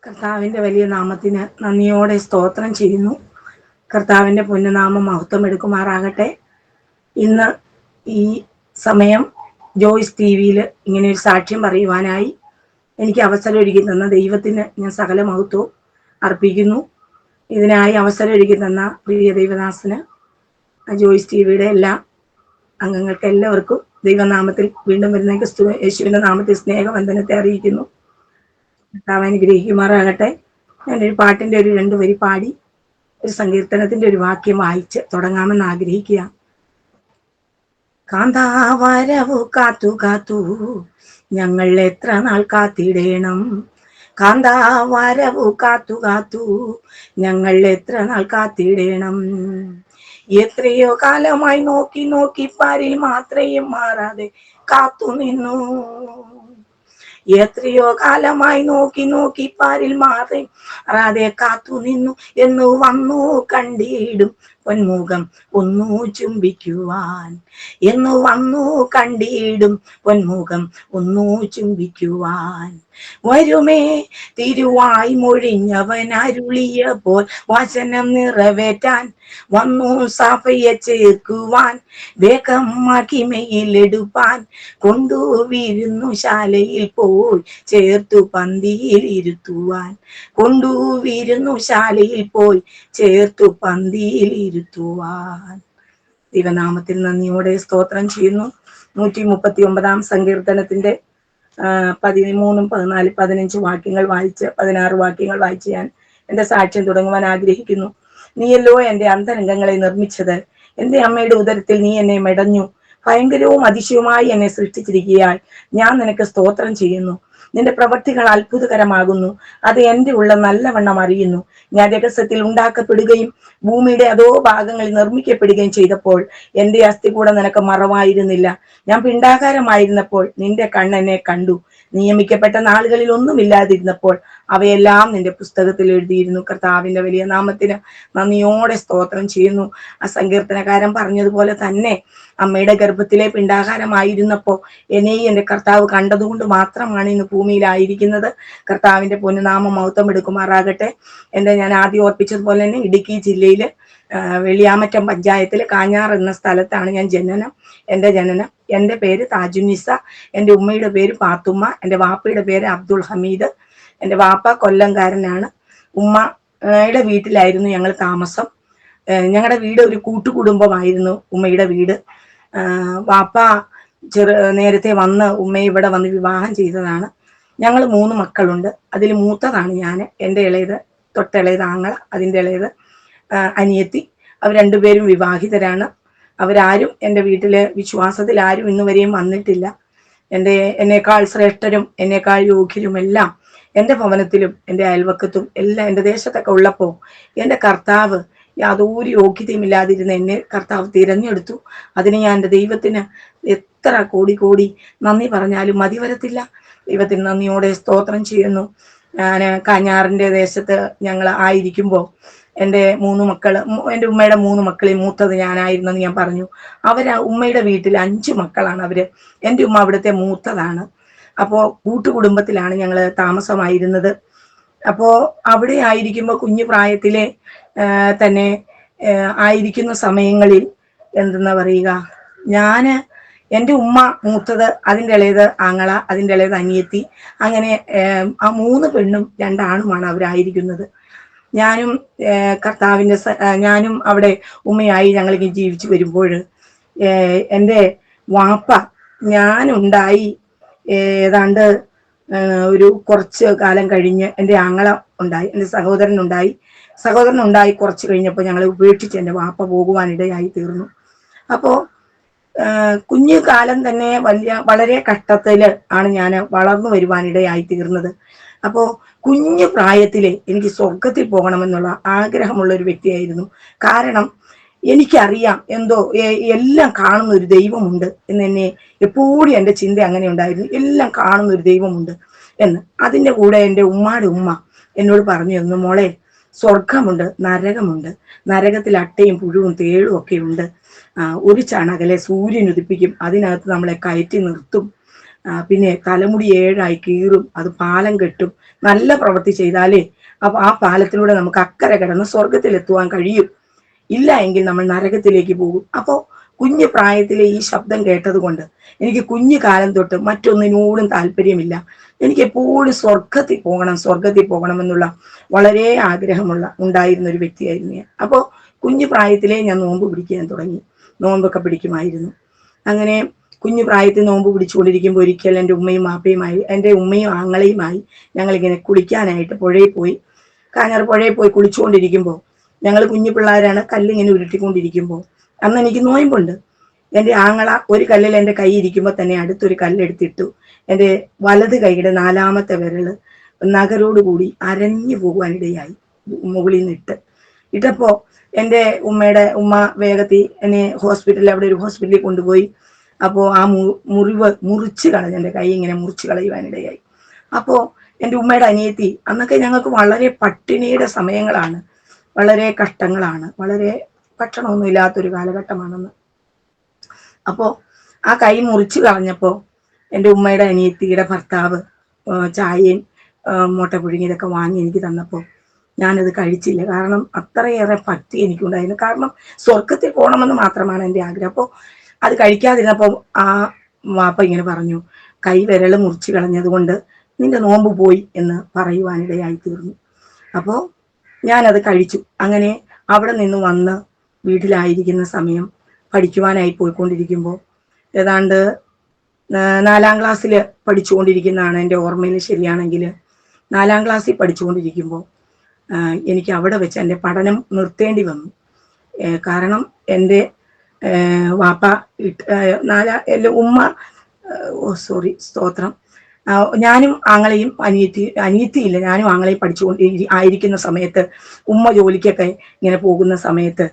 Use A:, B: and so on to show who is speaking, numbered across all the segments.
A: കർത്താവിൻ്റെ വലിയ നാമത്തിന് നന്ദിയോടെ സ്തോത്രം ചെയ്യുന്നു. കർത്താവിൻ്റെ പുണ്യനാമം മഹത്വം എടുക്കുമാറാകട്ടെ. ഇന്ന് ഈ സമയം ജോയ്സ് ടി വിയിൽ ഇങ്ങനെ ഒരു സാക്ഷ്യം പറയുവാനായി എനിക്ക് അവസരം ഒരുക്കി തന്ന ദൈവത്തിന് ഞാൻ സകല മഹത്വവും അർപ്പിക്കുന്നു. ഇതിനായി അവസരം ഒരുക്കി തന്ന പ്രിയ ദൈവദാസന്, ജോയ്സ് ടി വിയുടെ എല്ലാ അംഗങ്ങൾക്ക് എല്ലാവർക്കും ദൈവനാമത്തിൽ വീണ്ടും വരുന്ന ക്രിസ്തു യേശുവിൻ്റെ നാമത്തിൽ സ്നേഹവന്ദനത്തെ അറിയിക്കുന്നു. കർത്താവ് അനുഗ്രഹിക്കുമാറാകട്ടെ. ഞാനൊരു പാട്ടിൻ്റെ ഒരു 2 വരി പാടി ഒരു സങ്കീർത്തനത്തിൻ്റെ ഒരു വാക്യം വായിച്ച് തുടങ്ങാമെന്ന് ആഗ്രഹിക്കുക. കാന്താവരവു കാത്തു കാത്തു ഞങ്ങൾ എത്ര നാൾ കാത്തിടേണം. കാന്താവരവു കാത്തു കാത്തു ഞങ്ങൾ എത്ര നാൾ കാത്തിടേണം. എത്രയോ കാലമായി നോക്കി നോക്കി പാരിൽ മാത്രയും മാറാതെ കാത്തു നിന്നു. എത്രയോ കാലമായി നോക്കി നോക്കി പാരിൽ മാറാതെ കാത്തു നിന്നു. എന്ന് വന്നു കണ്ടിടും പൊന്മുഖം ഒന്നു ചുംബിക്കുവാൻ. എന്ന് വന്നു കണ്ടിടും പൊന്മുഖം ഒന്നു ചുംബിക്കുവാൻ. വരുമേ തിരുവായി മൊഴിഞ്ഞവൻ അരുളിയപ്പോൾ വചനം നിറവേറ്റാൻ. വന്നു സഭയെ ചേർക്കുവാൻ, വേഗം മഹിമയിലെടുപ്പാൻ. കൊണ്ടുവിരുന്നു ശാലയിൽ പോയി ചേർത്തു പന്തിയിൽ ഇരുത്തുവാൻ. കൊണ്ടുവിരുന്നു ശാലയിൽ പോയി ചേർത്തു പന്തിയിൽ ഇരുത്തുവാൻ. ദൈവനാമത്തിൽ നന്ദിയോടെ സ്തോത്രം ചെയ്യുന്നു. 139 സങ്കീർത്തനത്തിന്റെ 13, 14, 15 വാക്യങ്ങൾ വായിച്ച് 16 വാക്യങ്ങൾ വായിച്ച് ഞാൻ എൻ്റെ സാക്ഷ്യം തുടങ്ങുവാൻ ആഗ്രഹിക്കുന്നു. നീയല്ലോ എൻ്റെ അന്തരംഗങ്ങളെ നിർമ്മിച്ചത്. എൻ്റെ അമ്മയുടെ ഉദരത്തിൽ നീ എന്നെ മെടഞ്ഞു. ഭയങ്കരവും അതിശയവുമായി എന്നെ സൃഷ്ടിച്ചിരിക്കുകയാൽ ഞാൻ നിനക്ക് സ്തോത്രം ചെയ്യുന്നു. നിന്റെ പ്രവൃത്തികൾ അത്ഭുതകരമാകുന്നു. അത് എൻ്റെ ഉള്ള നല്ലവണ്ണം അറിയുന്നു. ഞാൻ രഹസ്യത്തിൽ ഉണ്ടാക്കപ്പെടുകയും ഭൂമിയുടെ അതോ ഭാഗങ്ങളിൽ നിർമ്മിക്കപ്പെടുകയും ചെയ്തപ്പോൾ എൻ്റെ അസ്ഥി കൂടെ നിനക്ക് മറവായിരുന്നില്ല. ഞാൻ പിണ്ടാകാരമായിരുന്നപ്പോൾ നിന്റെ കണ്ണെന്നെ കണ്ടു. നിയമിക്കപ്പെട്ട നാളുകളിൽ ഒന്നുമില്ലാതിരുന്നപ്പോൾ അവയെല്ലാം നിന്റെ പുസ്തകത്തിൽ എഴുതിയിരുന്നു. കർത്താവിന്റെ വലിയ നാമത്തിന് നന്ദിയോടെ സ്തോത്രം ചെയ്യുന്നു. ആ സങ്കീർത്തനക്കാരൻ പറഞ്ഞതുപോലെ തന്നെ അമ്മയുടെ ഗർഭത്തിലെ പിണ്ടാകാരമായിരുന്നപ്പോൾ എന്നെയും എൻ്റെ കർത്താവ് കണ്ടതുകൊണ്ട് മാത്രമാണ് ഇന്ന് ഭൂമിയിലായിരിക്കുന്നത്. കർത്താവിന്റെ പൊന്നുനാമം മഹത്വം എടുക്കുമാറാകട്ടെ. ഞാൻ ആദ്യം ഓർപ്പിച്ചതുപോലെ തന്നെ ഇടുക്കി ജില്ലയില് വെള്ളിയാമറ്റം പഞ്ചായത്തിൽ കാഞ്ഞാർ എന്ന സ്ഥലത്താണ് എൻ്റെ ജനനം. എൻ്റെ പേര് താജുനിസ. എൻ്റെ ഉമ്മയുടെ പേര് പാത്തുമ്മ. എൻ്റെ വാപ്പയുടെ പേര് അബ്ദുൾ ഹമീദ്. എൻ്റെ വാപ്പ കൊല്ലംകാരനാണ്. ഉമ്മയുടെ വീട്ടിലായിരുന്നു ഞങ്ങൾ താമസം. ഞങ്ങളുടെ വീട് ഒരു കൂട്ടുകുടുംബമായിരുന്നു. ഉമ്മയുടെ വീട്. വാപ്പ നേരത്തെ വന്ന് ഉമ്മയെ ഇവിടെ വന്ന് വിവാഹം ചെയ്തതാണ്. ഞങ്ങൾ 3 മക്കളുണ്ട്. അതിൽ മൂത്തതാണ് ഞാൻ. എൻ്റെ ഇളയത്, തൊട്ടിളയത് ആങ്ങള, അതിൻ്റെ ഇളയത് അനിയത്തി. അവർ 2 പേരും വിവാഹിതരാണ്. അവരാരും എൻ്റെ വീട്ടിലെ വിശ്വാസത്തിൽ ആരും ഇന്നുവരെയും വന്നിട്ടില്ല. എന്നേക്കാൾ ശ്രേഷ്ഠരും എന്നേക്കാൾ യോഗ്യരും എല്ലാം എൻ്റെ ഭവനത്തിലും എൻ്റെ അയൽവക്കത്തും എല്ലാം എൻ്റെ ദേശത്തൊക്കെ ഉള്ളപ്പോൾ എൻ്റെ കർത്താവ് യാതൊരു യോഗ്യതയും ഇല്ലാതിരുന്ന എന്നെ കർത്താവ് തിരഞ്ഞെടുത്തു. അതിന് ഞാൻ എൻ്റെ ദൈവത്തിന് എത്ര കോടി നന്ദി പറഞ്ഞാലും മതി വരത്തില്ല. ദൈവത്തിന് നന്ദിയോടെ സ്തോത്രം ചെയ്യുന്നു. ഞാൻ കാഞ്ഞാറിൻ്റെ ദേശത്ത് ഞങ്ങൾ ആയിരിക്കുമ്പോൾ എൻ്റെ 3 മക്കൾ, എൻ്റെ ഉമ്മയുടെ 3 മക്കളിൽ മൂത്തത് ഞാനായിരുന്നെന്ന് ഞാൻ പറഞ്ഞു. ഉമ്മയുടെ വീട്ടിൽ 5 മക്കളാണ് അവര്. എൻ്റെ ഉമ്മ അവിടുത്തെ മൂത്തതാണ്. അപ്പോൾ കൂട്ടുകുടുംബത്തിലാണ് ഞങ്ങൾ താമസമായിരുന്നത്. അപ്പോൾ അവിടെ ആയിരിക്കുമ്പോൾ കുഞ്ഞു പ്രായത്തിലെ തന്നെ ആയിരിക്കുന്ന സമയങ്ങളിൽ എന്തെന്നാ പറയുക, എൻ്റെ ഉമ്മ മൂത്തത്, അതിൻ്റെ ഇളയത് ആങ്ങള, അതിൻ്റെ ഇളയത് അനിയത്തി, അങ്ങനെ ആ 3 പെണ്ണും 2 ആണുമാണ് അവരായിരിക്കുന്നത്. ഞാനും അവിടെ ഉമ്മയായി ഞങ്ങൾക്ക് ജീവിച്ചു വരുമ്പോൾ എൻ്റെ വാപ്പ ഞാനുണ്ടായി ഏതാണ്ട് ഒരു കുറച്ച് കാലം കഴിഞ്ഞ് എൻ്റെ ആങ്ങള ഉണ്ടായി, എൻ്റെ സഹോദരനുണ്ടായി കുറച്ച് കഴിഞ്ഞപ്പോൾ ഞങ്ങളെ ഉപേക്ഷിച്ച് എൻ്റെ വാപ്പ പോകുവാനിടയായി തീർന്നു. അപ്പോൾ കുഞ്ഞു കാലം തന്നെ വളരെ കഷ്ടത്തിൽ ആണ് ഞാൻ വളർന്നു വരുവാനിടയായി തീർന്നത്. അപ്പോൾ കുഞ്ഞു പ്രായത്തിലെ എനിക്ക് സ്വർഗത്തിൽ പോകണമെന്നുള്ള ആഗ്രഹമുള്ള ഒരു വ്യക്തിയായിരുന്നു. കാരണം എനിക്കറിയാം എല്ലാം കാണുന്ന ഒരു ദൈവമുണ്ട് എന്നെ എപ്പോഴും എൻ്റെ ചിന്ത അങ്ങനെ ഉണ്ടായിരുന്നു. എല്ലാം കാണുന്ന ഒരു ദൈവമുണ്ട് എന്ന്. അതിൻ്റെ കൂടെ എൻ്റെ ഉമ്മാടെ ഉമ്മ എന്നോട് പറഞ്ഞു തന്നു, മോളെ, സ്വർഗമുണ്ട്, നരകമുണ്ട്. നരകത്തിൽ അട്ടയും പുഴുവും തേളും ഒക്കെ ഉണ്ട്. ഒരു ചണകലെ സൂര്യൻ ഉദിപ്പിക്കും, അതിനകത്ത് നമ്മളെ കയറ്റി നിർത്തും. പിന്നെ തലമുടി 7 കീറും, അത് പാലം കെട്ടും. നല്ല പ്രവൃത്തി ചെയ്താലേ അപ്പൊ ആ പാലത്തിലൂടെ നമുക്ക് അക്കരെ കിടന്ന് സ്വർഗത്തിലെത്തുവാൻ കഴിയും. ഇല്ല എങ്കിൽ നമ്മൾ നരകത്തിലേക്ക് പോകും. അപ്പോൾ കുഞ്ഞു പ്രായത്തിലെ ഈ ശബ്ദം കേട്ടത് കൊണ്ട് എനിക്ക് കുഞ്ഞു കാലം തൊട്ട് മറ്റൊന്നിനോടും താല്പര്യമില്ല. എനിക്ക് എപ്പോഴും സ്വർഗത്തിൽ പോകണം എന്നുള്ള വളരെ ഉണ്ടായിരുന്ന ഒരു വ്യക്തിയായിരുന്നു ഞാൻ. അപ്പോൾ കുഞ്ഞു പ്രായത്തിലേ ഞാൻ നോമ്പ് പിടിക്കാൻ തുടങ്ങി. നോമ്പൊക്കെ പിടിക്കുമായിരുന്നു. അങ്ങനെ കുഞ്ഞു പ്രായത്തിൽ നോമ്പ് പിടിച്ചുകൊണ്ടിരിക്കുമ്പോൾ ഒരിക്കൽ എൻ്റെ ഉമ്മയും വാപ്പയുമായി, എൻ്റെ ഉമ്മയും ആങ്ങളയുമായി ഞങ്ങളിങ്ങനെ കുളിക്കാനായിട്ട് പുഴയിൽ പോയി. കാഞ്ഞാർ പുഴയിൽ പോയി കുളിച്ചുകൊണ്ടിരിക്കുമ്പോൾ, ഞങ്ങൾ കുഞ്ഞു പിള്ളേരാണ്, കല്ലിങ്ങനെ ഉരുട്ടിക്കൊണ്ടിരിക്കുമ്പോൾ അന്ന് എനിക്ക് നോയമ്പുണ്ട്. എൻ്റെ ആങ്ങള ഒരു കല്ലിൽ എൻ്റെ കൈ ഇരിക്കുമ്പോൾ തന്നെ അടുത്തൊരു കല്ലെടുത്തിട്ടു. എൻ്റെ വലത് കൈയുടെ 4-മത്തെ വിരല് നഖരോടുകൂടി അരഞ്ഞു പോകുവാനിടയായി. മുകളിൽ നിന്ന് ഇട്ടപ്പോ എൻ്റെ ഉമ്മ വേഗത്തിൽ എന്നെ അവിടെ ഒരു ഹോസ്പിറ്റലിൽ കൊണ്ടുപോയി. അപ്പോൾ ആ മുറിവ് മുറിച്ച് കളഞ്ഞു, എൻ്റെ കൈ ഇങ്ങനെ മുറിച്ച് കളയുവാനിടയായി. അപ്പോൾ എൻ്റെ ഉമ്മയുടെ അനിയത്തി, അന്നൊക്കെ ഞങ്ങൾക്ക് വളരെ പട്ടിണിയുടെ സമയങ്ങളാണ്, വളരെ കഷ്ടങ്ങളാണ്, വളരെ ഭക്ഷണമൊന്നും ഇല്ലാത്തൊരു കാലഘട്ടമാണെന്ന്. അപ്പോൾ ആ കൈ മുറിച്ച് കളഞ്ഞപ്പോൾ എൻ്റെ ഉമ്മയുടെ അനിയത്തിയുടെ ഭർത്താവ് ചായയും മുട്ട പുഴുങ്ങിയതൊക്കെ വാങ്ങി എനിക്ക് തന്നപ്പോൾ ഞാനത് കഴിച്ചില്ല. കാരണം അത്രയേറെ ഭക്തി എനിക്കുണ്ടായിരുന്നു. കാരണം സ്വർഗത്തിൽ പോകണമെന്ന് മാത്രമാണ് എൻ്റെ ആഗ്രഹം. അപ്പോൾ അത് കഴിക്കാതിരുന്നപ്പോൾ ആ വാപ്പ ഇങ്ങനെ പറഞ്ഞു, കൈ വിരൽ മുറിച്ച് കളഞ്ഞത് കൊണ്ട് നിന്റെ നോമ്പ് പോയി എന്ന് പറയുവാനിടയായി തീർന്നു. അപ്പോൾ ഞാനത് കഴിച്ചു. അങ്ങനെ അവിടെ നിന്ന് വന്ന് വീട്ടിലായിരിക്കുന്ന സമയം പഠിക്കുവാനായി പോയിക്കൊണ്ടിരിക്കുമ്പോൾ, ഏതാണ്ട് 4-ാം ക്ലാസ്സിൽ പഠിച്ചുകൊണ്ടിരിക്കുന്നതാണ് എൻ്റെ ഓർമ്മയിൽ ശരിയാണെങ്കിൽ. 4-ാം ക്ലാസ്സിൽ പഠിച്ചുകൊണ്ടിരിക്കുമ്പോൾ എനിക്ക് അവിടെ വെച്ച് എൻ്റെ പഠനം നിർത്തേണ്ടി വന്നു. കാരണം എൻ്റെ വാപ്പ ഉമ്മ സ്തോത്രം, ഞാനും ആങ്ങളെയും അനിയത്തിയില്ല, ഞാനും ആങ്ങളെയും ആയിരിക്കുന്ന സമയത്ത്, ഉമ്മ ജോലിക്കൊക്കെ ഇങ്ങനെ പോകുന്ന സമയത്ത്,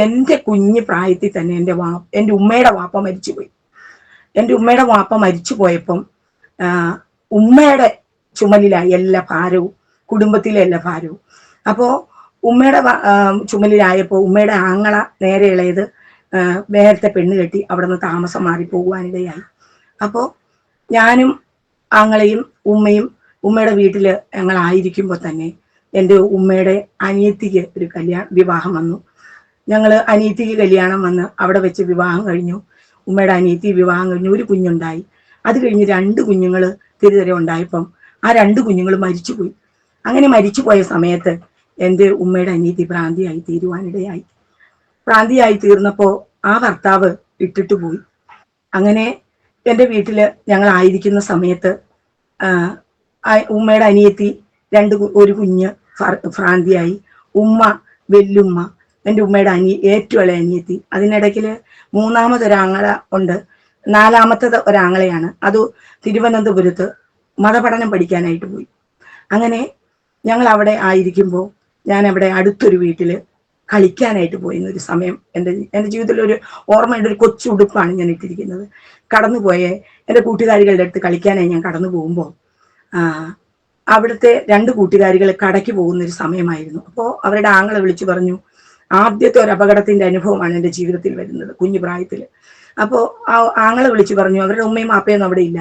A: എൻ്റെ കുഞ്ഞു പ്രായത്തിൽ തന്നെ എൻ്റെ ഉമ്മയുടെ വാപ്പ മരിച്ചുപോയി. എൻ്റെ ഉമ്മയുടെ വാപ്പ മരിച്ചു പോയപ്പം ഉമ്മയുടെ ചുമലിലായി എല്ലാ ഭാരവും, കുടുംബത്തിലെ എല്ലാ ഭാരവും. അപ്പോൾ ഉമ്മയുടെ ചുമലിലായപ്പോൾ ഉമ്മയുടെ ആങ്ങള നേരെ ഇളയത് നേരത്തെ പെണ്ണ് കെട്ടി അവിടെ നിന്ന് താമസം മാറി പോകുവാനിടയായി. അപ്പോൾ ഞാനും ആങ്ങളെയും ഉമ്മയുടെ വീട്ടിൽ ഞങ്ങളായിരിക്കുമ്പോൾ തന്നെ എൻ്റെ ഉമ്മയുടെ അനിയത്തിക്ക് ഒരു വിവാഹം വന്നു. ഞങ്ങൾ അനിയത്തിക്ക് കല്യാണം വന്ന് അവിടെ വെച്ച് വിവാഹം കഴിഞ്ഞു. ഉമ്മയുടെ അനിയത്തി വിവാഹം കഴിഞ്ഞു, ഒരു കുഞ്ഞുണ്ടായി. അത് കഴിഞ്ഞ് 2 കുഞ്ഞുങ്ങൾ തിരുതരെ ഉണ്ടായപ്പം ആ 2 കുഞ്ഞുങ്ങൾ മരിച്ചുപോയി. അങ്ങനെ മരിച്ചുപോയ സമയത്ത് എൻ്റെ ഉമ്മയുടെ അനിയത്തി ഭ്രാന്തിയായി തീർന്നപ്പോൾ ആ ഭർത്താവ് ഇട്ടിട്ട് പോയി. അങ്ങനെ എൻ്റെ വീട്ടിൽ ഞങ്ങളായിരിക്കുന്ന സമയത്ത് ഉമ്മയുടെ അനിയത്തി ഒരു കുഞ്ഞ് ഭ്രാന്തിയായി. ഉമ്മ, വെല്ലുമ്മ, എൻ്റെ ഉമ്മയുടെ ഏറ്റവും ഇളയ അനിയത്തി, അതിനിടയ്ക്ക് 3-മതൊരാങ്ങള ഉണ്ട്, 4-മത്തത് ഒരാങ്ങളയാണ്. അത് തിരുവനന്തപുരത്ത് മതപഠനം പഠിക്കാനായിട്ട് പോയി. അങ്ങനെ ഞങ്ങൾ അവിടെ ആയിരിക്കുമ്പോൾ ഞാൻ അവിടെ അടുത്തൊരു വീട്ടിൽ കളിക്കാനായിട്ട് പോയിരുന്നൊരു സമയം എൻ്റെ ജീവിതത്തിൽ ഒരു ഓർമ്മയുടെ ഒരു കൊച്ചുടുപ്പാണ് ഞാൻ ഇട്ടിരിക്കുന്നത്. കടന്നുപോയ എൻ്റെ കൂട്ടുകാരികളുടെ അടുത്ത് കളിക്കാനായി ഞാൻ കടന്നു പോകുമ്പോൾ അവിടുത്തെ 2 കൂട്ടുകാരികൾ കടയ്ക്ക് പോകുന്നൊരു സമയമായിരുന്നു. അപ്പോൾ അവരുടെ ആങ്ങളെ വിളിച്ചു പറഞ്ഞു, ആദ്യത്തെ ഒരു അപകടത്തിന്റെ അനുഭവമാണ് എൻ്റെ ജീവിതത്തിൽ വരുന്നത് കുഞ്ഞു പ്രായത്തിൽ. അപ്പോൾ ആ ആങ്ങളെ വിളിച്ചു പറഞ്ഞു, അവരുടെ ഉമ്മയും അപ്പയൊന്നും അവിടെ ഇല്ല,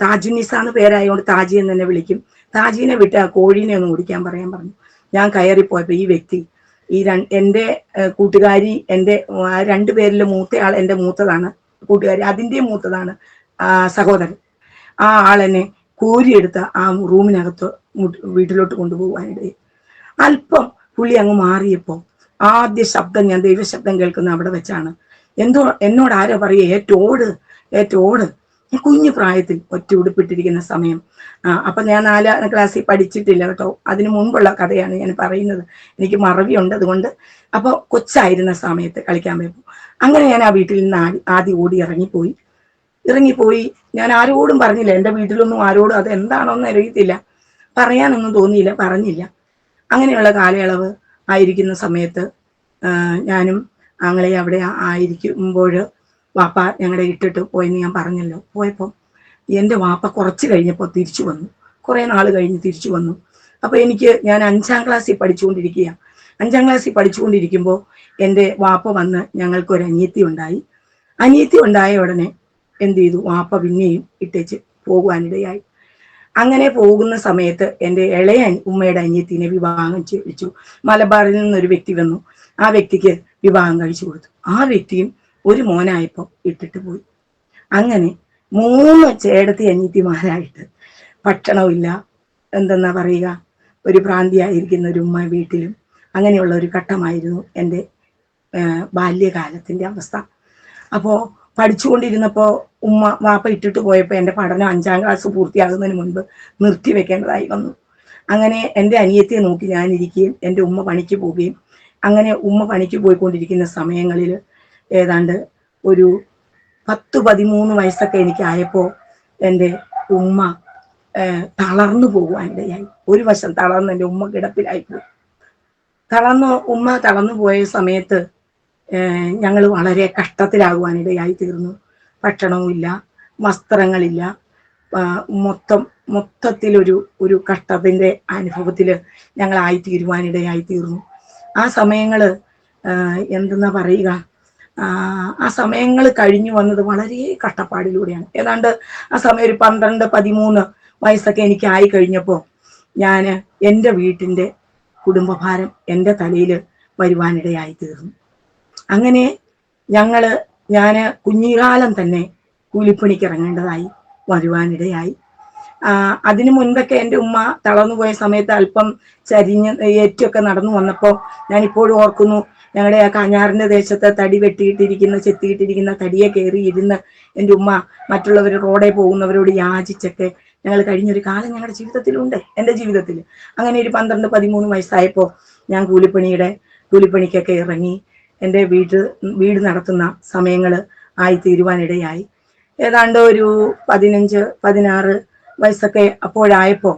A: താജുനിസാന്ന് പേരായതുകൊണ്ട് താജി എന്ന് തന്നെ വിളിക്കും, താജീനെ വിട്ട് ആ കോഴീനെ ഒന്ന് ഓടിക്കാൻ പറയാൻ പറഞ്ഞു. ഞാൻ കയറിപ്പോയപ്പോൾ ഈ വ്യക്തി, എൻ്റെ കൂട്ടുകാരി, എൻ്റെ 2 പേരിൽ മൂത്തയാൾ എൻ്റെ മൂത്തതാണ് കൂട്ടുകാരി, അതിൻ്റെ മൂത്തതാണ് സഹോദരൻ. ആ ആളെന്നെ കോരിയെടുത്ത് ആ റൂമിനകത്ത് വീട്ടിലോട്ട് കൊണ്ടുപോകാനിടയിൽ അല്പം പുള്ളി അങ്ങ് മാറിയപ്പോൾ ആദ്യ ശബ്ദം, ഞാൻ ദൈവശബ്ദം കേൾക്കുന്ന അവിടെ വെച്ചാണ്. എന്നോട് ആരോ പറയുക, ഏറ്റോട്. കുഞ്ഞു പ്രായത്തിൽ ഒറ്റ ഉടുപ്പിട്ടിരിക്കുന്ന സമയം. അപ്പൊ ഞാൻ 4-ാം ക്ലാസ്സിൽ പഠിച്ചിട്ടില്ല കേട്ടോ, അതിനു മുൻപുള്ള കഥയാണ് ഞാൻ പറയുന്നത്, എനിക്ക് മറവിയുണ്ട് അതുകൊണ്ട്. അപ്പൊ കൊച്ചായിരുന്ന സമയത്ത് കളിക്കാൻ പോയപ്പോൾ അങ്ങനെ ഞാൻ ആ വീട്ടിൽ നിന്ന് ആദ്യം ഓടി ഇറങ്ങിപ്പോയി. ഞാൻ ആരോടും പറഞ്ഞില്ല, എൻ്റെ വീട്ടിലൊന്നും ആരോടും അത് എന്താണോന്ന് അറിയത്തില്ല, പറയാനൊന്നും തോന്നിയില്ല, പറഞ്ഞില്ല. അങ്ങനെയുള്ള കാലയളവ് ആയിരിക്കുന്ന സമയത്ത് ഞാനും ആങ്ങളെ അവിടെ ആയിരിക്കുമ്പോൾ വാപ്പ ഞങ്ങളുടെ ഇട്ടിട്ട് പോയെന്ന് ഞാൻ പറഞ്ഞല്ലോ. പോയപ്പോൾ എൻ്റെ വാപ്പ കുറച്ച് കഴിഞ്ഞപ്പോൾ തിരിച്ചു വന്നു, കുറേ നാൾ കഴിഞ്ഞ് തിരിച്ചു വന്നു. അപ്പോൾ ഞാൻ 5-ാം ക്ലാസ്സിൽ പഠിച്ചുകൊണ്ടിരിക്കുക. 5-ാം ക്ലാസ്സിൽ പഠിച്ചുകൊണ്ടിരിക്കുമ്പോൾ എൻ്റെ വാപ്പ വന്ന് ഞങ്ങൾക്കൊരു അനിയത്തി ഉണ്ടായി. അനിയത്തി ഉണ്ടായ ഉടനെ എന്ത് ചെയ്തു, വാപ്പ പിന്നെയും ഇട്ടേച്ച് പോകുവാനിടയായി. അങ്ങനെ പോകുന്ന സമയത്ത് എൻ്റെ ഇളയ ഉമ്മയുടെ അനിയത്തിനെ വിവാഹം കഴിച്ചു. മലബാറിൽ നിന്നൊരു വ്യക്തി വന്നു, ആ വ്യക്തിക്ക് വിവാഹം കഴിച്ചു കൊടുത്തു. ആ വ്യക്തിയും ഒരു മോനായപ്പോൾ ഇട്ടിട്ട് പോയി. അങ്ങനെ 3 ചേടത്തി അനിയത്തിമാരായിട്ട് ഭക്ഷണമില്ല, എന്തെന്നാ പറയുക, ഒരു ഭ്രാന്തിയായിരിക്കുന്ന ഒരു ഉമ്മ വീട്ടിലും, അങ്ങനെയുള്ള ഒരു ഘട്ടമായിരുന്നു എൻ്റെ ബാല്യകാലത്തിൻ്റെ അവസ്ഥ. അപ്പോൾ പഠിച്ചുകൊണ്ടിരുന്നപ്പോൾ വാപ്പ ഇട്ടിട്ട് പോയപ്പോൾ എൻ്റെ പഠനം 5ാം ക്ലാസ് പൂർത്തിയാകുന്നതിന് മുൻപ് നിർത്തി വെക്കേണ്ടതായി വന്നു. അങ്ങനെ എൻ്റെ അനിയത്തിയെ നോക്കി ഞാനിരിക്കുകയും എൻ്റെ ഉമ്മ പണിക്ക് പോവുകയും, അങ്ങനെ ഉമ്മ പണിക്ക് പോയിക്കൊണ്ടിരിക്കുന്ന സമയങ്ങളിൽ ഏതാണ്ട് ഒരു 10-13 വയസ്സൊക്കെ എനിക്കായപ്പോൾ എൻ്റെ ഉമ്മ തളർന്നു പോകുവാനിടയായി. ഒരു വശം തളർന്ന് എൻ്റെ ഉമ്മ കിടപ്പിലായിപ്പോയി. ഉമ്മ തളർന്നു പോയ സമയത്ത് ഞങ്ങൾ വളരെ കഷ്ടത്തിലാകുവാനിടയായി തീർന്നു. ഭക്ഷണവുമില്ല, വസ്ത്രങ്ങളില്ല, മൊത്തത്തിലൊരു ഒരു കഷ്ടത്തിൻ്റെ അനുഭവത്തിൽ ഞങ്ങളായി തീരുവാനിടയായി തീർന്നു. ആ സമയങ്ങൾ എന്തെന്നാ പറയുക, ആ സമയങ്ങൾ കഴിഞ്ഞു വന്നത് വളരെ കഷ്ടപ്പാടിലൂടെയാണ്. ഏതാണ്ട് ആ സമയം ഒരു 12-13 വയസ്സൊക്കെ എനിക്ക് ആയി കഴിഞ്ഞപ്പോൾ ഞാൻ എൻ്റെ വീട്ടിൻ്റെ കുടുംബഭാരം എൻ്റെ തലയിൽ വരുവാനിടയായി തീർന്നു. അങ്ങനെ ഞാൻ കുഞ്ഞിക്കാലം തന്നെ കൂലിപ്പണിക്ക് ഇറങ്ങേണ്ടതായി വരുവാനിടയായി. അതിനു മുൻപൊക്കെ എൻ്റെ ഉമ്മ തളർന്നു പോയ സമയത്ത് അല്പം ചരിഞ്ഞ് ഏറ്റുമൊക്കെ നടന്നു വന്നപ്പോൾ ഞാനിപ്പോഴും ഓർക്കുന്നു, ഞങ്ങളുടെ ആ കാഞ്ഞാറിൻ്റെ ദേശത്തെ തടി വെട്ടിയിട്ടിരിക്കുന്ന ചെത്തിയിട്ടിരിക്കുന്ന തടിയെ കയറി ഇരുന്ന് എൻ്റെ ഉമ്മ മറ്റുള്ളവർ റോഡേ പോകുന്നവരോട് യാചിച്ചൊക്കെ ഞങ്ങൾ കഴിഞ്ഞൊരു കാലം ഞങ്ങളുടെ ജീവിതത്തിലുണ്ട്, എൻ്റെ ജീവിതത്തിൽ. അങ്ങനെ ഒരു 12-13 വയസ്സായപ്പോൾ ഞാൻ കൂലിപ്പണിക്കൊക്കെ ഇറങ്ങി എൻ്റെ വീട് നടത്തുന്ന സമയങ്ങൾ ആയി തീരുവാനിടയായി. ഏതാണ്ട് ഒരു 15-16 വയസ്സൊക്കെ അപ്പോഴായപ്പോൾ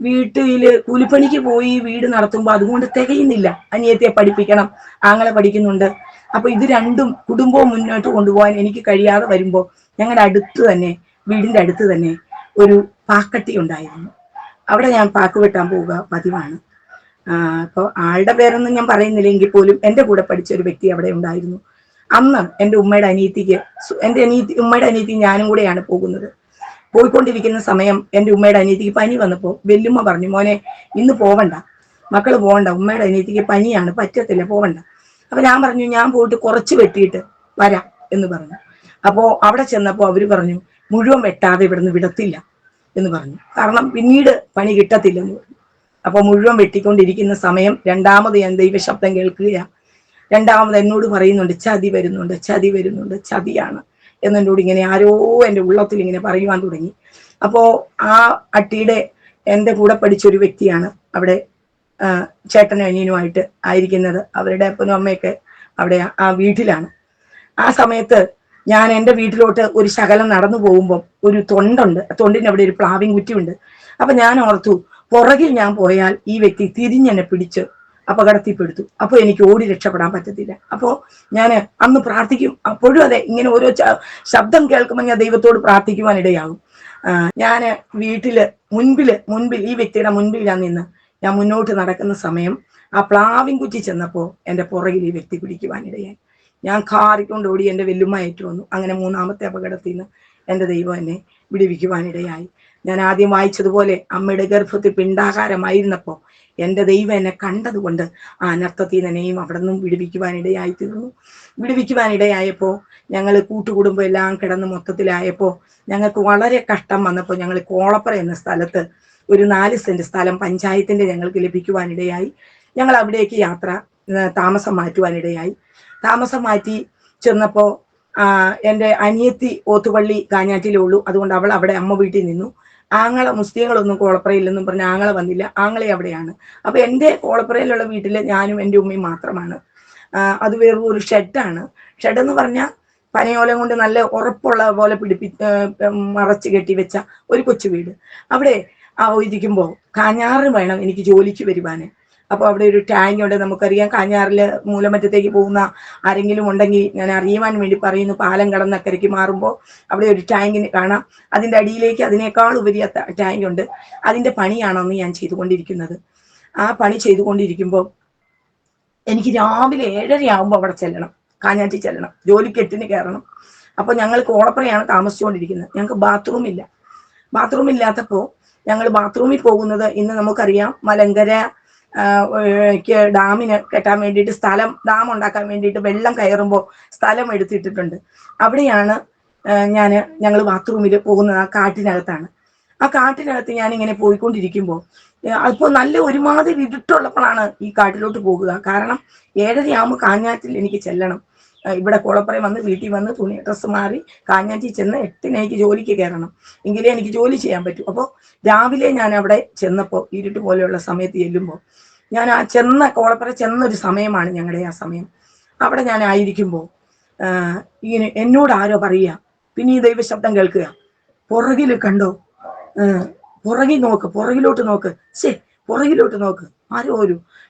A: വീട്ടിൽ കൂലിപ്പണിക്ക് പോയി വീട് നടത്തുമ്പോൾ അതുകൊണ്ട് തികയുന്നില്ല. അനിയത്തിയെ പഠിപ്പിക്കണം, ആങ്ങളെ പഠിക്കുന്നുണ്ട്. അപ്പോൾ ഇത് രണ്ടും കുടുംബവും മുന്നോട്ട് കൊണ്ടുപോകാൻ എനിക്ക് കഴിയാതെ വരുമ്പോൾ ഞങ്ങളുടെ വീടിൻ്റെ അടുത്ത് തന്നെ ഒരു പാക്കട്ടി ഉണ്ടായിരുന്നു. അവിടെ ഞാൻ പാക്ക് വെട്ടാൻ പോവുക പതിവാണ്. അപ്പോൾ ആളുടെ പേരൊന്നും ഞാൻ പറയുന്നില്ലെങ്കിൽ പോലും എൻ്റെ കൂടെ പഠിച്ച ഒരു വ്യക്തി അവിടെ ഉണ്ടായിരുന്നു. അന്ന് എൻ്റെ ഉമ്മയുടെ അനിയത്തി ഞാനും കൂടെയാണ് പോകുന്നത്. പോയിക്കൊണ്ടിരിക്കുന്ന സമയം എൻ്റെ ഉമ്മയുടെ അനിയത്തിക്ക് പനി വന്നപ്പോൾ വെല്ലുമ്മ പറഞ്ഞു, മോനെ ഇന്ന് പോവണ്ട, മക്കൾ പോവണ്ട, ഉമ്മയുടെ അനിയത്തിക്ക് പനിയാണ്, പറ്റത്തില്ല, പോവണ്ട. അപ്പൊ ഞാൻ പറഞ്ഞു, ഞാൻ പോയിട്ട് കുറച്ച് വെട്ടിയിട്ട് വരാം എന്ന് പറഞ്ഞു. അപ്പോൾ അവിടെ ചെന്നപ്പോൾ അവർ പറഞ്ഞു, മുഴുവൻ വെട്ടാതെ ഇവിടുന്ന് വിടത്തില്ല എന്ന് പറഞ്ഞു. കാരണം പിന്നീട് പണി കിട്ടത്തില്ലെന്ന് പറഞ്ഞു. അപ്പൊ മുഴുവൻ വെട്ടിക്കൊണ്ടിരിക്കുന്ന സമയം രണ്ടാമത് ഞാൻ ദൈവശബ്ദം കേൾക്കുകയാണ്. രണ്ടാമത് എന്നോട് പറയുന്നുണ്ട്, ചതി വരുന്നുണ്ട്, ചതിയാണ് എന്നോട് ഇങ്ങനെ ആരോ എൻ്റെ ഉള്ളത്തിൽ ഇങ്ങനെ പറയുവാൻ തുടങ്ങി. അപ്പോൾ ആ അട്ടിയുടെ എൻ്റെ കൂടെ പഠിച്ചൊരു വ്യക്തിയാണ് അവിടെ ചേട്ടനും അനിയനുമായിട്ട് ആയിരിക്കുന്നത്. അവരുടെ അപ്പനും അമ്മയൊക്കെ അവിടെ ആ വീട്ടിലാണ്. ആ സമയത്ത് ഞാൻ എൻ്റെ വീട്ടിലോട്ട് ഒരു ശകലം നടന്നു പോകുമ്പോൾ ഒരു തൊണ്ടുണ്ട്, തൊണ്ടിൻ്റെ അവിടെ ഒരു പ്ലാവിൻ കുറ്റിയുണ്ട്. അപ്പൊ ഞാൻ ഓർത്തു, പുറകിൽ ഞാൻ പോയാൽ ഈ വ്യക്തി തിരിഞ്ഞെന്നെ പിടിച്ച് അപകടത്തിൽപ്പെടുത്തു. അപ്പോൾ എനിക്ക് ഓടി രക്ഷപ്പെടാൻ പറ്റത്തില്ല. അപ്പോൾ ഞാൻ അന്ന് പ്രാർത്ഥിക്കും, അപ്പോഴും അതെ, ഇങ്ങനെ ഓരോ ശബ്ദം കേൾക്കുമ്പോൾ ഞാൻ ദൈവത്തോട് പ്രാർത്ഥിക്കുവാനിടയാകും. ഞാൻ വീട്ടില് മുൻപിൽ ഈ വ്യക്തിയുടെ മുൻപിൽ ഞാൻ മുന്നോട്ട് നടക്കുന്ന സമയം ആ പ്ലാവിൻ കുറ്റി ചെന്നപ്പോൾ എൻ്റെ പുറകിൽ ഈ വ്യക്തി പിടിക്കുവാനിടയായി. ഞാൻ കാറിക്കൊണ്ട് ഓടി എൻ്റെ വെല്ലുമ്മ ഏറ്റു വന്നു. അങ്ങനെ 3ാമത്തെ അപകടത്തിൽ നിന്ന് എൻ്റെ ദൈവം എന്നെ വിടുവിക്കുവാനിടയായി. ഞാൻ ആദ്യം വായിച്ചതുപോലെ അമ്മയുടെ ഗർഭത്തിൽ പിണ്ടാകാരമായിരുന്നപ്പോൾ എൻ്റെ ദൈവം എന്നെ കണ്ടതുകൊണ്ട് ആ അനർത്ഥത്തിൽ നിന്നെയും അവിടെ നിന്നും വിടുവിക്കുവാനിടയായി തീർന്നു. വിടുവിക്കുവാനിടയായപ്പോൾ ഞങ്ങൾ കൂട്ടുകുടുംബം എല്ലാം കിടന്ന് മൊത്തത്തിലായപ്പോൾ ഞങ്ങൾക്ക് വളരെ കഷ്ടം വന്നപ്പോൾ ഞങ്ങൾ കോളപ്പുറ എന്ന സ്ഥലത്ത് ഒരു 4 സെന്റ് സ്ഥലം പഞ്ചായത്തിൻ്റെ ഞങ്ങൾക്ക് ലഭിക്കുവാനിടയായി. ഞങ്ങൾ അവിടേക്ക് താമസം മാറ്റുവാനിടയായി. താമസം മാറ്റി ചെന്നപ്പോൾ എൻ്റെ അനിയത്തി ഓത്തുപള്ളി കാഞ്ഞാറ്റിലേ ഉള്ളൂ. അതുകൊണ്ട് അവൾ അവിടെ അമ്മ വീട്ടിൽ നിന്നു. ആങ്ങളെ മുസ്ലിങ്ങളൊന്നും കോളപ്പുറയില്ലെന്നും പറഞ്ഞ് ആങ്ങളെ വന്നില്ല, ആങ്ങളെ അവിടെയാണ്. അപ്പൊ എൻ്റെ കോളപ്പുറയിലുള്ള വീട്ടിൽ ഞാനും എൻ്റെ ഉമ്മയും മാത്രമാണ്. അത് വെറും ഒരു ഷെഡാണ്. ഷെഡെന്ന് പറഞ്ഞാൽ പനയോലം കൊണ്ട് നല്ല ഉറപ്പുള്ള പോലെ മറച്ച് കെട്ടി വെച്ച ഒരു കൊച്ചു വീട്. അവിടെ ഇരിക്കുമ്പോൾ കാഞ്ഞാറിന് വേണം എനിക്ക് ജോലിക്ക് വരുവാന്. അപ്പോൾ അവിടെ ഒരു ടാങ്ക് ഉണ്ട്. നമുക്കറിയാം, കാഞ്ഞാറില് മൂലമറ്റത്തേക്ക് പോകുന്ന ആരെങ്കിലും ഉണ്ടെങ്കിൽ ഞാൻ അറിയുവാൻ വേണ്ടി പറയുന്നു, പാലം കടന്ന് അക്കരയ്ക്ക് മാറുമ്പോൾ അവിടെ ഒരു ടാങ്കിന് കാണാം. അതിൻ്റെ അടിയിലേക്ക് അതിനേക്കാൾ ഉപരി ടാങ്ക് ഉണ്ട്. അതിൻ്റെ പണിയാണെന്ന് ഞാൻ ചെയ്തുകൊണ്ടിരിക്കുന്നത്. ആ പണി ചെയ്തുകൊണ്ടിരിക്കുമ്പോൾ എനിക്ക് രാവിലെ 7:30 ആകുമ്പോൾ അവിടെ ചെല്ലണം, കാഞ്ഞാറ്റി ചെല്ലണം, ജോലിക്ക് 8-ന് കയറണം. അപ്പൊ ഞങ്ങൾ കോളപ്പുറയാണ് താമസിച്ചുകൊണ്ടിരിക്കുന്നത്. ഞങ്ങൾക്ക് ബാത്റൂം ഇല്ല. ബാത്റൂം ഇല്ലാത്തപ്പോൾ ഞങ്ങൾ ബാത്റൂമിൽ പോകുന്നത്, ഇന്ന് നമുക്കറിയാം മലങ്കര ഡാമിന് കെട്ടാൻ വേണ്ടിയിട്ട് സ്ഥലം, ഡാം ഉണ്ടാക്കാൻ വേണ്ടിയിട്ട് വെള്ളം കയറുമ്പോൾ സ്ഥലം എടുത്തിട്ടിട്ടുണ്ട്. അവിടെയാണ് ഞങ്ങൾ ബാത്റൂമിൽ പോകുന്നത്. ആ കാട്ടിനകത്താണ്. ആ കാട്ടിനകത്ത് ഞാനിങ്ങനെ പോയിക്കൊണ്ടിരിക്കുമ്പോൾ അപ്പോൾ നല്ല ഒരുമാതിരി ഇരുട്ടുള്ളപ്പോഴാണ് ഈ കാട്ടിലോട്ട് പോകുക. കാരണം 7:30 കാഞ്ഞാറ്റിൽ എനിക്ക് ചെല്ലണം. ഇവിടെ കുളപ്പുറം വന്ന് വീട്ടിൽ വന്ന് തുണി ഡ്രസ്സ് മാറി കാഞ്ഞാറ്റിൽ ചെന്ന് 8 എനിക്ക് ജോലിക്ക് കയറണം. എങ്കിലേ എനിക്ക് ജോലി ചെയ്യാൻ പറ്റൂ. അപ്പോൾ രാവിലെ ഞാൻ അവിടെ ചെന്നപ്പോൾ ഇരുട്ട് പോലെയുള്ള സമയത്ത് ചെല്ലുമ്പോൾ ഞാൻ ആ കോളപ്പുറ ചെന്നൊരു സമയമാണ് ഞങ്ങളുടെ ആ സമയം. അവിടെ ഞാൻ ആയിരിക്കുമ്പോൾ ഇങ്ങനെ എന്നോട് ആരോ പറയുക, പിന്നെ ഈ ദൈവശബ്ദം കേൾക്കുക, പുറകിൽ കണ്ടോ, പുറകിൽ നോക്ക്, പുറകിലോട്ട് നോക്ക്, പുറകിലോട്ട് നോക്ക്. ആരോ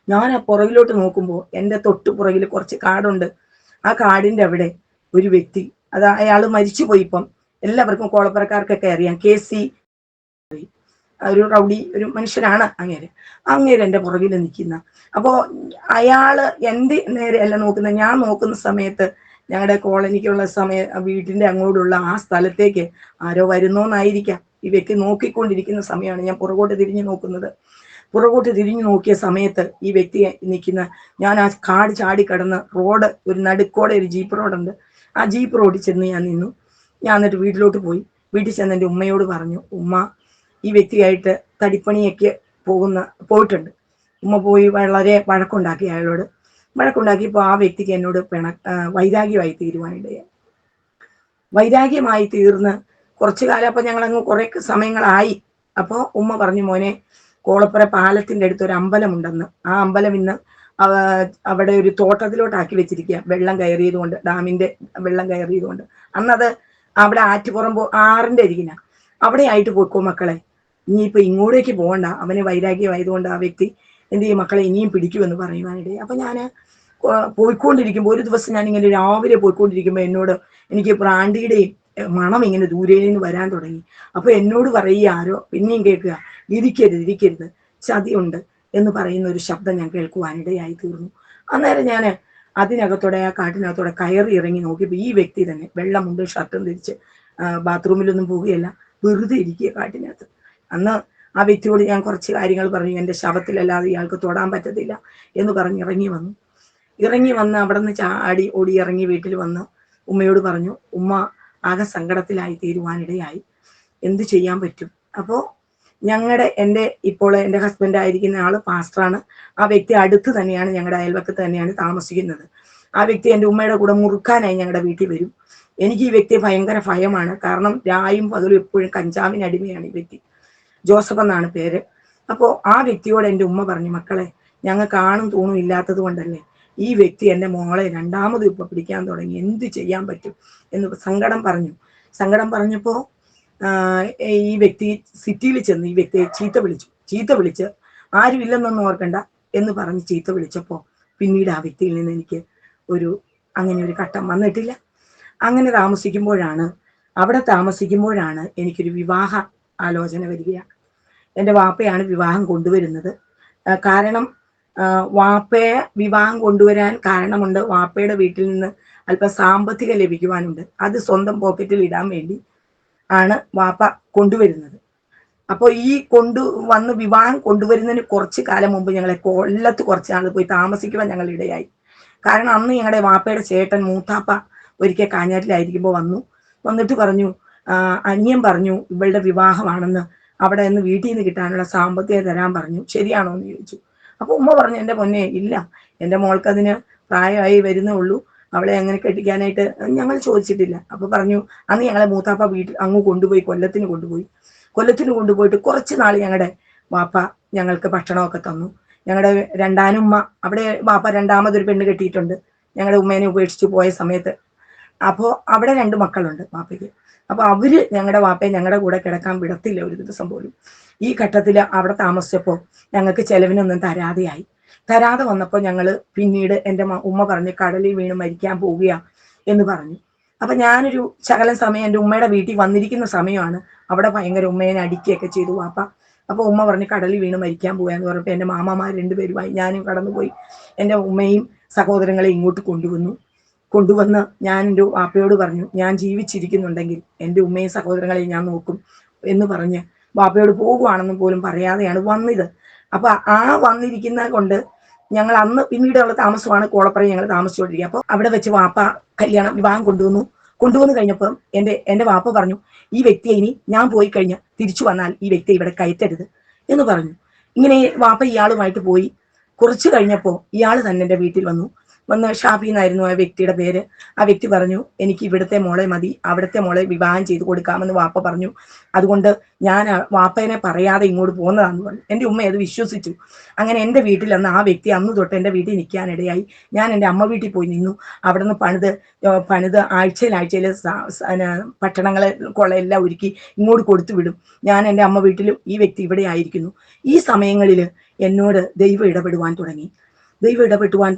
A: ഞാൻ ആ പുറകിലോട്ട് നോക്കുമ്പോൾ എൻ്റെ തൊട്ട് പുറകിൽ കുറച്ച് കാടുണ്ട്. ആ കാടിൻ്റെ അവിടെ ഒരു വ്യക്തി, അത് അയാൾ മരിച്ചുപോയി. ഇപ്പം എല്ലാവർക്കും കോളപ്പുറക്കാർക്കൊക്കെ അറിയാം. KC, ഒരു റൗഡി ഒരു മനുഷ്യനാണ് അങ്ങേര് എൻ്റെ പുറകിൽ നിൽക്കുന്ന. അപ്പോൾ അയാള് എൻ്റെ നേരെ അല്ല നോക്കുന്നത്. ഞാൻ നോക്കുന്ന സമയത്ത് ഞങ്ങളുടെ കോളനിക്കുള്ള വീട്ടിൻ്റെ അങ്ങോട്ടുള്ള ആ സ്ഥലത്തേക്ക് ആരോ വരുന്നോന്നായിരിക്കാം. ഈ വ്യക്തി നോക്കിക്കൊണ്ടിരിക്കുന്ന സമയമാണ് ഞാൻ പുറകോട്ട് തിരിഞ്ഞു നോക്കുന്നത്. പുറകോട്ട് തിരിഞ്ഞു നോക്കിയ സമയത്ത് ഈ വ്യക്തി നിൽക്കുന്ന, ഞാൻ ആ കാട് ചാടി കടന്ന് റോഡ്, ഒരു നടുക്കോടെ ഒരു ജീപ്പ് റോഡുണ്ട്, ആ ജീപ്പ് റോഡിൽ ചെന്ന് ഞാൻ നിന്നു. ഞാൻ എന്നിട്ട് വീട്ടിലോട്ട് പോയി. വീട്ടിൽ ചെന്ന് എൻ്റെ ഉമ്മയോട് പറഞ്ഞു, ഉമ്മ ഈ വ്യക്തിയായിട്ട് തടിപ്പണിയൊക്കെ പോയിട്ടുണ്ട്. ഉമ്മ പോയി വളരെ വഴക്കുണ്ടാക്കി. അയാളോട് വഴക്കുണ്ടാക്കിയപ്പോൾ ആ വ്യക്തിക്ക് എന്നോട് വൈരാഗ്യമായി തീരുവാനിടയായി. വൈരാഗ്യമായി തീർന്ന് കുറച്ചു കാലം, അപ്പൊ ഞങ്ങൾ അങ്ങ് കുറെ സമയങ്ങളായി. അപ്പോൾ ഉമ്മ പറഞ്ഞു, മോനെ, കോളപ്പുര പാലത്തിന്റെ അടുത്ത് ഒരു അമ്പലമുണ്ടെന്ന്. ആ അമ്പലം ഇന്ന് അവിടെ ഒരു തോട്ടത്തിലോട്ടാക്കി വെച്ചിരിക്കുക. വെള്ളം കയറിയതുകൊണ്ട്, ഡാമിന്റെ വെള്ളം കയറിയതുകൊണ്ട്. അന്നത് അവിടെ ആറ്റുപുറം ആറിന്റെ അരികിന. അവിടെ ആയിട്ട് പോയിക്കോ മക്കളെ, ഇനിയിപ്പോ ഇങ്ങോട്ടേക്ക് പോകണ്ട. അവന് വൈരാഗ്യമായതുകൊണ്ട് ആ വ്യക്തി എന്ത് ചെയ്യും, മക്കളെ ഇനിയും പിടിക്കുമെന്ന് പറയുവാനിടയിൽ. അപ്പൊ ഞാൻ പോയിക്കൊണ്ടിരിക്കുമ്പോൾ ഒരു ദിവസം ഞാൻ ഇങ്ങനെ രാവിലെ പോയിക്കൊണ്ടിരിക്കുമ്പോൾ എനിക്ക് ബ്രാൻഡിയുടെയും മണം ഇങ്ങനെ ദൂരെ നിന്ന് വരാൻ തുടങ്ങി. അപ്പൊ എന്നോട് പറയുക ആരോ, പിന്നെയും കേൾക്കുക, ഇരിക്കരുത്, ചതിയുണ്ട് എന്ന് പറയുന്ന ഒരു ശബ്ദം ഞാൻ കേൾക്കുവാനിടയായി തീർന്നു. അന്നേരം ഞാൻ അതിനകത്തോടെ, ആ കാട്ടിനകത്തോടെ കയറി ഇറങ്ങി നോക്കിയപ്പോൾ ഈ വ്യക്തി തന്നെ വെള്ളമുണ്ട്, ഷർട്ടും തിരിച്ച് ബാത്റൂമിലൊന്നും പോവുകയല്ല, വെറുതെ ഇരിക്കുക കാട്ടിനകത്ത്. അന്ന് ആ വ്യക്തിയോട് ഞാൻ കുറച്ച് കാര്യങ്ങൾ പറഞ്ഞു. എൻ്റെ ശവത്തിലല്ലാതെ ഇയാൾക്ക് തൊടാൻ പറ്റത്തില്ല എന്ന് പറഞ്ഞ് ഇറങ്ങി വന്ന് അവിടെ നിന്ന് ചാടി ഓടി ഇറങ്ങി വീട്ടിൽ വന്ന് ഉമ്മയോട് പറഞ്ഞു. ഉമ്മ ആകെ സങ്കടത്തിലായി തീരുവാനിടയായി. എന്ത് ചെയ്യാൻ പറ്റും? അപ്പോൾ ഇപ്പോൾ എൻ്റെ ഹസ്ബൻഡ് ആയിരിക്കുന്ന ആള് പാസ്റ്ററാണ്. ആ വ്യക്തി അടുത്ത് തന്നെയാണ്, ഞങ്ങളുടെ അയൽവക്കത്ത് തന്നെയാണ് താമസിക്കുന്നത്. ആ വ്യക്തി എൻ്റെ ഉമ്മയുടെ കൂടെ മുറുക്കാനായി ഞങ്ങളുടെ വീട്ടിൽ വരും. എനിക്ക് ഈ വ്യക്തിയെ ഭയങ്കര ഭയമാണ്. കാരണം രായും പകലും എപ്പോഴും കഞ്ചാവിന് അടിമയാണ് ഈ വ്യക്തി. ജോസഫ് എന്നാണ് പേര്. അപ്പോൾ ആ വ്യക്തിയോട് എൻ്റെ ഉമ്മ പറഞ്ഞു, മക്കളെ, ഞങ്ങൾ കാണും തൂണും ഇല്ലാത്തത് കൊണ്ടല്ലേ ഈ വ്യക്തി എൻ്റെ മോളെ രണ്ടാമതും ഇപ്പൊ പിടിക്കാൻ തുടങ്ങി, എന്ത് ചെയ്യാൻ പറ്റും എന്ന് സങ്കടം പറഞ്ഞപ്പോൾ ഈ വ്യക്തി സിറ്റിയിൽ ചെന്ന് ഈ വ്യക്തിയെ ചീത്ത വിളിച്ച് ആരും ഇല്ലെന്നൊന്നും ഓർക്കണ്ട എന്ന് പറഞ്ഞ് ചീത്ത വിളിച്ചപ്പോൾ പിന്നീട് ആ വ്യക്തിയിൽ നിന്ന് എനിക്ക് അങ്ങനെ ഒരു ഘട്ടം വന്നിട്ടില്ല. അങ്ങനെ അവിടെ താമസിക്കുമ്പോഴാണ് എനിക്കൊരു വിവാഹ ആലോചന വരികയാണ്. എൻ്റെ വാപ്പയാണ് വിവാഹം കൊണ്ടുവരുന്നത്. കാരണം വാപ്പയെ വിവാഹം കൊണ്ടുവരാൻ കാരണമുണ്ട്. വാപ്പയുടെ വീട്ടിൽ നിന്ന് അല്പം സാമ്പത്തികം ലഭിക്കുവാനുണ്ട്. അത് സ്വന്തം പോക്കറ്റിൽ ഇടാൻ വേണ്ടി ആണ് വാപ്പ കൊണ്ടുവരുന്നത്. അപ്പോൾ ഈ വിവാഹം കൊണ്ടുവരുന്നതിന് കുറച്ച് കാലം മുമ്പ് ഞങ്ങളെ കൊല്ലത്ത് കുറച്ച് നാൾ പോയി താമസിക്കുവാൻ ഞങ്ങൾ ഇടയായി. കാരണം അന്ന് ഞങ്ങളുടെ വാപ്പയുടെ ചേട്ടൻ മൂത്താപ്പ ഒരിക്കൽ കാഞ്ഞാറ്റിലായിരിക്കുമ്പോൾ വന്നിട്ട് പറഞ്ഞു, അനിയൻ പറഞ്ഞു ഇവളുടെ വിവാഹമാണെന്ന്, അവിടെ നിന്ന് വീട്ടിൽ നിന്ന് കിട്ടാനുള്ള സാമ്പത്തികം തരാൻ പറഞ്ഞു, ശരിയാണോ എന്ന് ചോദിച്ചു. അപ്പൊ ഉമ്മ പറഞ്ഞു, എൻ്റെ പൊന്നെ, ഇല്ല, എൻ്റെ മോൾക്ക് അതിന് പ്രായമായി വരുന്നേ ഉള്ളൂ, അവളെ അങ്ങനെ കെട്ടിക്കാനായിട്ട് ഞങ്ങൾ ചോദിച്ചിട്ടില്ല. അപ്പൊ പറഞ്ഞു, അന്ന് ഞങ്ങളെ മൂത്താപ്പ വീട്ടിൽ അങ്ങ് കൊണ്ടുപോയി, കൊല്ലത്തിന് കൊണ്ടുപോയിട്ട് കുറച്ച് നാൾ ഞങ്ങളുടെ വാപ്പ ഞങ്ങൾക്ക് ഭക്ഷണമൊക്കെ തന്നു. ഞങ്ങളുടെ രണ്ടാനുമ്മ, അവിടെ വാപ്പ രണ്ടാമതൊരു പെണ്ണ് കെട്ടിയിട്ടുണ്ട് ഞങ്ങളുടെ ഉമ്മേനെ ഉപേക്ഷിച്ച് പോയ സമയത്ത്. അപ്പോൾ അവിടെ 2 മക്കളുണ്ട് വാപ്പയ്ക്ക്. അപ്പൊ അവര് ഞങ്ങളുടെ വാപ്പയെ ഞങ്ങളുടെ കൂടെ കിടക്കാൻ വിടത്തില്ല ഒരു ദിവസം പോലും. ഈ ഘട്ടത്തിൽ അവിടെ താമസിച്ചപ്പോൾ ഞങ്ങൾക്ക് ചെലവിനൊന്നും തരാതെ വന്നപ്പോൾ ഞങ്ങൾ പിന്നീട് എൻ്റെ ഉമ്മ പറഞ്ഞു, കടലിൽ വീണ് മരിക്കാൻ പോവുക എന്ന് പറഞ്ഞു. അപ്പൊ ഞാനൊരു ശകലം സമയം എൻ്റെ ഉമ്മയുടെ വീട്ടിൽ വന്നിരിക്കുന്ന സമയമാണ്. അവിടെ ഭയങ്കര ഉമ്മേനെ അടിക്കുകയൊക്കെ ചെയ്തു വാപ്പ. അപ്പൊ ഉമ്മ പറഞ്ഞു, കടലിൽ വീണ് മരിക്കാൻ പോവുക എന്ന് പറഞ്ഞപ്പോൾ എൻ്റെ മാമാമാർ 2 പേരുമായി ഞാനും കടന്നുപോയി എൻ്റെ ഉമ്മയും സഹോദരങ്ങളെ ഇങ്ങോട്ട് കൊണ്ടുവന്ന് ഞാൻ എൻ്റെ വാപ്പയോട് പറഞ്ഞു, ഞാൻ ജീവിച്ചിരിക്കുന്നുണ്ടെങ്കിൽ എൻ്റെ ഉമ്മയും സഹോദരങ്ങളെയും ഞാൻ നോക്കും എന്ന് പറഞ്ഞ് വാപ്പയോട് പോകുവാണെന്ന് പോലും പറയാതെയാണ് വന്നത്. അപ്പൊ ആ വന്നിരിക്കുന്ന കൊണ്ട് ഞങ്ങൾ അന്ന് പിന്നീടുള്ള താമസമാണ് കോളപ്പുറം ഞങ്ങൾ താമസിച്ചുകൊണ്ടിരിക്കുക. അപ്പോൾ അവിടെ വെച്ച് വാപ്പ വിവാഹം കൊണ്ടുവന്നു കഴിഞ്ഞപ്പോൾ എൻ്റെ വാപ്പ പറഞ്ഞു, ഈ വ്യക്തിയെ ഇനി ഞാൻ പോയി കഴിഞ്ഞ് തിരിച്ചു വന്നാൽ ഈ വ്യക്തിയെ ഇവിടെ കയറ്റരുത് എന്ന് പറഞ്ഞു. ഇങ്ങനെ വാപ്പ ഇയാളുമായിട്ട് പോയി. കുറച്ചു കഴിഞ്ഞപ്പോൾ ഇയാൾ തന്നെ എൻ്റെ വീട്ടിൽ വന്ന് ഷാഫി എന്നായിരുന്നു ആ വ്യക്തിയുടെ പേര്. ആ വ്യക്തി പറഞ്ഞു, എനിക്ക് ഇവിടുത്തെ മോളെ മതി, അവിടുത്തെ മോളെ വിവാഹം ചെയ്ത് കൊടുക്കാമെന്ന് വാപ്പ പറഞ്ഞു. അതുകൊണ്ട് ഞാൻ വാപ്പേനെ പറയാതെ ഇങ്ങോട്ട് പോകുന്നതാണെന്ന് പറഞ്ഞു. എൻ്റെ ഉമ്മ അത് വിശ്വസിച്ചു. അങ്ങനെ എൻ്റെ വീട്ടിൽ അന്ന് ആ വ്യക്തി അന്ന് തൊട്ട് എൻ്റെ വീട്ടിൽ നിൽക്കാനിടയായി. ഞാൻ എൻ്റെ അമ്മ വീട്ടിൽ പോയി നിന്നു. അവിടെ നിന്ന് പണിത് ആഴ്ചയിൽ ഭക്ഷണങ്ങളെ കൊള്ളയെല്ലാം ഒരുക്കി ഇങ്ങോട്ട് കൊടുത്തു വിടും. ഞാൻ എൻ്റെ അമ്മ വീട്ടിലും ഈ വ്യക്തി ഇവിടെ ആയിരിക്കുന്നു. ഈ സമയങ്ങളിൽ എന്നോട് ദൈവം ഇടപെട്ടുവാൻ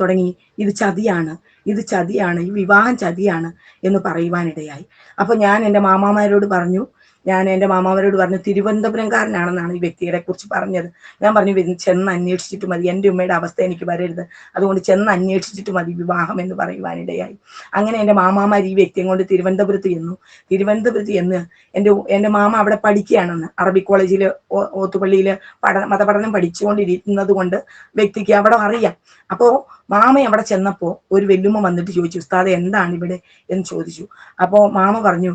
A: തുടങ്ങി. ഇത് ചതിയാണ്, ഈ വിവാഹം ചതിയാണ് എന്ന് പറയുവാനിടയായി. അപ്പൊ ഞാൻ എൻ്റെ മാമാമാരോട് പറഞ്ഞു, തിരുവനന്തപുരംകാരനാണെന്നാണ് ഈ വ്യക്തിയെ കുറിച്ച് പറഞ്ഞത്. ഞാൻ പറഞ്ഞു, ചെന്ന് അന്വേഷിച്ചിട്ട് മതി, എൻ്റെ ഉമ്മയുടെ അവസ്ഥ എനിക്ക് വരരുത്, അതുകൊണ്ട് ചെന്ന് അന്വേഷിച്ചിട്ട് മതി വിവാഹം എന്ന് പറയുവാനിടയായി. അങ്ങനെ എൻ്റെ മാമാമാർ ഈ വ്യക്തിയെ കൊണ്ട് തിരുവനന്തപുരത്ത് ചെന്ന് എൻ്റെ മാമ അവിടെ പഠിക്കുകയാണെന്ന്, അറബി കോളേജിൽ ഓത്തുപള്ളിയിൽ മതപഠനം പഠിച്ചുകൊണ്ടിരിക്കുന്നത് കൊണ്ട് വ്യക്തിക്ക് അവിടെ അറിയാം. അപ്പോ മാമ അവിടെ ചെന്നപ്പോ ഒരു വെല്ലുമ്മ വന്നിട്ട് ചോദിച്ചു, ഉസ്താദെ എന്താണ് ഇവിടെ എന്ന് ചോദിച്ചു. അപ്പോ മാമ പറഞ്ഞു,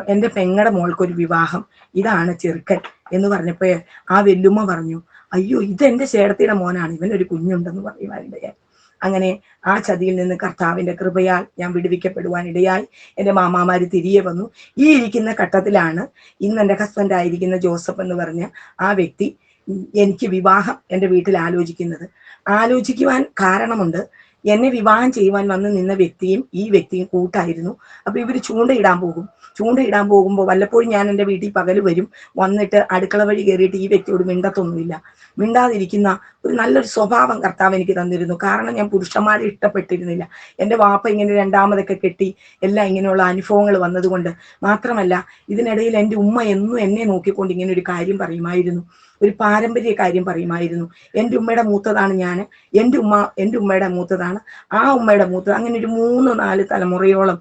A: എൻ്റെ പെങ്ങടെ മോൾക്കൊരു വിവാഹം, ഇതാണ് ചെറുക്കൻ എന്ന് പറഞ്ഞപ്പോ ആ വെല്ലുമ്മ പറഞ്ഞു, അയ്യോ ഇതെന്റെ ചേട്ടത്തിയുടെ മോനാണ്, ഇവനൊരു കുഞ്ഞുണ്ടെന്ന് പറയുവാനിടയായി. അങ്ങനെ ആ ചതിയിൽ നിന്ന് കർത്താവിന്റെ കൃപയാൽ ഞാൻ വിടുവിക്കപ്പെടുവാനിടയായി. എൻ്റെ മാമാമാര് തിരികെ വന്നു. ഈ ഇരിക്കുന്ന ഘട്ടത്തിലാണ് ഇന്ന് എൻ്റെ ഹസ്ബൻഡ് ആയിരിക്കുന്ന ജോസഫ് എന്ന് പറഞ്ഞ ആ വ്യക്തി എനിക്ക് വിവാഹം എൻ്റെ വീട്ടിൽ ആലോചിക്കുവാൻ കാരണമുണ്ട്. എന്നെ വിവാഹം ചെയ്യുവാൻ വന്ന് നിന്ന വ്യക്തിയും ഈ വ്യക്തിയും കൂട്ടായിരുന്നു. അപ്പൊ ഇവര് ചൂണ്ടയിടാൻ പോകുമ്പോൾ വല്ലപ്പോഴും ഞാൻ എൻ്റെ വീട്ടിൽ പകല് വരും. വന്നിട്ട് അടുക്കള വഴി കയറിയിട്ട് ഈ വ്യക്തിയോട് മിണ്ടാതിരിക്കുന്ന ഒരു നല്ലൊരു സ്വഭാവം കർത്താവ് എനിക്ക് തന്നിരുന്നു. കാരണം ഞാൻ പുരുഷന്മാരെ ഇഷ്ടപ്പെട്ടിരുന്നില്ല. എൻ്റെ വാപ്പ ഇങ്ങനെ രണ്ടാമതൊക്കെ കെട്ടി എല്ലാം ഇങ്ങനെയുള്ള അനുഭവങ്ങൾ വന്നതുകൊണ്ട് മാത്രമല്ല, ഇതിനിടയിൽ എൻ്റെ ഉമ്മ എന്നും എന്നെ നോക്കിക്കൊണ്ട് ഇങ്ങനെ ഒരു കാര്യം പറയുമായിരുന്നു, ഒരു പാരമ്പര്യ കാര്യം പറയുമായിരുന്നു. എൻ്റെ ഉമ്മയുടെ മൂത്തതാണ് ഞാൻ, എൻ്റെ ഉമ്മയുടെ മൂത്തതാണ്, ആ ഉമ്മയുടെ മൂത്തത്, അങ്ങനെ ഒരു 3-4 തലമുറയോളം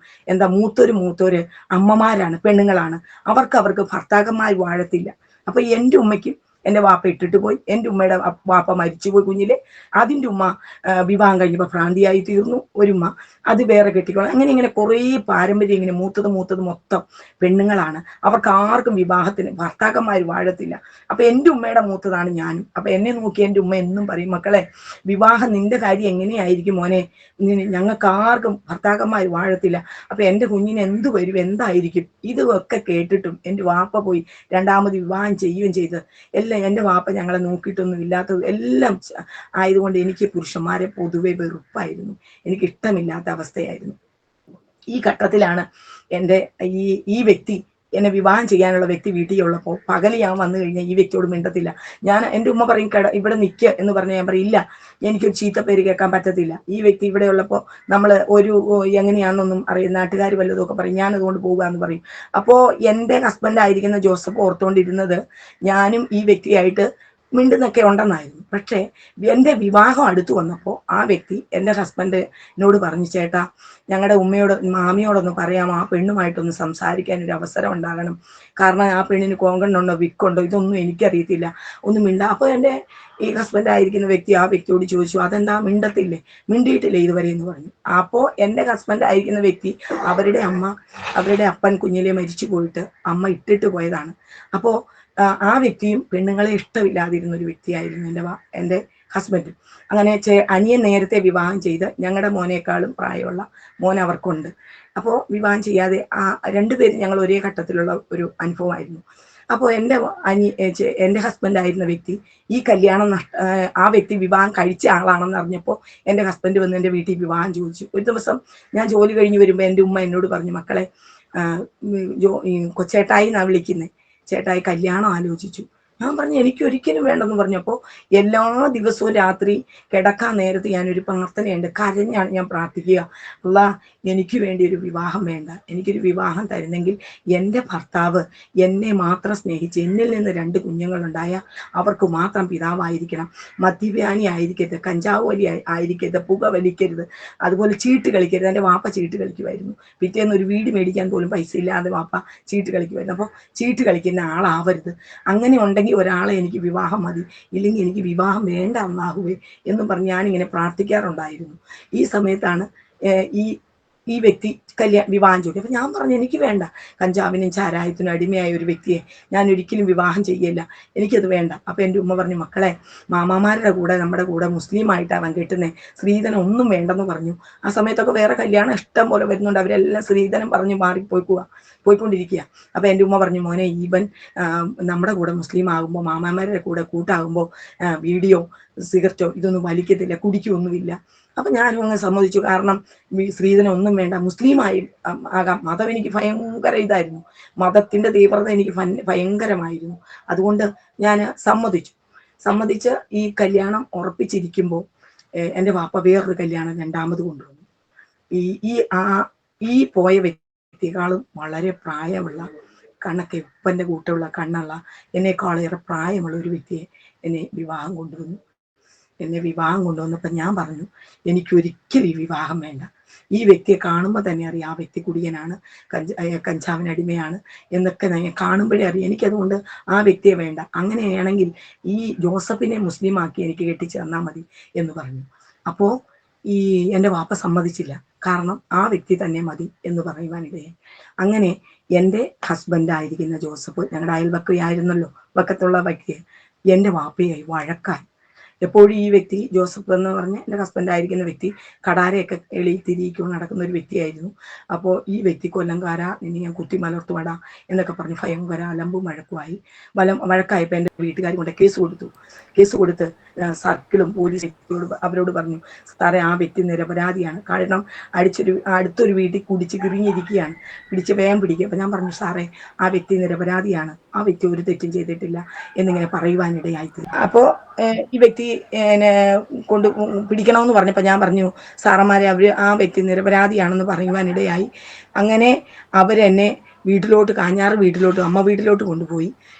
A: മൂത്തോര് അമ്മമാരാണ്, പെണ്ണുങ്ങളാണ്. അവർക്ക് ഭർത്താക്കന്മാർ വാഴത്തില്ല. അപ്പൊ എൻ്റെ ഉമ്മയ്ക്കും എൻ്റെ വാപ്പ ഇട്ടിട്ട് പോയി. എൻ്റെ ഉമ്മയുടെ വാപ്പ മരിച്ചുപോയി കുഞ്ഞിലെ. അതിൻ്റെ ഉമ്മ വിവാഹം കഴിഞ്ഞപ്പോൾ ഭ്രാന്തിയായി തീർന്നു. ഒരുമ്മ അത് വേറെ കെട്ടിക്കോളും. അങ്ങനെ കുറേ പാരമ്പര്യം, ഇങ്ങനെ മൂത്തത് മൊത്തം പെണ്ണുങ്ങളാണ്. അവർക്ക് ആർക്കും വിവാഹത്തിന് ഭർത്താക്കന്മാർ വാഴത്തില്ല. അപ്പൊ എൻ്റെ ഉമ്മയുടെ മൂത്തതാണ് ഞാനും. അപ്പൊ എന്നെ നോക്കി എൻ്റെ ഉമ്മ എന്നും പറയും, മക്കളെ വിവാഹം നിന്റെ കാര്യം എങ്ങനെയായിരിക്കും മോനെ, ഞങ്ങൾക്ക് ആർക്കും ഭർത്താക്കന്മാർ വാഴത്തില്ല, അപ്പൊ എൻ്റെ കുഞ്ഞിന് എന്ത് വരും, എന്തായിരിക്കും. ഇതൊക്കെ കേട്ടിട്ടും എൻ്റെ വാപ്പ പോയി രണ്ടാമത് വിവാഹം ചെയ്യുകയും ചെയ്ത് എല്ലാം എൻ്റെ വാപ്പ ഞങ്ങളെ നോക്കിയിട്ടൊന്നും ഇല്ലാത്തത് എല്ലാം ആയതുകൊണ്ട് എനിക്ക് പുരുഷന്മാരെ പൊതുവെ വെറുപ്പായിരുന്നു, എനിക്ക് ഇഷ്ടമില്ലാത്ത അവസ്ഥയായിരുന്നു. ഈ ഘട്ടത്തിലാണ് എൻ്റെ ഈ വ്യക്തി, എന്നെ വിവാഹം ചെയ്യാനുള്ള വ്യക്തി വീട്ടിലുള്ളപ്പോൾ പകല് ഞാൻ വന്നു കഴിഞ്ഞാൽ ഈ വ്യക്തിയോട് മിണ്ടത്തില്ല. എൻ്റെ ഉമ്മ പറയും, ഇവിടെ നിൽക്കുക എന്ന് പറഞ്ഞാൽ ഞാൻ പറയും, ഇല്ല, എനിക്കൊരു ചീത്തപ്പേര് കേൾക്കാൻ പറ്റത്തില്ല. ഈ വ്യക്തി ഇവിടെ ഉള്ളപ്പോൾ നമ്മൾ എങ്ങനെയാണെന്നൊന്നും അറിയാം, നാട്ടുകാർ വല്ലതൊക്കെ പറയും, ഞാൻ അതുകൊണ്ട് പോകുക എന്ന് പറയും. അപ്പോൾ എൻ്റെ ഹസ്ബൻഡ് ആയിരിക്കുന്ന ജോസഫ് ഓർത്തുകൊണ്ടിരുന്നത് ഞാനും ഈ വ്യക്തിയായിട്ട് മിണ്ടുന്നൊക്കെ ഉണ്ടെന്നായിരുന്നു. പക്ഷേ എൻ്റെ വിവാഹം അടുത്ത് വന്നപ്പോൾ ആ വ്യക്തി എൻ്റെ ഹസ്ബൻഡിനോട് പറഞ്ഞു, ചേട്ടാ ഞങ്ങളുടെ മാമിയോടൊന്ന് പറയാമോ, ആ പെണ്ണുമായിട്ടൊന്ന് സംസാരിക്കാൻ ഒരു അവസരം ഉണ്ടാകണം, കാരണം ആ പെണ്ണിന് കോങ്കണ്ണുണ്ടോ വിക്കുണ്ടോ ഇതൊന്നും എനിക്കറിയത്തില്ല, ഒന്നും അപ്പോൾ എൻ്റെ ഈ ഹസ്ബൻഡ് ആയിരിക്കുന്ന വ്യക്തി ആ വ്യക്തിയോട് ചോദിച്ചു, അതെന്താ മിണ്ടിയിട്ടില്ലേ ഇതുവരെ എന്ന് പറഞ്ഞു. അപ്പോൾ എൻ്റെ ഹസ്ബൻഡ് ആയിരിക്കുന്ന വ്യക്തി അവരുടെ അപ്പൻ കുഞ്ഞിലെ മരിച്ചു പോയിട്ട് അമ്മ ഇട്ടിട്ട് പോയതാണ്. അപ്പോൾ ആ വ്യക്തിയും പെണ്ണുങ്ങളെ ഇഷ്ടമില്ലാതിരുന്ന ഒരു വ്യക്തിയായിരുന്നു എൻ്റെ ഹസ്ബൻഡ്. അങ്ങനെ അനിയൻ നേരത്തെ വിവാഹം ചെയ്ത് ഞങ്ങളുടെ മോനേക്കാളും പ്രായമുള്ള മോൻ അവർക്കുണ്ട്. അപ്പോൾ വിവാഹം ചെയ്യാതെ രണ്ടുപേരും ഞങ്ങൾ ഒരേ ഘട്ടത്തിലുള്ള ഒരു അനുഭവമായിരുന്നു. അപ്പോൾ എൻ്റെ ഹസ്ബൻഡ് ആയിരുന്ന വ്യക്തി ഈ കല്യാണം ആ വ്യക്തി വിവാഹം കഴിച്ച ആളാണെന്ന് അറിഞ്ഞപ്പോൾ എൻ്റെ ഹസ്ബൻഡ് വന്ന് എൻ്റെ വീട്ടിൽ വിവാഹം ചോദിച്ചു. ഒരു ദിവസം ഞാൻ ജോലി കഴിഞ്ഞ് വരുമ്പോൾ എൻ്റെ ഉമ്മ എന്നോട് പറഞ്ഞു, മക്കളെ കൊച്ചേട്ടായി എന്നാണ് വിളിക്കുന്നത്, ചേട്ടായി കല്യാണം ആലോചിച്ചു, ഞാൻ പറഞ്ഞു എനിക്ക് ഒരിക്കലും വേണ്ടെന്ന് പറഞ്ഞപ്പോൾ എല്ലാ ദിവസവും രാത്രി കിടക്കാൻ നേരത്ത് ഞാനൊരു പ്രാർത്ഥനയുണ്ട്, കരഞ്ഞാണ് ഞാൻ പ്രാർത്ഥിക്കുക. അല്ലാ, എനിക്ക് വേണ്ടി ഒരു വിവാഹം വേണ്ട, എനിക്കൊരു വിവാഹം തരുന്നെങ്കിൽ എൻ്റെ ഭർത്താവ് എന്നെ മാത്രം സ്നേഹിച്ച് എന്നിൽ നിന്ന് 2 കുഞ്ഞുങ്ങളുണ്ടായ അവർക്ക് മാത്രം പിതാവായിരിക്കണം, മദ്യപാനി ആയിരിക്കരുത്, കഞ്ചാവ് വലി ആയിരിക്കരുത്, പുക വലിക്കരുത്, അതുപോലെ ചീട്ട് കളിക്കരുത്. എൻ്റെ വാപ്പ ചീട്ട് കളിക്കുമായിരുന്നു. പിറ്റേന്ന് ഒരു വീട് മേടിക്കാൻ പോലും പൈസ ഇല്ലാതെ വാപ്പ ചീട്ട് കളിക്കുമായിരുന്നു. അപ്പോൾ ചീട്ട് കളിക്കുന്ന ആളാവരുത്, അങ്ങനെ ഉണ്ടെങ്കിൽ ഒരാളെ എനിക്ക് വിവാഹം മതി, ഇല്ലെങ്കിൽ എനിക്ക് വിവാഹം വേണ്ട അല്ലാഹുവേ എന്നും പറഞ്ഞ് ഞാനിങ്ങനെ പ്രാർത്ഥിക്കാറുണ്ടായിരുന്നു. ഈ സമയത്താണ് ഈ ഈ വ്യക്തി വിവാഹം ചോദിക്കും. അപ്പൊ ഞാൻ പറഞ്ഞു എനിക്ക് വേണ്ട, കഞ്ചാവിനും ചാരായത്തിനും അടിമയായ ഒരു വ്യക്തിയെ ഞാൻ ഒരിക്കലും വിവാഹം ചെയ്യില്ല, എനിക്കത് വേണ്ട. അപ്പൊ എൻ്റെ ഉമ്മ പറഞ്ഞു, മക്കളെ, മാമാമാരുടെ കൂടെ നമ്മുടെ കൂടെ മുസ്ലിം ആയിട്ടാണ് കെട്ടുന്നത്, സ്ത്രീധനം ഒന്നും വേണ്ടെന്ന് പറഞ്ഞു. ആ സമയത്തൊക്കെ വേറെ കല്യാണം ഇഷ്ടം പോലെ വരുന്നുണ്ട്, അവരെല്ലാം സ്ത്രീധനം പറഞ്ഞു പോയിക്കൊണ്ടിരിക്കുക. അപ്പൊ എൻ്റെ ഉമ്മ പറഞ്ഞു, മോനെ, ഈവൻ നമ്മുടെ കൂടെ മുസ്ലിം ആകുമ്പോൾ, മാമാമാരുടെ കൂടെ കൂട്ടാകുമ്പോൾ വീഡിയോ സിഗരറ്റോ ഇതൊന്നും വലിക്കത്തില്ല, കുടിക്കൊന്നുമില്ല. അപ്പൊ ഞാനും അങ്ങ് സമ്മതിച്ചു. കാരണം സ്ത്രീധനം ഒന്നും വേണ്ട, മുസ്ലിമായി ആകാം. മതം എനിക്ക് ഭയങ്കര ഇതായിരുന്നു, മതത്തിന്റെ തീവ്രത എനിക്ക് ഭയങ്കരമായിരുന്നു. അതുകൊണ്ട് ഞാൻ സമ്മതിച്ച് ഈ കല്യാണം ഉറപ്പിച്ചിരിക്കുമ്പോൾ എൻ്റെ വാപ്പ വേറൊരു കല്യാണം രണ്ടാമത് കൊണ്ടുവന്നു. ഈ പോയ വ്യക്തികളാളും വളരെ പ്രായമുള്ള, കണ്ണൊക്കെ ഉപ്പൻ്റെ കൂട്ടമുള്ള കണ്ണുള്ള, എന്നെക്കാളേറെ പ്രായമുള്ള ഒരു വ്യക്തിയെ എന്നെ വിവാഹം കൊണ്ടുവന്നപ്പോൾ ഞാൻ പറഞ്ഞു, എനിക്കൊരിക്കലും ഈ വിവാഹം വേണ്ട. ഈ വ്യക്തിയെ കാണുമ്പോൾ തന്നെ അറിയാം ആ വ്യക്തി കുടിയനാണ്, കഞ്ചാവിനടിമയാണ് എന്നൊക്കെ കാണുമ്പോഴേ അറിയാം. എനിക്കതുകൊണ്ട് ആ വ്യക്തിയെ വേണ്ട. അങ്ങനെയാണെങ്കിൽ ഈ ജോസഫിനെ മുസ്ലിം ആക്കി എനിക്ക് കെട്ടിച്ചു തന്നാൽ മതി എന്ന് പറഞ്ഞു. അപ്പോൾ എൻ്റെ വാപ്പ സമ്മതിച്ചില്ല. കാരണം ആ വ്യക്തി തന്നെ മതി എന്ന് പറയുവാനിടയായി. അങ്ങനെ എൻ്റെ ഹസ്ബൻഡായിരിക്കുന്ന ജോസഫ്, ഞങ്ങളുടെ അയൽവക്കയായിരുന്നല്ലോ, വക്കത്തുള്ള വ്യക്തി, എൻ്റെ വാപ്പയായി വഴക്കായി. എപ്പോഴും ഈ വ്യക്തി ജോസഫ് എന്ന് പറഞ്ഞ എൻ്റെ ഹസ്ബൻഡായിരിക്കുന്ന വ്യക്തി കടാരയൊക്കെ തിരിയിക്കൊണ്ട് നടക്കുന്ന ഒരു വ്യക്തിയായിരുന്നു. അപ്പോൾ ഈ വ്യക്തി കൊല്ലംകാര, നിന്നെ ഞാൻ കുത്തി മലർത്തുവട എന്നൊക്കെ പറഞ്ഞ് ഭയങ്കര അലമ്പും വഴക്കുമായി. വഴക്കായപ്പോൾ എൻ്റെ വീട്ടുകാർ കൊണ്ട് കേസ് കൊടുത്ത് സർക്കിളും പോലീസ് അവരോട് പറഞ്ഞു, സാറേ, ആ വ്യക്തി നിരപരാധിയാണ്. കാരണം അടുത്തൊരു വീട്ടിൽ കുടിച്ച് കിറിഞ്ഞിരിക്കുകയാണ്, പിടിച്ച് വേഗം പിടിക്കുക. അപ്പം ഞാൻ പറഞ്ഞു, സാറേ, ആ വ്യക്തി നിരപരാധിയാണ്, ആ വ്യക്തി ഒരു തെറ്റും ചെയ്തിട്ടില്ല എന്നിങ്ങനെ പറയുവാനിടയായിട്ടില്ല. അപ്പോൾ ഈ വ്യക്തി പിടിക്കണമെന്ന് പറഞ്ഞപ്പോൾ ഞാൻ പറഞ്ഞു, സാറന്മാരെ, ആ വ്യക്തി നിരപരാധിയാണെന്ന് പറയുവാനിടയായി. അങ്ങനെ അവരെന്നെ കാഞ്ഞാറ് വീട്ടിലോട്ട്, അമ്മ വീട്ടിലോട്ട് കൊണ്ടുപോയി.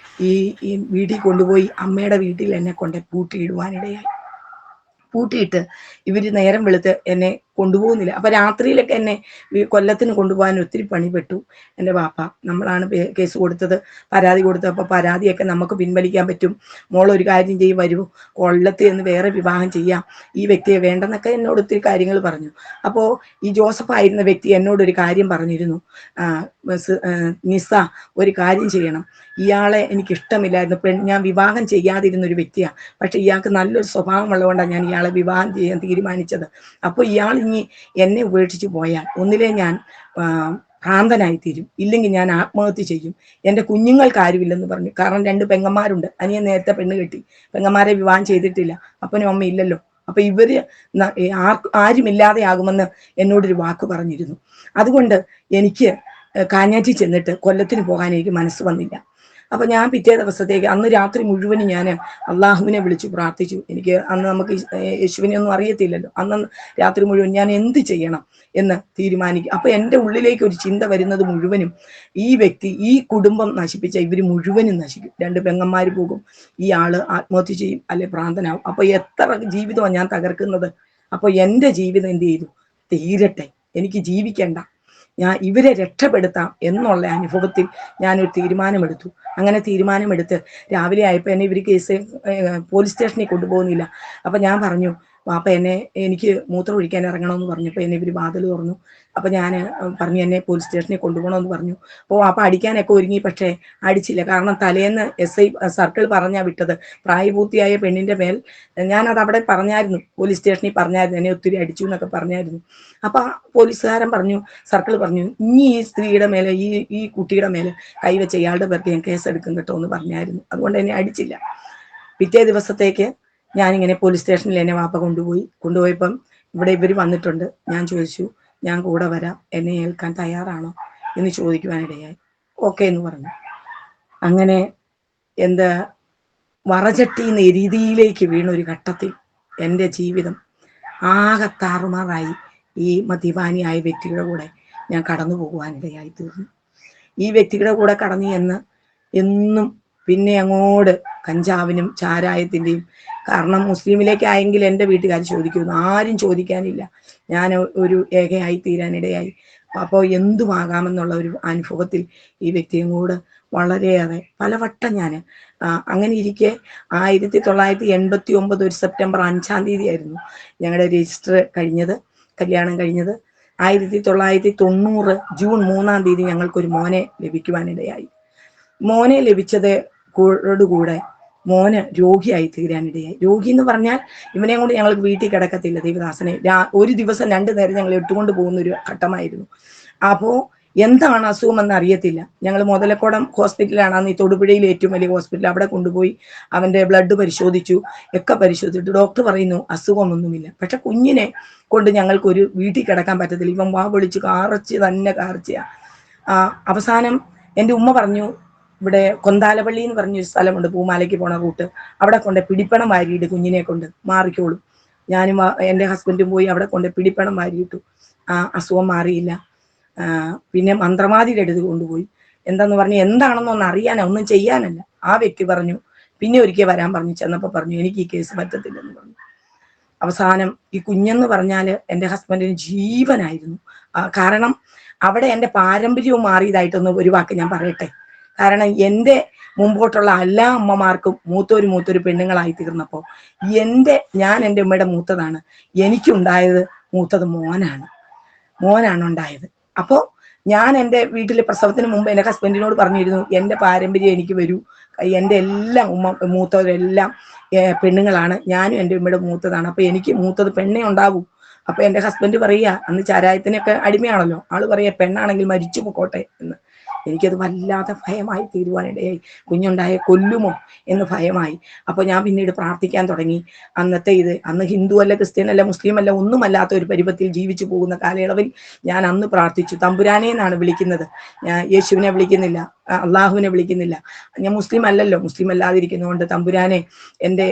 A: ഈ വീട്ടിൽ കൊണ്ടുപോയി അമ്മയുടെ വീട്ടിൽ എന്നെ കൊണ്ട് പൂട്ടിയിട്ട് ഇവര് നേരം വെളുത്ത് എന്നെ കൊണ്ടുപോകുന്നില്ല. അപ്പൊ രാത്രിയിലൊക്കെ എന്നെ കൊല്ലത്തിന് കൊണ്ടുപോകാൻ ഒത്തിരി പണിപ്പെട്ടു എൻ്റെ വാപ്പ. നമ്മളാണ് കേസ് കൊടുത്തത്, പരാതി കൊടുത്തത്. അപ്പൊ പരാതിയൊക്കെ നമുക്ക് പിൻവലിക്കാൻ പറ്റും, മോളൊരു കാര്യം ചെയ്യും, വരൂ, കൊല്ലത്തിൽ നിന്ന് വേറെ വിവാഹം ചെയ്യാം, ഈ വ്യക്തിയെ വേണ്ടെന്നൊക്കെ എന്നോട് ഒത്തിരി കാര്യങ്ങൾ പറഞ്ഞു. അപ്പോൾ ഈ ജോസഫ് ആയിരുന്ന വ്യക്തി എന്നോടൊരു കാര്യം പറഞ്ഞിരുന്നു, നിസ, ഒരു കാര്യം ചെയ്യണം, ഇയാളെ എനിക്ക് ഇഷ്ടമില്ലായിരുന്നു, ഞാൻ വിവാഹം ചെയ്യാതിരുന്നൊരു വ്യക്തിയാണ്, പക്ഷെ ഇയാൾക്ക് നല്ലൊരു സ്വഭാവം ഉള്ളതുകൊണ്ടാണ് ഞാൻ ഇയാളെ വിവാഹം ചെയ്യാൻ തീരുമാനിച്ചത്. അപ്പോൾ ഇയാൾ ഇനി എന്നെ ഉപേക്ഷിച്ച് പോയാൽ ഒന്നിലെ ഞാൻ ഭ്രാന്തനായി തീരും, ഇല്ലെങ്കിൽ ഞാൻ ആത്മഹത്യ ചെയ്യും, എൻ്റെ കുഞ്ഞുങ്ങൾക്ക് ആരുമില്ലെന്ന് പറഞ്ഞു. കാരണം 2 പെങ്ങന്മാരുണ്ട്, അനിയൻ നേരത്തെ പെണ്ണ് കെട്ടി, പെങ്ങന്മാരെ വിവാഹം ചെയ്തിട്ടില്ല, അപ്പനും അമ്മ ഇല്ലല്ലോ. അപ്പൊ ഇവര് ആരുമില്ലാതെ ആകുമെന്ന് എന്നോടൊരു വാക്ക് പറഞ്ഞിരുന്നു. അതുകൊണ്ട് എനിക്ക് കാഞ്ഞാറ്റി ചെന്നിട്ട് കൊല്ലത്തിന് പോകാൻ എനിക്ക് മനസ്സ് വന്നില്ല. അപ്പൊ ഞാൻ പിറ്റേ ദിവസത്തേക്ക്, അന്ന് രാത്രി മുഴുവനും ഞാൻ അള്ളാഹുവിനെ വിളിച്ചു പ്രാർത്ഥിച്ചു. എനിക്ക് അന്ന് നമുക്ക് യേശുവിനെ ഒന്നും അറിയത്തില്ലല്ലോ. അന്ന് രാത്രി മുഴുവൻ ഞാൻ എന്ത് ചെയ്യണം എന്ന് തീരുമാനിക്കും. അപ്പൊ എൻ്റെ ഉള്ളിലേക്ക് ഒരു ചിന്ത വരുന്നത് മുഴുവനും, ഈ വ്യക്തി, ഈ കുടുംബം നശിപ്പിച്ച ഇവര് മുഴുവനും നശിക്കും, 2 പെങ്ങന്മാര് പോകും, ഈ ആള് ആത്മഹത്യ ചെയ്യും, അല്ലെ ഭ്രാന്തനാവും. അപ്പൊ എത്ര ജീവിതമാണ് ഞാൻ തകർക്കുന്നത്. അപ്പൊ എൻ്റെ ജീവിതം എന്ത് ചെയ്തു, തീരട്ടെ, എനിക്ക് ജീവിക്കണ്ട, ഞാൻ ഇവരെ രക്ഷപ്പെടുത്താം എന്നുള്ള അനുഭവത്തിൽ ഞാനൊരു തീരുമാനമെടുത്തു. അങ്ങനെ തീരുമാനമെടുത്ത് രാവിലെ ആയപ്പോൾ എന്നെ ഇവർ പോലീസ് സ്റ്റേഷനിൽ കൊണ്ടുപോകുന്നില്ല. അപ്പൊ ഞാൻ പറഞ്ഞു, വാപ്പ എനിക്ക് മൂത്രം ഒഴിക്കാൻ ഇറങ്ങണമെന്ന് പറഞ്ഞപ്പോൾ എന്നെ ഇവർ വാതിൽ തുറന്നു. അപ്പൊ ഞാൻ പറഞ്ഞു, എന്നെ പോലീസ് സ്റ്റേഷനിൽ കൊണ്ടുപോകണമെന്ന് പറഞ്ഞു. അപ്പോൾ വാപ്പ അടിക്കാനൊക്കെ ഒരുങ്ങി, പക്ഷേ അടിച്ചില്ല. കാരണം തലേന്ന് SI സർക്കിൾ പറഞ്ഞാ വിട്ടത്, പ്രായപൂർത്തിയായ പെണ്ണിന്റെ മേൽ, ഞാനത് അവിടെ പറഞ്ഞായിരുന്നു, പോലീസ് സ്റ്റേഷനിൽ പറഞ്ഞായിരുന്നു, എന്നെ ഒത്തിരി അടിച്ചു എന്നൊക്കെ പറഞ്ഞായിരുന്നു. അപ്പൊ പോലീസുകാരൻ പറഞ്ഞു, സർക്കിൾ പറഞ്ഞു, ഇനി ഈ സ്ത്രീയുടെ മേലെ, ഈ കുട്ടിയുടെ മേലെ കൈവച്ച ഇയാളുടെ പേർക്ക് ഞാൻ കേസെടുക്കും കേട്ടോ എന്ന് പറഞ്ഞായിരുന്നു. അതുകൊണ്ട് എന്നെ അടിച്ചില്ല. പിറ്റേ ദിവസത്തേക്ക് ഞാനിങ്ങനെ പോലീസ് സ്റ്റേഷനിൽ എന്നെ വാപ്പ കൊണ്ടുപോയപ്പം ഇവിടെ ഇവർ വന്നിട്ടുണ്ട്. ഞാൻ ചോദിച്ചു, ഞാൻ കൂടെ വരാം, എന്നെ ഏൽക്കാൻ തയ്യാറാണോ എന്ന് ചോദിക്കുവാനിടയായി. ഓക്കെ എന്ന് പറഞ്ഞു. അങ്ങനെ എന്താ വറചട്ടിന്ന് എരുതിയിലേക്ക് വീണ ഒരു ഘട്ടത്തിൽ എൻ്റെ ജീവിതം ആകെ താറുമാറായി. ഈ മദ്യപാനിയായ വ്യക്തിയുടെ കൂടെ ഞാൻ കടന്നു പോകുവാനിടയായി തീർന്നു. ഈ വ്യക്തിയുടെ കൂടെ കടന്നു എന്ന് എന്നും പിന്നെ അങ്ങോട്ട് കഞ്ചാവിനും ചാരായത്തിൻ്റെയും, കാരണം മുസ്ലിമിലേക്കായെങ്കിൽ എൻ്റെ വീട്ടുകാർ ചോദിക്കുന്നു, ആരും ചോദിക്കാനില്ല. ഞാൻ ഒരു ഏകയായി തീരാനിടയായി. അപ്പോൾ എന്തുമാകാമെന്നുള്ള ഒരു അനുഭവത്തിൽ ഈ വ്യക്തിയും കൂടെ വളരെയേറെ പലവട്ടം ഞാൻ അങ്ങനെ ഇരിക്കെ 1989 ഒരു സെപ്റ്റംബർ 5-ാം തീയതി ആയിരുന്നു ഞങ്ങളുടെ രജിസ്റ്റർ കഴിഞ്ഞത്, കല്യാണം കഴിഞ്ഞത്. 1990 ജൂൺ 3-ാം തീയതി ഞങ്ങൾക്കൊരു മോനെ ലഭിക്കുവാനിടയായി. മോനെ ലഭിച്ചത് കൂടെ മോന് രോഗിയായി തീരാനിടയായി. രോഗി എന്ന് പറഞ്ഞാൽ ഇവനെ കൊണ്ട് ഞങ്ങൾക്ക് വീട്ടിൽ കിടക്കത്തില്ല. ദേവദാസനെ ഒരു ദിവസം 2 നേരം ഞങ്ങൾ ഇട്ടുകൊണ്ട് പോകുന്ന ഒരു ഘട്ടമായിരുന്നു. അപ്പോൾ എന്താണ് അസുഖമെന്ന് അറിയത്തില്ല. ഞങ്ങൾ മുതലക്കോടം ഹോസ്പിറ്റലാണ്, അന്ന് ഈ തൊടുപുഴയിൽ ഏറ്റവും വലിയ ഹോസ്പിറ്റൽ. അവിടെ കൊണ്ടുപോയി അവൻ്റെ ബ്ലഡ് പരിശോധിച്ചു, ഒക്കെ പരിശോധിച്ചിട്ട് ഡോക്ടർ പറയുന്നു അസുഖമൊന്നുമില്ല. പക്ഷെ കുഞ്ഞിനെ കൊണ്ട് ഞങ്ങൾക്കൊരു വീട്ടിൽ കിടക്കാൻ പറ്റത്തില്ല. ഇവൻ വാ വിളിച്ച് കാർച്ചയാ. അവസാനം എൻ്റെ ഉമ്മ പറഞ്ഞു, ഇവിടെ കൊന്താലപ്പള്ളി എന്ന് പറഞ്ഞൊരു സ്ഥലമുണ്ട്, പൂമാലയ്ക്ക് പോണ റൂട്ട്, അവിടെ കൊണ്ട് പിടിപ്പണം വാരിയിട്ട് കുഞ്ഞിനെ കൊണ്ട് മാറിക്കോളും. ഞാനും എൻ്റെ ഹസ്ബൻഡും പോയി അവിടെ കൊണ്ട് പിടിപ്പണം വാരിയിട്ടു. അസുഖം മാറിയില്ല. പിന്നെ മന്ത്രവാദിയുടെ അടുത്ത് കൊണ്ടുപോയി. എന്താന്ന് പറഞ്ഞു, എന്താണെന്നൊന്നും അറിയാനോ ഒന്നും ചെയ്യാനല്ല. ആ വ്യക്തി പറഞ്ഞു പിന്നെ ഒരിക്കൽ വരാൻ പറഞ്ഞു. ചെന്നപ്പോൾ പറഞ്ഞു എനിക്ക് ഈ കേസ് പറ്റത്തില്ലെന്ന് പറഞ്ഞു. അവസാനം ഈ കുഞ്ഞെന്ന് പറഞ്ഞാൽ എൻ്റെ ഹസ്ബൻഡിന് ജീവനായിരുന്നു. കാരണം അവിടെ എൻ്റെ പാരമ്പര്യവും മാറിയതായിട്ടൊന്ന് ഒരു വാക്ക് ഞാൻ പറയട്ടെ. കാരണം എൻ്റെ മുമ്പോട്ടുള്ള എല്ലാ അമ്മമാർക്കും മൂത്തൊരു പെണ്ണുങ്ങളായി തീർന്നപ്പോൾ ഞാൻ എൻ്റെ ഉമ്മയുടെ മൂത്തതാണ്. എനിക്കുണ്ടായത് മൂത്തത് മോനാണ് ഉണ്ടായത്. അപ്പോൾ ഞാൻ എൻ്റെ വീട്ടിലെ പ്രസവത്തിന് മുമ്പ് എൻ്റെ ഹസ്ബൻഡിനോട് പറഞ്ഞിരുന്നു, എൻ്റെ പാരമ്പര്യം എനിക്ക് വരൂ, എൻ്റെ എല്ലാം മൂത്തവരെല്ലാം പെണ്ണുങ്ങളാണ്, ഞാനും എൻ്റെ ഉമ്മയുടെ മൂത്തതാണ്, അപ്പോൾ എനിക്ക് മൂത്തത് പെണ്ണേ ഉണ്ടാകൂ. അപ്പോൾ എൻ്റെ ഹസ്ബൻഡ് പറയുക, അന്ന് ചാരായത്തിനൊക്കെ അടിമയാണല്ലോ, ആള് പറയുക പെണ്ണാണെങ്കിൽ മരിച്ചു പോക്കോട്ടെ എന്ന്. എനിക്കത് വല്ലാതെ ഭയമായി തീരുവാനിടയായി. കുഞ്ഞുണ്ടായ കൊല്ലുമോ എന്ന് ഭയമായി. അപ്പോൾ ഞാൻ പിന്നീട് പ്രാർത്ഥിക്കാൻ തുടങ്ങി. അന്ന് ഹിന്ദു അല്ല, ക്രിസ്ത്യൻ അല്ല, മുസ്ലിം അല്ല, ഒന്നുമല്ലാത്ത ഒരു പരുവത്തിൽ ജീവിച്ചു പോകുന്ന കാലയളവിൽ ഞാൻ അന്ന് പ്രാർത്ഥിച്ചു. തമ്പുരാനെ എന്നാണ് വിളിക്കുന്നത്, ഞാൻ യേശുവിനെ വിളിക്കുന്നില്ല, അള്ളാഹുവിനെ വിളിക്കുന്നില്ല. ഞാൻ മുസ്ലിം അല്ലല്ലോ, മുസ്ലിം അല്ലാതിരിക്കുന്നതുകൊണ്ട് തമ്പുരാനെ എൻ്റെ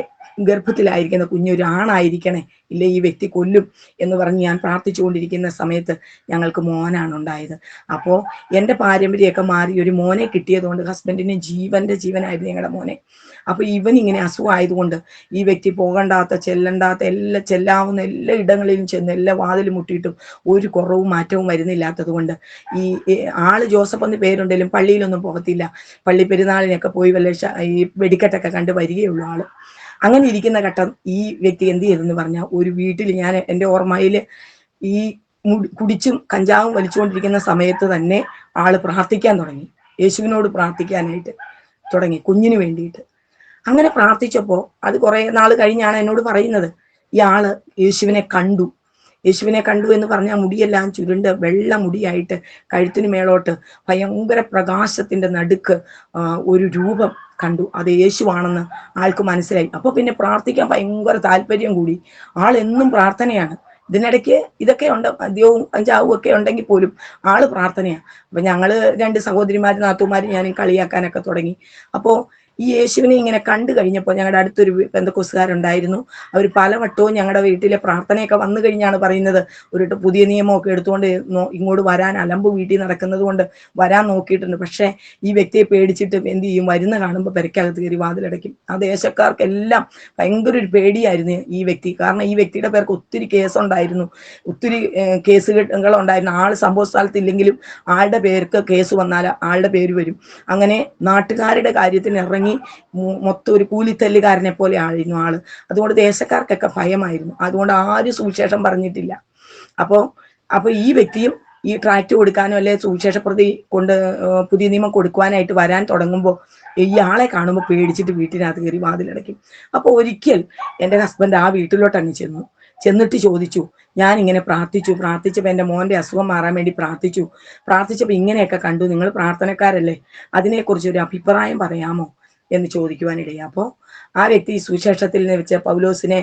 A: ഗർഭത്തിലായിരിക്കുന്ന കുഞ്ഞൊരു ആണായിരിക്കണേ, ഇല്ല ഈ വ്യക്തി കൊല്ലും എന്ന് പറഞ്ഞ് ഞാൻ പ്രാർത്ഥിച്ചുകൊണ്ടിരിക്കുന്ന സമയത്ത് ഞങ്ങൾക്ക് മോനാണ് ഉണ്ടായത്. അപ്പോൾ എൻ്റെ പാരമ്പര്യമൊക്കെ മാറി ഒരു മോനെ കിട്ടിയതുകൊണ്ട് ഹസ്ബൻഡിന് ജീവനായിരുന്നു ഞങ്ങളുടെ മോനെ. അപ്പോൾ ഇവൻ ഇങ്ങനെ അസുഖമായതുകൊണ്ട് ഈ വ്യക്തി പോകണ്ടാത്ത ചെല്ലാവുന്ന എല്ലാ ഇടങ്ങളിലും ചെന്ന് എല്ലാ വാതിലും മുട്ടിയിട്ടും ഒരു കുറവും മാറ്റവും വരുന്നില്ലാത്തത് കൊണ്ട് ഈ ആള് ജോസഫ് എന്ന് പേരുണ്ടെങ്കിലും പള്ളിയിലൊന്നും പോകത്തില്ല. പള്ളി പെരുന്നാളിനൊക്കെ പോയി ഈ വെടിക്കെട്ടൊക്കെ കണ്ട് വരികയുള്ളൂ ആള്. അങ്ങനെ ഇരിക്കുന്ന ഘട്ടം ഈ വ്യക്തി എന്ത് ചെയ്തെന്ന് പറഞ്ഞാൽ, ഒരു വീട്ടിൽ ഞാൻ എൻ്റെ ഓർമ്മയിൽ ഈ കുടിച്ചും കഞ്ചാവും വലിച്ചുകൊണ്ടിരിക്കുന്ന സമയത്ത് തന്നെ ആള് പ്രാർത്ഥിക്കാൻ തുടങ്ങി, യേശുവിനോട് പ്രാർത്ഥിക്കാനായിട്ട് തുടങ്ങി കുഞ്ഞിന് വേണ്ടിയിട്ട്. അങ്ങനെ പ്രാർത്ഥിച്ചപ്പോൾ അത് കുറെ നാൾ കഴിഞ്ഞാണ് എന്നോട് പറയുന്നത്, ഈ ആള് യേശുവിനെ കണ്ടു എന്ന് പറഞ്ഞാൽ മുടിയെല്ലാം ചുരുണ്ട് വെള്ള മുടിയായിട്ട് കഴുത്തിന് മേളോട്ട് ഭയങ്കര പ്രകാശത്തിന്റെ നടുക്ക് ഒരു രൂപം കണ്ടു. അത് യേശുവാണെന്ന് ആൾക്ക് മനസ്സിലായി. അപ്പൊ പിന്നെ പ്രാർത്ഥിക്കാൻ ഭയങ്കര താല്പര്യം കൂടി. ആൾ എന്നും പ്രാർത്ഥനയാണ്. ഇതിനിടയ്ക്ക് ഇതൊക്കെ ഉണ്ട്, മദ്യവും കഞ്ചാവും ഒക്കെ ഉണ്ടെങ്കിൽ പോലും ആള് പ്രാർത്ഥനയാണ്. അപ്പൊ ഞങ്ങള് 2 സഹോദരിമാരും നാത്തൂമാരും ഞാനും കളിയാക്കാനൊക്കെ തുടങ്ങി. അപ്പോ ഈ യേശുവിനെ ഇങ്ങനെ കണ്ടു കഴിഞ്ഞപ്പോൾ ഞങ്ങളുടെ അടുത്തൊരു പെന്തക്കോസ്തുകാരുണ്ടായിരുന്നു. അവർ പലവട്ടവും ഞങ്ങളുടെ വീട്ടിലെ പ്രാർത്ഥനയൊക്കെ വന്നു കഴിഞ്ഞാണ് പറയുന്നത്, ഒരു പുതിയ നിയമമൊക്കെ എടുത്തുകൊണ്ട് ഇങ്ങോട്ട് വരാൻ, അലമ്പ് വീട്ടിൽ നടക്കുന്നത് കൊണ്ട് വരാൻ നോക്കിയിട്ടുണ്ട്. പക്ഷേ ഈ വ്യക്തിയെ പേടിച്ചിട്ട് എന്ത് ചെയ്യും, വരുന്ന കാണുമ്പോൾ പെരക്കകത്ത് കയറി വാതിലടയ്ക്കും. ആ ദേശക്കാർക്കെല്ലാം ഭയങ്കര ഒരു പേടിയായിരുന്നു ഈ വ്യക്തി. കാരണം ഈ വ്യക്തിയുടെ പേർക്ക് ഒത്തിരി കേസുണ്ടായിരുന്നു, ഒത്തിരി കേസുകളുണ്ടായിരുന്നു. ആള് സംഭവ സ്ഥലത്തില്ലെങ്കിലും ആളുടെ പേർക്ക് കേസ് വന്നാൽ ആളുടെ പേര് വരും. അങ്ങനെ നാട്ടുകാരുടെ കാര്യത്തിന് ഇറങ്ങി മൊത്തം ഒരു കൂലിത്തല്ലുകാരനെ പോലെ ആയിരുന്നു ആള്. അതുകൊണ്ട് ദേശക്കാർക്കൊക്കെ ഭയമായിരുന്നു. അതുകൊണ്ട് ആരും സുവിശേഷം പറഞ്ഞിട്ടില്ല. അപ്പൊ ഈ വ്യക്തിയും ഈ ട്രാക്ട് കൊടുക്കാനോ അല്ലെ സുവിശേഷ പ്രതി കൊണ്ട് പുതിയ നിയമം കൊടുക്കുവാനായിട്ട് വരാൻ തുടങ്ങുമ്പോൾ ഈ ആളെ കാണുമ്പോൾ പേടിച്ചിട്ട് വീട്ടിനകത്ത് കയറി വാതിലടയ്ക്കും. അപ്പൊ ഒരിക്കൽ എൻ്റെ ഹസ്ബൻഡ് ആ വീട്ടിലോട്ട് അങ്ങ് ചെന്നിട്ട് ചോദിച്ചു, ഞാൻ ഇങ്ങനെ പ്രാർത്ഥിച്ചപ്പോൾ എൻ്റെ മോൻ്റെ അസുഖം മാറാൻ വേണ്ടി പ്രാർത്ഥിച്ചപ്പോൾ ഇങ്ങനെയൊക്കെ കണ്ടു, നിങ്ങൾ പ്രാർത്ഥനക്കാരല്ലേ, അതിനെക്കുറിച്ച് ഒരു അഭിപ്രായം പറയാമോ എന്ന് ചോദിക്കുവാനിടയായി. അപ്പോൾ ആ വ്യക്തി സുവിശേഷത്തിൽ വെച്ച് പൗലോസിനെ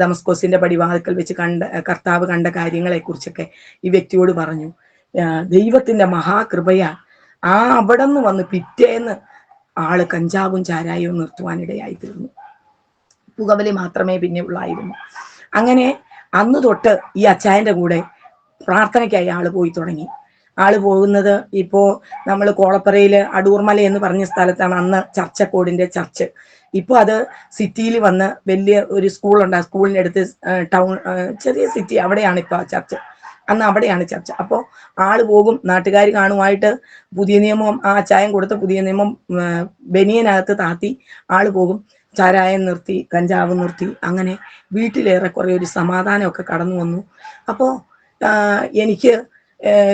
A: ദമസ്കോസിന്റെ പടിവാതിൽക്കൽ വെച്ച് കർത്താവ് കണ്ട കാര്യങ്ങളെ കുറിച്ചൊക്കെ ഈ വ്യക്തിയോട് പറഞ്ഞു. ദൈവത്തിന്റെ മഹാകൃപയാ അവിടെ നിന്ന് വന്ന് പിറ്റേന്ന് ആള് കഞ്ചാവും ചാരായവും നിർത്തുവാനിടയായി തീർന്നു. പുകവലി മാത്രമേ പിന്നെ ഉള്ളായിരുന്നു. അങ്ങനെ അന്ന് തൊട്ട് ഈ അച്ചായന്റെ കൂടെ പ്രാർത്ഥനയ്ക്കായി ആള് പോയി തുടങ്ങി. ആള് പോകുന്നത് ഇപ്പോ നമ്മൾ കോളപ്പറയില് അടൂർമല എന്ന് പറഞ്ഞ സ്ഥലത്താണ് അന്ന് ചർച്ചക്കോടിന്റെ ചർച്ച്. ഇപ്പൊ അത് സിറ്റിയിൽ വന്ന് വലിയ ഒരു സ്കൂളുണ്ട്. ആ സ്കൂളിന്റെ അടുത്ത് ടൗൺ ചെറിയ സിറ്റി, അവിടെയാണ് ഇപ്പൊ ആ ചർച്ച്. അന്ന് അവിടെയാണ് ചർച്ച. അപ്പോൾ ആള് പോകും, നാട്ടുകാർ കാണുമായിട്ട് പുതിയ നിയമം, ആ ചായം കൊടുത്ത പുതിയ നിയമം ബനിയനകത്ത് താത്തി ആള് പോകും. ചാരായം നിർത്തി, കഞ്ചാവ് നിർത്തി. അങ്ങനെ വീട്ടിലേറെക്കുറെ ഒരു സമാധാനമൊക്കെ കടന്നു വന്നു. അപ്പോൾ എനിക്ക്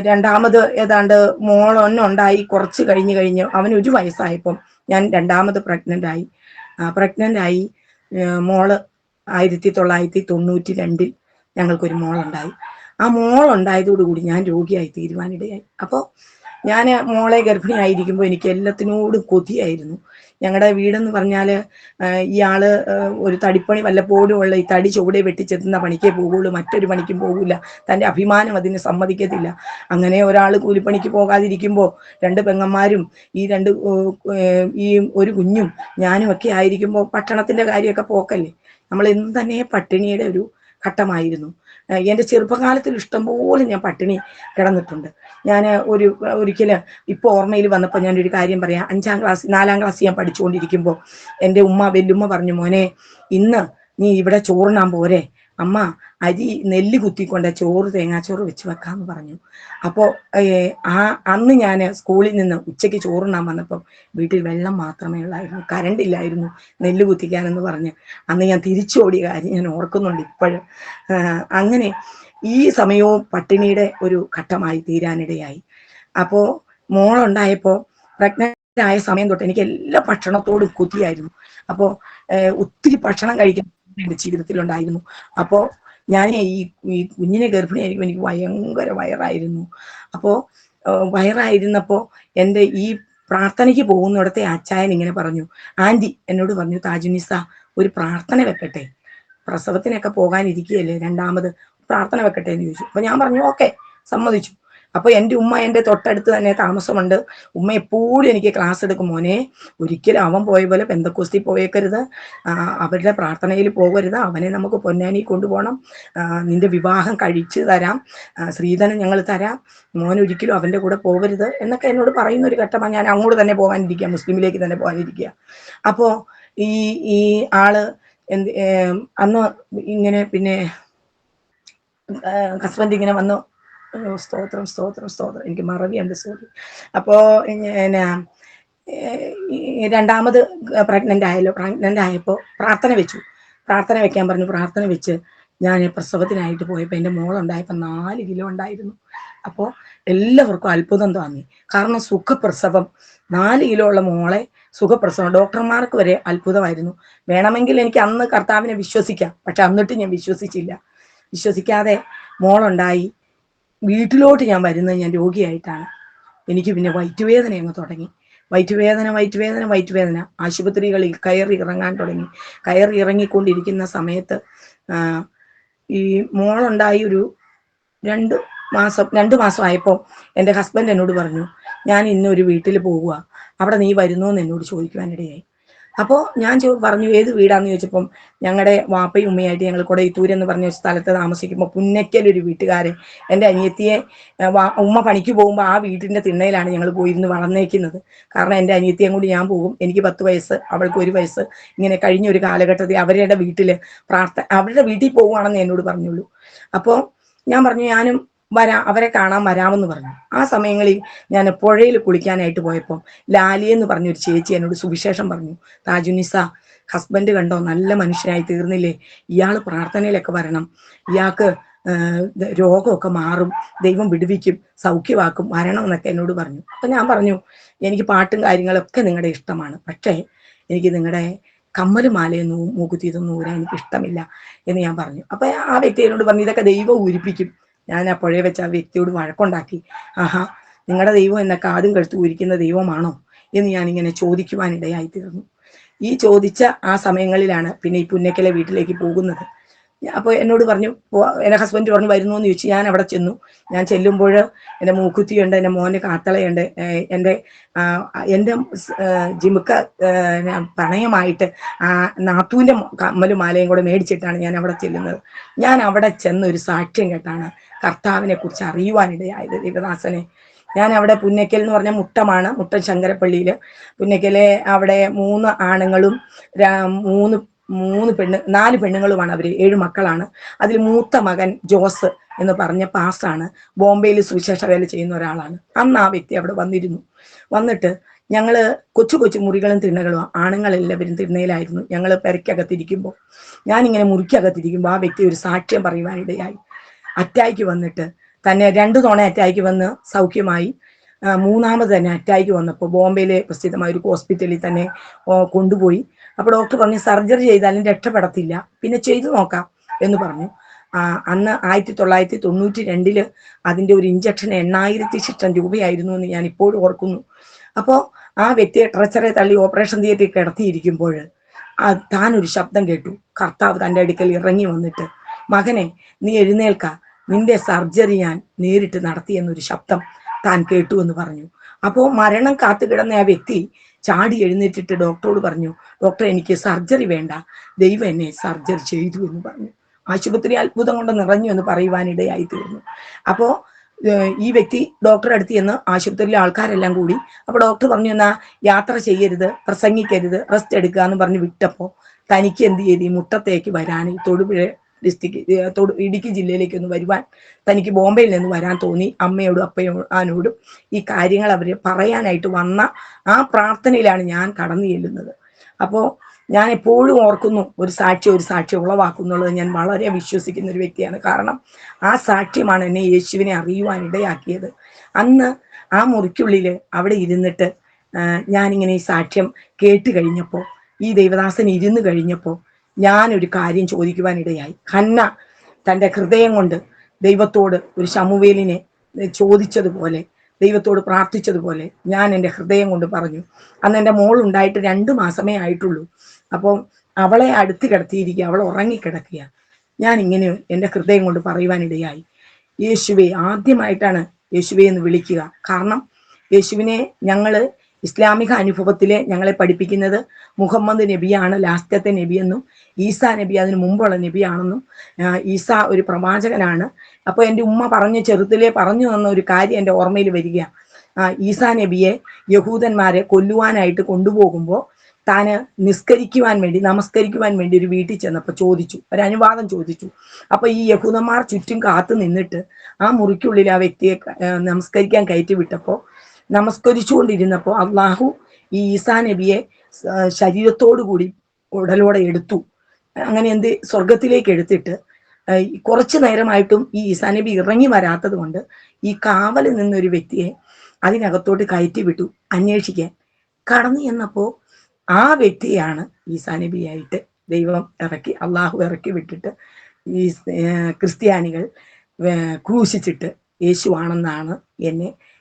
A: രണ്ടാമത് ഏതാണ്ട് മോളൊന്നുണ്ടായി. കുറച്ച് കഴിഞ്ഞ് അവന് 1 വയസ്സായപ്പം ഞാൻ രണ്ടാമത് പ്രഗ്നന്റ് ആയി. മോള് 1992 ഞങ്ങൾക്കൊരു മോളുണ്ടായി. ആ മോളുണ്ടായതോടുകൂടി ഞാൻ രോഗിയായി തീരുവാനിടയായി. അപ്പോൾ ഞാൻ മോളെ ഗർഭിണിയായിരിക്കുമ്പോൾ എനിക്ക് എല്ലാത്തിനോടും കൊതിയായിരുന്നു. ഞങ്ങളുടെ വീടെന്ന് പറഞ്ഞാൽ ഇയാള് ഒരു തടിപ്പണി വല്ലപ്പോഴും ഉള്ള ഈ തടി ചുവടെ വെട്ടിച്ചെത്തുന്ന പണിക്കേ പോകുള്ളൂ, മറ്റൊരു പണിക്കും പോകില്ല. തൻ്റെ അഭിമാനം അതിന് സമ്മതിക്കത്തില്ല. അങ്ങനെ ഒരാൾ കൂലിപ്പണിക്ക് പോകാതിരിക്കുമ്പോൾ 2 പെങ്ങന്മാരും ഈ ഒരു കുഞ്ഞും ഞാനും ഒക്കെ ആയിരിക്കുമ്പോൾ ഭക്ഷണത്തിന്റെ കാര്യമൊക്കെ പോക്കല്ലേ. നമ്മൾ എന്ത് തന്നെ പട്ടിണിയുടെ ഒരു ഘട്ടമായിരുന്നു. എൻ്റെ ചെറുപ്പകാലത്തിൽ ഇഷ്ടംപോലെ ഞാൻ പട്ടിണി കിടന്നിട്ടുണ്ട്. ഞാൻ ഒരിക്കലും ഇപ്പോൾ ഓർമ്മയിൽ വന്നപ്പോൾ ഞാനൊരു കാര്യം പറയാം. 4ാം ക്ലാസ് ഞാൻ പഠിച്ചുകൊണ്ടിരിക്കുമ്പോൾ എൻ്റെ വല്യുമ്മ പറഞ്ഞു, മോനെ ഇന്ന് നീ ഇവിടെ ചോറുണ്ണാൻ പോരെ, അമ്മ നെല്ല് കുത്തിക്കൊണ്ട് ചോറ് തേങ്ങാച്ചോറ് വെച്ച് വെക്കാന്ന് പറഞ്ഞു. അപ്പോൾ അന്ന് ഞാൻ സ്കൂളിൽ നിന്ന് ഉച്ചയ്ക്ക് ചോറുണ്ണാൻ വന്നപ്പം വീട്ടിൽ വെള്ളം മാത്രമേ ഉള്ളായിരുന്നു, കറണ്ട് ഇല്ലായിരുന്നു നെല്ല് കുത്തിക്കാനെന്ന് പറഞ്ഞ്. അന്ന് ഞാൻ തിരിച്ചോടിയ കാര്യം ഞാൻ ഓർക്കുന്നുണ്ട് ഇപ്പോഴും. അങ്ങനെ ഈ സമയവും പട്ടിണിയുടെ ഒരു ഘട്ടമായി തീരാനിടയായി. അപ്പോൾ മോളുണ്ടായപ്പോൾ പ്രഗ്നന്റ് ആയ സമയം തൊട്ട് എനിക്ക് എല്ലാ ഭക്ഷണത്തോടും കൊതിയായിരുന്നു. അപ്പോൾ ഒത്തിരി ഭക്ഷണം കഴിക്കാൻ എൻ്റെ ജീവിതത്തിലുണ്ടായിരുന്നു. അപ്പോൾ ഞാൻ ഈ കുഞ്ഞിനെ ഗർഭിണിയായിരിക്കും എനിക്ക് ഭയങ്കര വയറായിരുന്നു. അപ്പോൾ വയറായിരുന്നപ്പോൾ എൻ്റെ ഈ പ്രാർത്ഥനയ്ക്ക് പോകുന്നിടത്തെ അച്ചായൻ ഇങ്ങനെ പറഞ്ഞു, ആൻറ്റി എന്നോട് പറഞ്ഞു, താജുനിസ ഒരു പ്രാർത്ഥന വെക്കട്ടെ, പ്രസവത്തിനൊക്കെ പോകാനിരിക്കുകയല്ലേ, രണ്ടാമത് പ്രാർത്ഥന വെക്കട്ടെ എന്ന് ചോദിച്ചു. അപ്പൊ ഞാൻ പറഞ്ഞു ഓക്കെ, സമ്മതിച്ചു. അപ്പൊ എൻ്റെ ഉമ്മ എൻ്റെ തൊട്ടടുത്ത് തന്നെ താമസമുണ്ട്. ഉമ്മ എപ്പോഴും എനിക്ക് ക്ലാസ് എടുക്കും, മോനെ ഒരിക്കലും അവൻ പോയ പോലെ പെന്തക്കോസ്തി പോയേക്കരുത്, അവരുടെ പ്രാർത്ഥനയിൽ പോകരുത്, അവനെ നമുക്ക് പൊന്നാനി കൊണ്ടുപോകണം, നിന്റെ വിവാഹം കഴിച്ചു തരാം, സ്ത്രീധനം ഞങ്ങൾ തരാം, മോൻ ഒരിക്കലും അവൻ്റെ കൂടെ പോകരുത് എന്നൊക്കെ എന്നോട് പറയുന്ന ഒരു ഘട്ടമാണ്. ഞാൻ അങ്ങോട്ട് തന്നെ പോകാനിരിക്കുക, മുസ്ലിമിലേക്ക് തന്നെ പോകാനിരിക്കുക. അപ്പോൾ ഈ ആള് അന്ന് ഇങ്ങനെ പിന്നെ ഹസ്ബൻഡ് ഇങ്ങനെ വന്നു, സ്തോത്രം എനിക്ക് മറവിയുണ്ട്, സോറി. അപ്പോൾ രണ്ടാമത് പ്രഗ്നന്റ് ആയപ്പോൾ പ്രാർത്ഥന വെക്കാൻ പറഞ്ഞു. പ്രാർത്ഥന വെച്ച് ഞാൻ പ്രസവത്തിനായിട്ട് പോയപ്പോൾ എൻ്റെ മോളുണ്ടായപ്പോൾ 4 കിലോ ഉണ്ടായിരുന്നു. അപ്പോൾ എല്ലാവർക്കും അത്ഭുതം തോന്നി. കാരണം സുഖപ്രസവം, 4 കിലോ ഉള്ള മോളെ സുഖപ്രസവം, ഡോക്ടർമാർക്ക് വരെ അത്ഭുതമായിരുന്നു. വേണമെങ്കിൽ എനിക്ക് അന്ന് കർത്താവിനെ വിശ്വസിക്കാം, പക്ഷെ എന്നിട്ട് ഞാൻ വിശ്വസിക്കാതെ മോളുണ്ടായി. വീട്ടിലോട്ട് ഞാൻ വരുന്നത് ഞാൻ രോഗിയായിട്ടാണ്. എനിക്ക് പിന്നെ വയറ്റുവേദന അങ്ങ് തുടങ്ങി. വയറ്റുവേദന ആശുപത്രികളിൽ കയറി ഇറങ്ങിക്കൊണ്ടിരിക്കുന്ന സമയത്ത് ഈ മോളുണ്ടായി ഒരു 2 മാസം ആയപ്പോൾ എൻ്റെ ഹസ്ബൻഡ് എന്നോട് പറഞ്ഞു, ഞാൻ ഇന്നൊരു വീട്ടിൽ പോകുക, അവിടെ നീ വരുന്നോ എന്ന് എന്നോട് ചോദിക്കുവാനിടയായി. അപ്പോൾ ഞാൻ പറഞ്ഞു ഏത് വീടാന്ന് ചോദിച്ചപ്പം ഞങ്ങളുടെ വാപ്പയും ഉമ്മയായിട്ട് ഞങ്ങൾ കൊടയത്തൂർ എന്ന് പറഞ്ഞ സ്ഥലത്ത് താമസിക്കുമ്പോൾ പുന്നയ്ക്കൽ ഒരു വീട്ടുകാരൻ എൻ്റെ അനിയത്തിയെ ഉമ്മ പണിക്ക് പോകുമ്പോൾ ആ വീട്ടിൻ്റെ തിണ്ണയിലാണ് ഞങ്ങൾ പോയിരുന്ന് വളർന്നേക്കുന്നത്. കാരണം എൻ്റെ അനിയത്തിയും കൂടി ഞാൻ പോകും, എനിക്ക് 10 വയസ്സ്, അവൾക്ക് 1 വയസ്സ്. ഇങ്ങനെ കഴിഞ്ഞ ഒരു കാലഘട്ടത്തിൽ അവരുടെ വീട്ടിൽ അവരുടെ വീട്ടിൽ പോകുവാണെന്ന് എന്നോട് പറഞ്ഞുള്ളൂ. അപ്പോൾ ഞാൻ പറഞ്ഞു ഞാനും അവരെ കാണാൻ വരാമെന്ന് പറഞ്ഞു. ആ സമയങ്ങളിൽ ഞാൻ പുഴയിൽ കുളിക്കാനായിട്ട് പോയപ്പോൾ ലാലി എന്ന് പറഞ്ഞൊരു ചേച്ചി എന്നോട് സുവിശേഷം പറഞ്ഞു, താജുനിസ ഹസ്ബൻഡ് കണ്ടോ നല്ല മനുഷ്യനായി തീർന്നില്ലേ, ഇയാൾ പ്രാർത്ഥനയിലൊക്കെ വരണം, ഇയാൾക്ക് രോഗമൊക്കെ മാറും, ദൈവം വിടുവിക്കും, സൗഖ്യമാക്കും, വരണം എന്നൊക്കെ എന്നോട് പറഞ്ഞു. അപ്പൊ ഞാൻ പറഞ്ഞു എനിക്ക് പാട്ടും കാര്യങ്ങളൊക്കെ നിങ്ങളുടെ ഇഷ്ടമാണ്, പക്ഷേ എനിക്ക് നിങ്ങളുടെ കമ്മലും മാലയൊന്നും മൂക്കുത്തി ഇതൊന്നും ഊരാൻ എനിക്ക് ഇഷ്ടമില്ല എന്ന് ഞാൻ പറഞ്ഞു. അപ്പൊ ആ വ്യക്തി എന്നോട് പറഞ്ഞു ഇതൊക്കെ ദൈവം ഊരിപ്പിക്കും. ഞാൻ ആ പുഴയെ വെച്ച് ആ വ്യക്തിയോട് വഴക്കുണ്ടാക്കി. ആഹാ, നിങ്ങളുടെ ദൈവം എന്നെ കാതും കഴുത്ത് ഊരിക്കുന്ന ദൈവമാണോ എന്ന് ഞാനിങ്ങനെ ചോദിക്കുവാനിടയായി തീർന്നു. ഈ ചോദിച്ച ആ സമയങ്ങളിലാണ് പിന്നെ ഈ പുന്നക്കലെ വീട്ടിലേക്ക് പോകുന്നത്. അപ്പോൾ എന്നോട് പറഞ്ഞു, എൻ്റെ ഹസ്ബൻഡ് പറഞ്ഞു വരുന്നു എന്ന് ചോദിച്ചു. ഞാൻ അവിടെ ചെന്നു. ഞാൻ ചെല്ലുമ്പോൾ എൻ്റെ മൂക്കുത്തിയുണ്ട്, എൻ്റെ മോൻ്റെ കാത്തളയുണ്ട്, എൻ്റെ എൻ്റെ ജിമുക്ക പണയമായിട്ട് നാത്തൂൻ്റെ കമ്മലും മാലയും കൂടെ മേടിച്ചിട്ടാണ് ഞാൻ അവിടെ ചെല്ലുന്നത്. ഞാൻ അവിടെ ചെന്ന് ഒരു സാക്ഷ്യം കേട്ടാണ് കർത്താവിനെ കുറിച്ച് അറിയുവാനിടയായത്. ദേവദാസനെ, ഞാൻ അവിടെ പുന്നയ്ക്കൽ എന്ന് പറഞ്ഞ മുട്ടമാണ്, മുട്ടം ശങ്കരപ്പള്ളിയിൽ പുന്നയ്ക്കലെ അവിടെ 3 ആണുങ്ങളും 4 പെണ്ണുങ്ങളുമാണ്. അവർ 7 മക്കളാണ്. അതിൽ മൂത്ത മകൻ ജോസ് എന്ന് പറഞ്ഞ പാസ്സാണ്, ബോംബെയിൽ സുവിശേഷ വേല ചെയ്യുന്ന ഒരാളാണ്. അന്ന് ആ വ്യക്തി അവിടെ വന്നിട്ട് ഞങ്ങള് കൊച്ചു കൊച്ചു മുറികളും തിണ്ണകളും, ആണുങ്ങളെല്ലാവരും തിണ്ണയിലായിരുന്നു. ഞങ്ങൾ പെരയ്ക്കകത്തിരിക്കുമ്പോൾ, ഞാനിങ്ങനെ മുറിക്കകത്തിരിക്കുമ്പോൾ ആ വ്യക്തി ഒരു സാക്ഷ്യം പറയുവാനിടയായി. അറ്റാക്ക് വന്നിട്ട് തന്നെ 2 തവണ അറ്റാക്ക് വന്ന് സൗഖ്യമായി. 3ാമത് തന്നെ അറ്റാക്ക് വന്നപ്പോൾ ബോംബെയിലെ പ്രസിദ്ധമായ ഒരു ഹോസ്പിറ്റലിൽ തന്നെ കൊണ്ടുപോയി. അപ്പോൾ ഡോക്ടർ പറഞ്ഞു സർജറി ചെയ്താലും രക്ഷപ്പെടത്തില്ല, പിന്നെ ചെയ്തു നോക്കാം എന്ന് പറഞ്ഞു. അന്ന് 1992 അതിൻ്റെ ഒരു ഇഞ്ചക്ഷൻ 8000 ശിഷ്ടം രൂപയായിരുന്നു എന്ന് ഞാൻ ഇപ്പോഴും ഓർക്കുന്നു. അപ്പോൾ ആ വ്യക്തിയെ ട്രെച്ചറെ തള്ളി ഓപ്പറേഷൻ തിയേറ്ററിൽ കിടത്തിയിരിക്കുമ്പോൾ താനൊരു ശബ്ദം കേട്ടു. കർത്താവ് തൻ്റെ അടുക്കൽ ഇറങ്ങി വന്നിട്ട്, മകനെ നീ എഴുന്നേൽക്ക, നിന്റെ സർജറി ഞാൻ നേരിട്ട് നടത്തിയെന്നൊരു ശബ്ദം താൻ കേട്ടു എന്ന് പറഞ്ഞു. അപ്പോൾ മരണം കാത്തു കിടന്ന ആ വ്യക്തി ചാടി എഴുന്നേറ്റിട്ട് ഡോക്ടറോട് പറഞ്ഞു, ഡോക്ടർ എനിക്ക് സർജറി വേണ്ട, ദൈവം എന്നെ സർജറി ചെയ്തു എന്ന് പറഞ്ഞു. ആശുപത്രി അത്ഭുതം കൊണ്ട് നിറഞ്ഞു എന്ന് പറയുവാനിടയായി തീർന്നു. അപ്പോൾ ഈ വ്യക്തി ഡോക്ടറെ അടുത്ത് ചെന്ന് ആശുപത്രിയിലെ ആൾക്കാരെല്ലാം കൂടി, അപ്പോൾ ഡോക്ടർ പറഞ്ഞു എന്നാ യാത്ര ചെയ്യരുത്, പ്രസംഗിക്കരുത്, റെസ്റ്റ് എടുക്കുക എന്ന് പറഞ്ഞ് വിട്ടപ്പോൾ തനിക്ക് എന്ത് ചെയ്തു, മുട്ടത്തേക്ക് വരാൻ തൊടുപുഴ ഡിസ്ട്രിക്ട് ഇടുക്കി ജില്ലയിലേക്ക് ഒന്ന് വരുവാൻ തനിക്ക് ബോംബെയിൽ നിന്ന് വരാൻ തോന്നി. അമ്മയോടും അപ്പയോടും ഈ കാര്യങ്ങൾ അവർ പറയാനായിട്ട് വന്ന ആ പ്രാർത്ഥനയിലാണ് ഞാൻ കടന്നു ചെല്ലുന്നത്. അപ്പോൾ ഞാൻ എപ്പോഴും ഓർക്കുന്നു, ഒരു സാക്ഷ്യം ഉളവാക്കുന്നുള്ളത് ഞാൻ വളരെ വിശ്വസിക്കുന്ന ഒരു വ്യക്തിയാണ്. കാരണം ആ സാക്ഷ്യമാണ് എന്നെ യേശുവിനെ അറിയുവാൻ ഇടയാക്കിയത്. അന്ന് ആ മുറിക്കുള്ളിൽ അവിടെ ഇരുന്നിട്ട് ഞാനിങ്ങനെ ഈ സാക്ഷ്യം കേട്ട് കഴിഞ്ഞപ്പോൾ, ഈ ദൈവദാസൻ ഇരുന്ന് കഴിഞ്ഞപ്പോൾ ഞാനൊരു കാര്യം ചോദിക്കുവാനിടയായി. ഹന്ന തൻ്റെ ഹൃദയം കൊണ്ട് ദൈവത്തോട് ഒരു ശമൂവേലിനെ ചോദിച്ചതുപോലെ, ദൈവത്തോട് പ്രാർത്ഥിച്ചതുപോലെ ഞാൻ എൻ്റെ ഹൃദയം കൊണ്ട് പറഞ്ഞു. അന്ന് എൻ്റെ മോൾ ഉണ്ടായിട്ട് 2 മാസമേ ആയിട്ടുള്ളൂ. അപ്പോൾ അവളെ അടുത്ത് കിടത്തിയിരിക്കുക, അവൾ ഉറങ്ങിക്കിടക്കുക. ഞാൻ ഇങ്ങനെ എൻ്റെ ഹൃദയം കൊണ്ട് പറയുവാനിടയായി, യേശുവെ, ആദ്യമായിട്ടാണ് യേശുവെ എന്ന് വിളിക്കുക. കാരണം യേശുവിനെ ഞങ്ങൾ ഇസ്ലാമിക അനുഭവത്തിലെ ഞങ്ങളെ പഠിപ്പിക്കുന്നത് മുഹമ്മദ് നബിയാണ് ലാസ്റ്റത്തെ നബിയെന്നും, ഈസാ നബി അതിന് മുമ്പുള്ള നബിയാണെന്നും, ഈസ ഒരു പ്രവാചകനാണ്. അപ്പോൾ എൻ്റെ ഉമ്മ ചെറുതിലെ പറഞ്ഞു തന്ന ഒരു കാര്യം എൻ്റെ ഓർമ്മയിൽ വരിക. ഈസാ നബിയെ യഹൂദന്മാരെ കൊല്ലുവാനായിട്ട് കൊണ്ടുപോകുമ്പോൾ താന് നമസ്കരിക്കുവാൻ വേണ്ടി ഒരു വീട്ടിൽ ചെന്നപ്പോൾ ഒരു അനുവാദം ചോദിച്ചു. അപ്പൊ ഈ യഹൂദന്മാർ ചുറ്റും കാത്തു നിന്നിട്ട് ആ മുറിക്കുള്ളിൽ ആ വ്യക്തിയെ നമസ്കരിക്കാൻ കയറ്റി വിട്ടപ്പോൾ, നമസ്കരിച്ചുകൊണ്ടിരുന്നപ്പോൾ അള്ളാഹു ഈ ഈസാ നബിയെ ശരീരത്തോടു കൂടി ഉടലോടെ എടുത്തു. അങ്ങനെ സ്വർഗത്തിലേക്ക് എടുത്തിട്ട് കുറച്ചു നേരമായിട്ടും ഈ ഈസാ നബി ഇറങ്ങി വരാത്തത് കൊണ്ട് ഈ കാവലിൽ നിന്നൊരു വ്യക്തിയെ അതിനകത്തോട്ട് കയറ്റി വിട്ടു അന്വേഷിക്കാൻ. കടന്നു ചെന്നപ്പോൾ ആ വ്യക്തിയാണ് ഈസാ നബിയായിട്ട് അള്ളാഹു ഇറക്കി വിട്ടിട്ട് ഈ ക്രിസ്ത്യാനികൾ ക്രൂശിച്ചിട്ട് യേശുവാണെന്നാണ്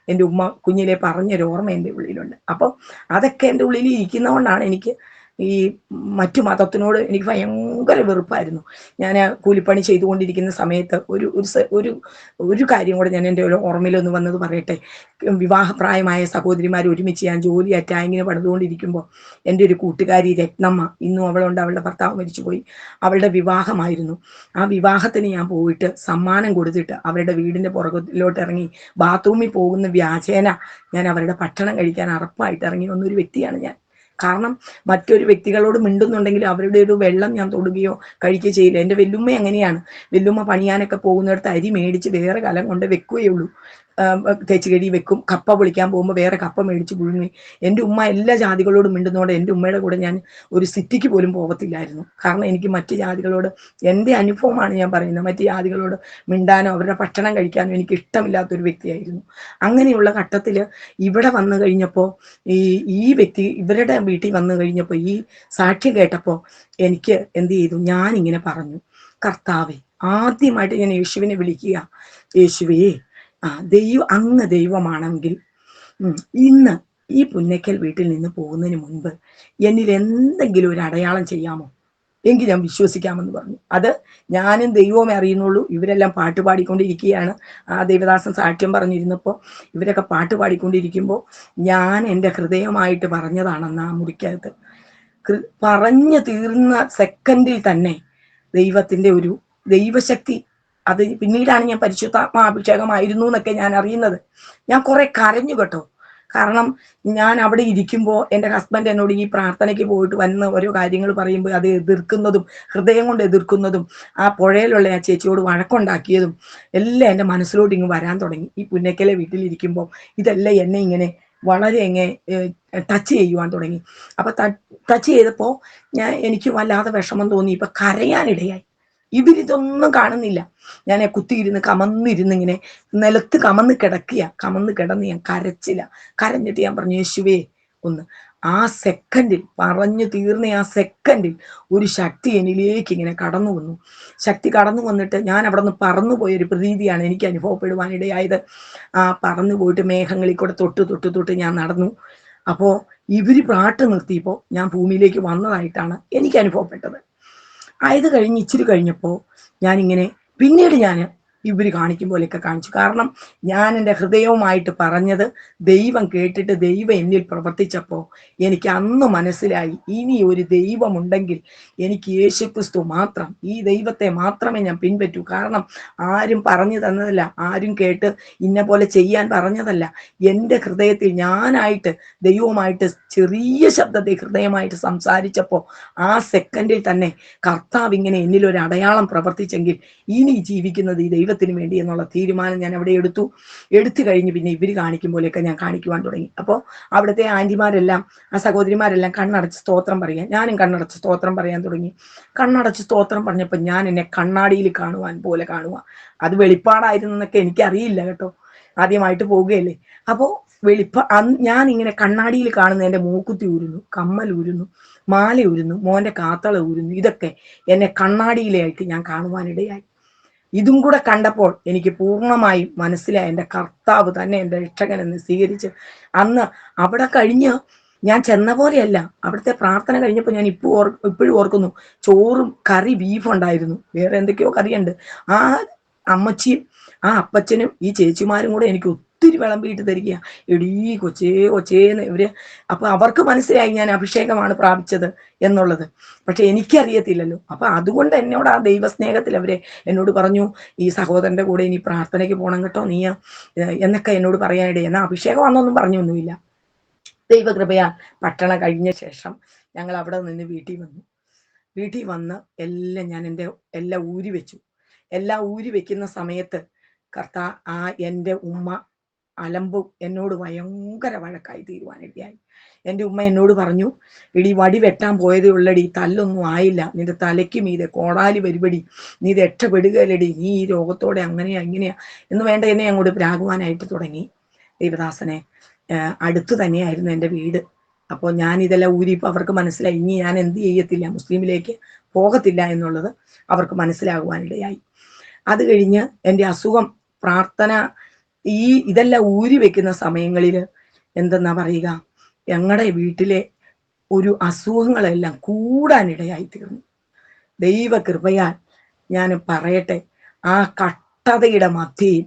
A: എൻ്റെ ഉമ്മ കുഞ്ഞിലെ പറഞ്ഞൊരു ഓർമ്മ എൻ്റെ ഉള്ളിലുണ്ട്. അപ്പോൾ അതൊക്കെ എൻ്റെ ഉള്ളിൽ ഇരിക്കുന്നതുകൊണ്ടാണ് എനിക്ക് ഈ മറ്റു മതത്തിനോട് എനിക്ക് ഭയങ്കര വെറുപ്പായിരുന്നു. ഞാൻ കൂലിപ്പണി ചെയ്തുകൊണ്ടിരിക്കുന്ന സമയത്ത് ഒരു കാര്യം കൂടെ ഞാൻ എൻ്റെ ഓർമ്മയിലൊന്ന് വന്നത് പറയട്ടെ. വിവാഹപ്രായമായ സഹോദരിമാർ ഒരുമിച്ച് ഞാൻ ജോലി ടാങ്കിന് പണിതുകൊണ്ടിരിക്കുമ്പോൾ എൻ്റെ ഒരു കൂട്ടുകാരി രത്നമ്മ, ഇന്നും അവളുണ്ട്, അവളുടെ ഭർത്താവ് മരിച്ചുപോയി, അവളുടെ വിവാഹമായിരുന്നു. ആ വിവാഹത്തിന് ഞാൻ പോയിട്ട് സമ്മാനം കൊടുത്തിട്ട് അവരുടെ വീടിൻ്റെ പുറകിലോട്ട് ഇറങ്ങി ബാത്റൂമിൽ പോകുന്ന വ്യാജേന ഞാൻ അവരുടെ ഭക്ഷണം കഴിക്കാൻ അറപ്പായിട്ട് ഇറങ്ങി വന്നൊരു വ്യക്തിയാണ് ഞാൻ. കാരണം മറ്റൊരു വ്യക്തികളോട് മിണ്ടുന്നുണ്ടെങ്കിൽ അവരുടെ ഒരു വെള്ളം ഞാൻ തൊടുകയോ കഴിക്കുകയോ ചെയ്യില്ല. എൻ്റെ വെല്ലുമ്മ അങ്ങനെയാണ്. വെല്ലുമ്മ പണിയാനൊക്കെ പോകുന്നിടത്ത് അരി മേടിച്ച് വേറെ കലം കൊണ്ട് വെക്കുകയുള്ളൂ. തേച്ചുകടി വെക്കും. കപ്പ പൊളിക്കാൻ പോകുമ്പോൾ വേറെ കപ്പ മേടിച്ച് പുഴുങ്ങി. എൻ്റെ ഉമ്മ എല്ലാ ജാതികളോടും മിണ്ടുന്നതോടെ എൻ്റെ ഉമ്മയുടെ കൂടെ ഞാൻ ഒരു സിറ്റിക്ക് പോലും പോകത്തില്ലായിരുന്നു. കാരണം എനിക്ക് മറ്റു ജാതികളോട്, എൻ്റെ അനുഭവമാണ് ഞാൻ പറയുന്നത്, മറ്റു ജാതികളോട് മിണ്ടാനോ അവരുടെ ഭക്ഷണം കഴിക്കാനോ എനിക്ക് ഇഷ്ടമില്ലാത്തൊരു വ്യക്തിയായിരുന്നു. അങ്ങനെയുള്ള ഘട്ടത്തിൽ ഇവിടെ വന്നു കഴിഞ്ഞപ്പോൾ ഈ വ്യക്തി ഇവരുടെ വീട്ടിൽ വന്നു കഴിഞ്ഞപ്പോൾ ഈ സാക്ഷ്യം കേട്ടപ്പോൾ എനിക്ക് എന്ത് ചെയ്തു, ഞാനിങ്ങനെ പറഞ്ഞു, കർത്താവേ, ആദ്യമായിട്ട് ഞാൻ യേശുവിനെ വിളിക്കുക, യേശുവേ, അങ്ങ് ദൈവമാണെങ്കിൽ ഇന്ന് ഈ പുന്നയ്ക്കൽ വീട്ടിൽ നിന്ന് പോകുന്നതിന് മുൻപ് എന്നിൽ എന്തെങ്കിലും ഒരു അടയാളം ചെയ്യാമോ? എങ്കിൽ ഞാൻ വിശ്വസിക്കാമെന്ന് പറഞ്ഞു. അത് ഞാനും ദൈവമേ അറിയുന്നുള്ളൂ. ഇവരെല്ലാം പാട്ട് പാടിക്കൊണ്ടിരിക്കുകയാണ്. ആ ദേവദാസൻ സാക്ഷ്യം പറഞ്ഞിരുന്നപ്പോൾ ഇവരൊക്കെ പാട്ട് പാടിക്കൊണ്ടിരിക്കുമ്പോൾ ഞാൻ എൻ്റെ ഹൃദയമായിട്ട് പറഞ്ഞതാണെന്ന് ആ മുറിക്കകത്ത് പറഞ്ഞു തീർന്ന സെക്കൻഡിൽ തന്നെ ദൈവത്തിൻ്റെ ഒരു ദൈവശക്തി. അത് പിന്നീടാണ് ഞാൻ പരിശുദ്ധാത്മാഭിഷേകമായിരുന്നു എന്നൊക്കെ ഞാൻ അറിയുന്നത്. ഞാൻ കുറെ കരഞ്ഞു കേട്ടോ. കാരണം ഞാൻ അവിടെ ഇരിക്കുമ്പോൾ എൻ്റെ ഹസ്ബൻഡ് എന്നോട് ഈ പ്രാർത്ഥനയ്ക്ക് പോയിട്ട് വന്ന് ഓരോ കാര്യങ്ങൾ പറയുമ്പോൾ അത് എതിർക്കുന്നതും ഹൃദയം കൊണ്ട് എതിർക്കുന്നതും ആ പുഴയിലുള്ള ആ ചേച്ചിയോട് വഴക്കുണ്ടാക്കിയതും എല്ലാം എൻ്റെ മനസ്സിലോട്ട് ഇങ്ങ് വരാൻ തുടങ്ങി. ഈ പുന്നക്കലെ വീട്ടിലിരിക്കുമ്പോൾ ഇതെല്ലാം എന്നെ ഇങ്ങനെ വളരെ എങ്ങനെ ടച്ച് ചെയ്യുവാൻ തുടങ്ങി. അപ്പൊ ടച്ച് ചെയ്തപ്പോൾ എനിക്ക് വല്ലാതെ വിഷമം തോന്നി. ഇപ്പൊ കരയാനിടയായി. ഇവരിതൊന്നും കാണുന്നില്ല. ഞാൻ കുത്തിയിരുന്ന് കമന്നിരുന്ന് ഇങ്ങനെ നിലത്ത് കമന്ന് കിടന്ന് ഞാൻ കരഞ്ഞിട്ട് ഞാൻ പറഞ്ഞു, യേശുവേ ഒന്ന്. ആ സെക്കൻഡിൽ പറഞ്ഞു തീർന്ന ആ സെക്കൻഡിൽ ഒരു ശക്തി എന്നിലേക്ക് ഇങ്ങനെ കടന്നു വന്നു. ശക്തി കടന്നു വന്നിട്ട് ഞാൻ അവിടെ നിന്ന് പറന്നു പോയൊരു പ്രതീതിയാണ് എനിക്ക് അനുഭവപ്പെടുവാനിടയായത്. ആ പറന്നു പോയിട്ട് മേഘങ്ങളിൽ കൂടെ തൊട്ട് ഞാൻ നടന്നു. അപ്പോ ഇവര് പാട്ട് നിർത്തിയപ്പോൾ ഞാൻ ഭൂമിയിലേക്ക് വന്നതായിട്ടാണ് എനിക്ക് അനുഭവപ്പെട്ടത്. ആയത് കഴിഞ്ഞ് ഇച്ചിരി കഴിഞ്ഞപ്പോൾ ഞാനിങ്ങനെ പിന്നീട് ഞാൻ ഇവർ കാണിക്കും പോലെയൊക്കെ കാണിച്ചു. കാരണം ഞാൻ എൻ്റെ ഹൃദയവുമായിട്ട് പറഞ്ഞത് ദൈവം കേട്ടിട്ട് ദൈവം എന്നിൽ പ്രവർത്തിച്ചപ്പോൾ എനിക്ക് അന്ന് മനസ്സിലായി, ഇനി ഒരു ദൈവമുണ്ടെങ്കിൽ എനിക്ക് യേശുക്രിസ്തു മാത്രം, ഈ ദൈവത്തെ മാത്രമേ ഞാൻ പിൻപറ്റൂ. കാരണം ആരും പറഞ്ഞു തന്നതല്ല, ആരും കേട്ട് ഇന്ന പോലെ ചെയ്യാൻ പറഞ്ഞതല്ല. എൻ്റെ ഹൃദയത്തിൽ ഞാനായിട്ട് ദൈവവുമായിട്ട് ചെറിയ ശബ്ദത്തിൽ ഹൃദയമായിട്ട് സംസാരിച്ചപ്പോൾ ആ സെക്കൻഡിൽ തന്നെ കർത്താവ് ഇങ്ങനെ എന്നിലൊരു അടയാളം പ്രവർത്തിച്ചെങ്കിൽ ഇനി ജീവിക്കുന്നത് ഈ ദൈവത്തിന് വേണ്ടി എന്നുള്ള തീരുമാനം ഞാൻ അവിടെ എടുത്തു കഴിഞ്ഞ് പിന്നെ ഇവര് കാണിക്കും പോലെയൊക്കെ ഞാൻ കാണിക്കുവാൻ തുടങ്ങി. അപ്പോൾ അവിടുത്തെ ആന്റിമാരെല്ലാം ആ സഹോദരിമാരെല്ലാം കണ്ണടച്ച് സ്തോത്രം പറയാൻ, ഞാനും കണ്ണടച്ച് സ്തോത്രം പറയാൻ തുടങ്ങി. കണ്ണടച്ച് സ്തോത്രം പറഞ്ഞപ്പോൾ ഞാൻ എന്നെ കണ്ണാടിയിൽ കാണുവാൻ പോലെ കാണുക. അത് വെളിപ്പാടായിരുന്നു എന്നൊക്കെ എനിക്കറിയില്ല കേട്ടോ, ആദ്യമായിട്ട് പോവുകയല്ലേ. അപ്പോൾ ഞാൻ ഇങ്ങനെ കണ്ണാടിയിൽ കാണുന്ന എൻ്റെ മൂക്കുത്തി ഊരുന്നു, കമ്മൽ ഊരുന്നു, മാല ഊരുന്നു, മോന്റെ കാത്തള ഊരുന്നു, ഇതൊക്കെ എന്നെ കണ്ണാടിയിലായിട്ട് ഞാൻ കാണുവാനിടയായി. ഇതും കൂടെ കണ്ടപ്പോൾ എനിക്ക് പൂർണ്ണമായും മനസ്സിലായി എൻ്റെ കർത്താവ് തന്നെ എൻ്റെ രക്ഷകൻ എന്ന് സ്വീകരിച്ച്. അന്ന് അവിടെ കഴിഞ്ഞ് ഞാൻ ചെന്ന പോലെയല്ല, അവിടുത്തെ പ്രാർത്ഥന കഴിഞ്ഞപ്പോൾ ഞാൻ ഇപ്പോഴും ഓർക്കുന്നു, ചോറും കറി ബീഫ് ഉണ്ടായിരുന്നു, വേറെ എന്തൊക്കെയോ കറിയുണ്ട്. ആ അമ്മച്ചിയും ആ അപ്പച്ചനും ഈ ചേച്ചിമാരും കൂടെ എനിക്ക് ഒത്തിരി വിളമ്പിയിട്ട് തരിക. എടീ കൊച്ചേന്ന് ഇവര്. അപ്പൊ അവർക്ക് മനസ്സിലായി ഞാൻ അഭിഷേകമാണ് പ്രാപിച്ചത് എന്നുള്ളത്. പക്ഷെ എനിക്കറിയത്തില്ലല്ലോ. അപ്പൊ അതുകൊണ്ട് എന്നോട് ആ ദൈവസ്നേഹത്തിൽ അവരെ എന്നോട് പറഞ്ഞു, ഈ സഹോദരന്റെ കൂടെ ഇനി പ്രാർത്ഥനയ്ക്ക് പോകണം കേട്ടോ നീ എന്നൊക്കെ എന്നോട് പറയാനിടയിൽ. എന്നാൽ അഭിഷേകം വന്നൊന്നും പറഞ്ഞൊന്നുമില്ല. ദൈവകൃപയാൽ പട്ടണം കഴിഞ്ഞ ശേഷം ഞങ്ങൾ അവിടെ നിന്ന് വീട്ടിൽ വന്ന് എല്ലാം ഞാൻ എല്ലാം ഊരി വെച്ചു. എല്ലാം ഊരി വെക്കുന്ന സമയത്ത് എൻ്റെ ഉമ്മ അലമ്പും എന്നോട് ഭയങ്കര വഴക്കായി തീരുവാനിടയായി. എൻ്റെ ഉമ്മ എന്നോട് പറഞ്ഞു, എടി വടി വെട്ടാൻ പോയതേ ഉള്ളടി, തല്ലൊന്നും ആയില്ല, നിന്റെ തലയ്ക്ക് മീതെ കോടാലി വരുപടി, നീ രക്ഷപ്പെടുകയല്ലടി, നീ ഈ രോഗത്തോടെ അങ്ങനെയാ ഇങ്ങനെയാ എന്ന് വേണ്ട എന്നെ അങ്ങോട്ട് പ്രാകുവാനായിട്ട് തുടങ്ങി. ദേവദാസനെ അടുത്ത് തന്നെയായിരുന്നു എൻ്റെ വീട്. അപ്പോൾ ഞാൻ ഇതെല്ലാം ഊരിയപ്പോൾ അവർക്ക് മനസ്സിലായി ഇനി ഞാൻ എന്ത് ചെയ്യത്തില്ല, മുസ്ലിമിലേക്ക് പോകത്തില്ല എന്നുള്ളത് അവർക്ക് മനസ്സിലാകുവാനിടയായി. അത് കഴിഞ്ഞ് എൻ്റെ അസുഖം പ്രാർത്ഥന ഇതെല്ലാം ഊരി വെക്കുന്ന സമയങ്ങളിൽ എന്തെന്നാ പറയുക, ഞങ്ങളുടെ വീട്ടിലെ ഒരു അസുഖങ്ങളെല്ലാം കൂടാനിടയായി തീർന്നു. ദൈവകൃപയാൽ ഞാൻ പറയട്ടെ, ആ കഷ്ടതയുടെ മധ്യയിൽ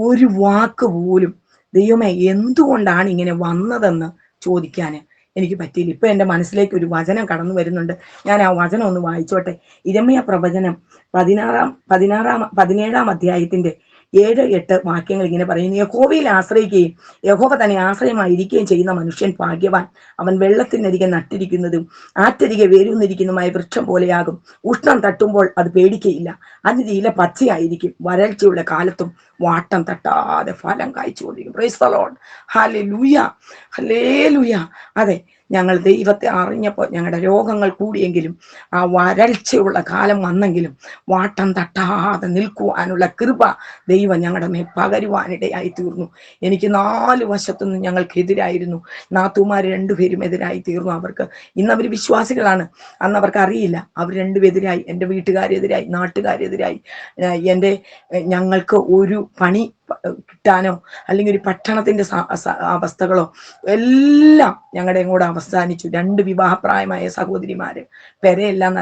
A: ഒരു വാക്ക് പോലും ദൈവമേ എന്തുകൊണ്ടാണ് ഇങ്ങനെ വന്നതെന്ന് ചോദിക്കാൻ എനിക്ക് പറ്റിയില്ല. ഇപ്പൊ എൻ്റെ മനസ്സിലേക്ക് ഒരു വചനം കടന്നു വരുന്നുണ്ട്. ഞാൻ ആ വചനം ഒന്ന് വായിച്ചോട്ടെ. ഇരമ്യ പ്രവചനം 17 അധ്യായത്തിന്റെ 7-8 വാക്യങ്ങൾ ഇങ്ങനെ പറയുന്നു. യഹോവയിൽ ആശ്രയിക്കുകയും യഹോവ തന്നെ ആശ്രയമായിരിക്കുകയും ചെയ്യുന്ന മനുഷ്യൻ ഭാഗ്യവാൻ. അവൻ വെള്ളത്തിനരികെ നട്ടിരിക്കുന്നതും ആറ്റരികെ വേരൂന്നിരിക്കുന്നതുമായ വൃക്ഷം പോലെയാകും. ഉഷ്ണം തട്ടുമ്പോൾ അത് പേടിക്കയില്ല, അതിന്റെ ഇല പച്ചയായിരിക്കും, വരൾച്ചയുള്ള കാലത്തും വാട്ടം തട്ടാതെ ഫലം കായ്ച്ചുകൊണ്ടിരിക്കും. Praise the Lord. Hallelujah, hallelujah. അതെ, ഞങ്ങൾ ദൈവത്തെ അറിഞ്ഞപ്പോൾ ഞങ്ങളുടെ രോഗങ്ങൾ കൂടിയെങ്കിലും ആ വരൾച്ചയുള്ള കാലം വന്നെങ്കിലും വാട്ടം തട്ടാതെ നിൽക്കുവാനുള്ള കൃപ ദൈവം ഞങ്ങളുടെ മേൽ പകരുവാനിടയായി തീർന്നു. എനിക്ക് 4 വശത്തുനിന്ന് ഞങ്ങൾക്കെതിരായിരുന്നു. നാത്തൂമാർ 2 പേരും എതിരായി തീർന്നു. അവർക്ക് ഇന്ന് അവർ വിശ്വാസികളാണ്, അന്ന് അവർക്ക് അറിയില്ല. അവർ 2 എതിരായി, എൻ്റെ വീട്ടുകാരെതിരായി, നാട്ടുകാരെതിരായി. ഞങ്ങൾക്ക് ഒരു പണി കിട്ടാനോ അല്ലെങ്കിൽ ഒരു പട്ടണത്തിന്റെ അവസ്ഥകളോ എല്ലാം ഞങ്ങളുടെ കൂടെ അവസാനിച്ചു. 2 വിവാഹപ്രായമായ സഹോദരിമാര്, പെരയെല്ലാം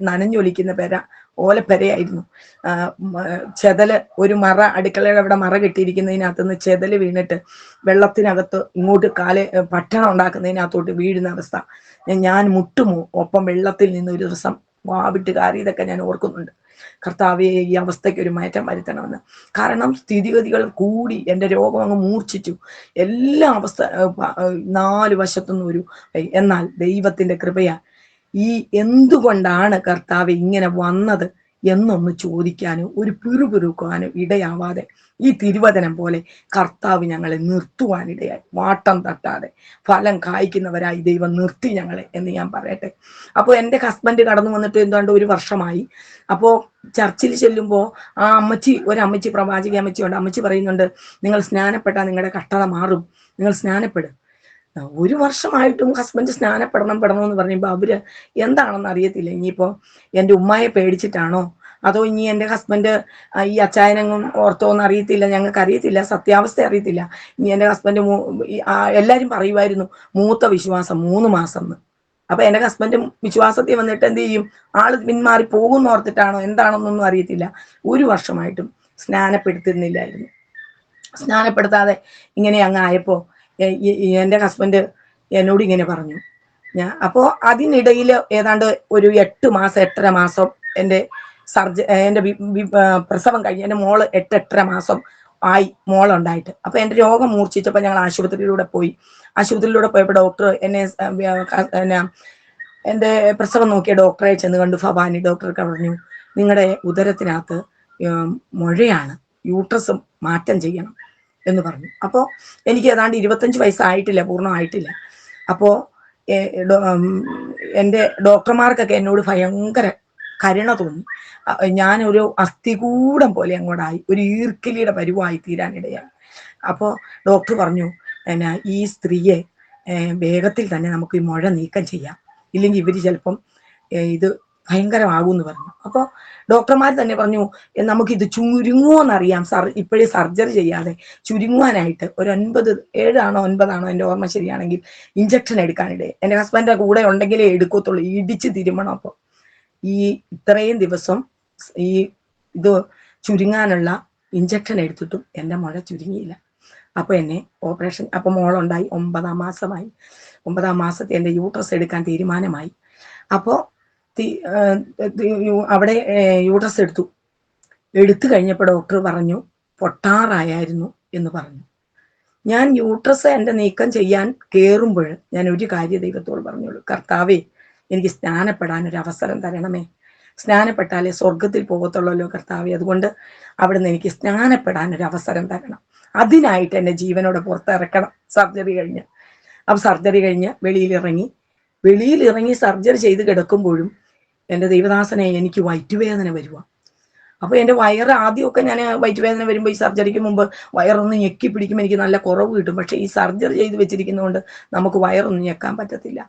A: നനഞ്ഞൊലിക്കുന്ന പെര, ഓലപ്പെരയായിരുന്നു. ചെതല്, ഒരു മറ, അടുക്കളയുടെ അവിടെ മറ കെട്ടിയിരിക്കുന്നതിനകത്തുനിന്ന് ചെതല് വീണിട്ട് വെള്ളത്തിനകത്ത് ഇങ്ങോട്ട് ഭക്ഷണം ഉണ്ടാക്കുന്നതിനകത്തോട്ട് വീഴുന്ന അവസ്ഥ. ഞാൻ മുട്ടുമോ ഒപ്പം വെള്ളത്തിൽ നിന്ന് ഒരു ദിവസം വാവിട്ട് കാറിയതൊക്കെ ഞാൻ ഓർക്കുന്നുണ്ട്. കർത്താവേ, ഈ അവസ്ഥയ്ക്ക് ഒരു മാറ്റം വരുത്തണമെന്ന്. കാരണം സ്ഥിതിഗതികൾ കൂടി എൻ്റെ രോഗം അങ്ങ് മൂർച്ഛിച്ചു. എല്ലാ അവസ്ഥ 4 വശത്തുനിന്നും എന്നാൽ ദൈവത്തിന്റെ കൃപയാ ഈ എന്തുകൊണ്ടാണ് കർത്താവ് ഇങ്ങനെ വന്നത് എന്നൊന്ന് ചോദിക്കാനോ ഒരു പിറുപിറുക്കാനോ ഇടയാവാതെ ഈ തിരുവചനം പോലെ കർത്താവ് ഞങ്ങളെ നിർത്തുവാനിടയായി. വാട്ടം തട്ടാതെ ഫലം കായ്ക്കുന്നവരായി ദൈവം നിർത്തി ഞങ്ങളെ എന്ന് ഞാൻ പറയട്ടെ. അപ്പോൾ എൻ്റെ ഹസ്ബൻഡ് കടന്നു വന്നിട്ട് എന്താണ്ട് 1 വർഷമായി. അപ്പോൾ ചർച്ചിൽ ചെല്ലുമ്പോൾ ആ ഒരമ്മച്ചി പ്രവാചക അമ്മച്ചിയുണ്ട്. അമ്മച്ചി പറയുന്നുണ്ട്, നിങ്ങൾ സ്നാനപ്പെട്ടാൽ നിങ്ങളുടെ കഷ്ടത മാറും, നിങ്ങൾ സ്നാനപ്പെടും. 1 വർഷമായിട്ടും ഹസ്ബൻഡ് സ്നാനപ്പെടണം എന്ന് പറയുമ്പോൾ അവര് എന്താണെന്ന് അറിയത്തില്ല. ഇനിയിപ്പോ എൻ്റെ ഉമ്മായെ പേടിച്ചിട്ടാണോ അതോ ഇനി എൻ്റെ ഹസ്ബൻഡ് ഈ അച്ചായനങ്ങും ഓർത്തോന്ന് അറിയത്തില്ല, ഞങ്ങൾക്ക് അറിയത്തില്ല, സത്യാവസ്ഥ അറിയത്തില്ല. ഇനി എൻ്റെ ഹസ്ബൻഡ് എല്ലാരും പറയുമായിരുന്നു മൂത്ത വിശ്വാസം 3 മാസം എന്ന്. അപ്പൊ എൻ്റെ ഹസ്ബൻഡ് വിശ്വാസത്തിൽ വന്നിട്ട് എന്ത് ചെയ്യും, ആള് പിന്മാറി പോകുന്ന ഓർത്തിട്ടാണോ എന്താണെന്നൊന്നും അറിയത്തില്ല. 1 വർഷമായിട്ടും സ്നാനപ്പെടുത്തുന്നില്ലായിരുന്നു. സ്നാനപ്പെടുത്താതെ ഇങ്ങനെ അങ്ങ് ആയപ്പോ എൻ്റെ ഹസ്ബൻഡ് എന്നോട് ഇങ്ങനെ പറഞ്ഞു. അപ്പോൾ അതിനിടയിൽ ഏതാണ്ട് ഒരു 8 മാസം എൻ്റെ പ്രസവം കഴിഞ്ഞ് എൻ്റെ മോള് 8-8.5 മാസം ആയി മോളുണ്ടായിട്ട്. അപ്പൊ എൻ്റെ രോഗം മൂർച്ഛിച്ചപ്പോൾ ഞങ്ങൾ ആശുപത്രിയിലൂടെ പോയപ്പോൾ ഡോക്ടർ എൻ്റെ പ്രസവം നോക്കിയ ഡോക്ടറെ ചെന്ന് കണ്ടു. ഭവാനി ഡോക്ടർക്ക് പറഞ്ഞു, നിങ്ങളുടെ ഉദരത്തിനകത്ത് മുഴയാണ്, യൂട്രസ് മാറ്റം ചെയ്യണം എന്ന് പറഞ്ഞു. അപ്പോൾ എനിക്ക് ഏതാണ്ട് 25 വയസ്സായിട്ടില്ല, പൂർണ്ണമായിട്ടില്ല. അപ്പോൾ എൻ്റെ ഡോക്ടർമാർക്കൊക്കെ എന്നോട് ഭയങ്കര കരുണ തോന്നി. ഞാനൊരു അസ്ഥികൂടം പോലെ അങ്ങോട്ടായി, ഒരു ഈർക്കിലിയുടെ പരുവായി തീരാനിടയായി. അപ്പോൾ ഡോക്ടർ പറഞ്ഞു, ഈ സ്ത്രീയെ വേഗത്തിൽ തന്നെ നമുക്ക് ഈ മുഴ നീക്കം ചെയ്യാം, ഇല്ലെങ്കിൽ ഇവര് ചിലപ്പം ഇത് ഭയങ്കരമാകും എന്ന് പറഞ്ഞു. അപ്പോൾ ഡോക്ടർമാർ തന്നെ പറഞ്ഞു, നമുക്കിത് ചുരുങ്ങുമോന്നറിയാം, ഇപ്പോഴേ സർജറി ചെയ്യാതെ ചുരുങ്ങുവാനായിട്ട് ഒരു 7 ആണോ 9 ആണോ എൻ്റെ ഓർമ്മ ശരിയാണെങ്കിൽ ഇഞ്ചക്ഷൻ എടുക്കാനിടേ. എൻ്റെ ഹസ്ബൻഡിന്റെ കൂടെ ഉണ്ടെങ്കിലേ എടുക്കത്തുള്ളൂ, ഇടിച്ച് തിരുമണം. അപ്പോൾ ഈ ഇത്രയും ദിവസം ഇത് ചുരുങ്ങാനുള്ള ഇഞ്ചക്ഷൻ എടുത്തിട്ടും എൻ്റെ മുഴ ചുരുങ്ങിയില്ല. അപ്പൊ എന്നെ ഓപ്പറേഷൻ, അപ്പൊ മോളുണ്ടായി, 9-ാം മാസമായി. 9-ാം മാസത്തെ എൻ്റെ യൂട്രസ് എടുക്കാൻ തീരുമാനമായി. അപ്പോൾ അവിടെ യൂട്രസ് എടുത്തു കഴിഞ്ഞപ്പോൾ ഡോക്ടർ പറഞ്ഞു പൊട്ടാറായിരുന്നു എന്ന് പറഞ്ഞു. ഞാൻ യൂട്രസ് എൻ്റെ നീക്കം ചെയ്യാൻ കയറുമ്പോൾ ഞാൻ ഒരു കാര്യം ദൈവത്തോട് പറഞ്ഞോളൂ, കർത്താവേ, എനിക്ക് സ്നാനപ്പെടാൻ ഒരു അവസരം തരണമേ. സ്നാനപ്പെട്ടാലേ സ്വർഗത്തിൽ പോകത്തുള്ളല്ലോ കർത്താവേ, അതുകൊണ്ട് അവിടുന്ന് എനിക്ക് സ്നാനപ്പെടാൻ ഒരു അവസരം തരണം. അതിനായിട്ട് എന്നെ ജീവനോടെ പുറത്തിറക്കണം. സർജറി കഴിഞ്ഞ് വെളിയിലിറങ്ങി സർജറി ചെയ്ത് കിടക്കുമ്പോഴും എൻ്റെ ദൈവദാസനെ എനിക്ക് വയറ്റുവേദന വരുക. അപ്പൊ എൻ്റെ വയറ് ആദ്യമൊക്കെ ഞാൻ വയറ്റുവേദന വരുമ്പോൾ ഈ സർജറിക്ക് മുമ്പ് വയറൊന്ന് ഞെക്കി പിടിക്കുമ്പോൾ എനിക്ക് നല്ല കുറവ് കിട്ടും. പക്ഷെ ഈ സർജറി ചെയ്ത് വെച്ചിരിക്കുന്നതുകൊണ്ട് നമുക്ക് വയറൊന്നും ഞെക്കാൻ പറ്റത്തില്ല.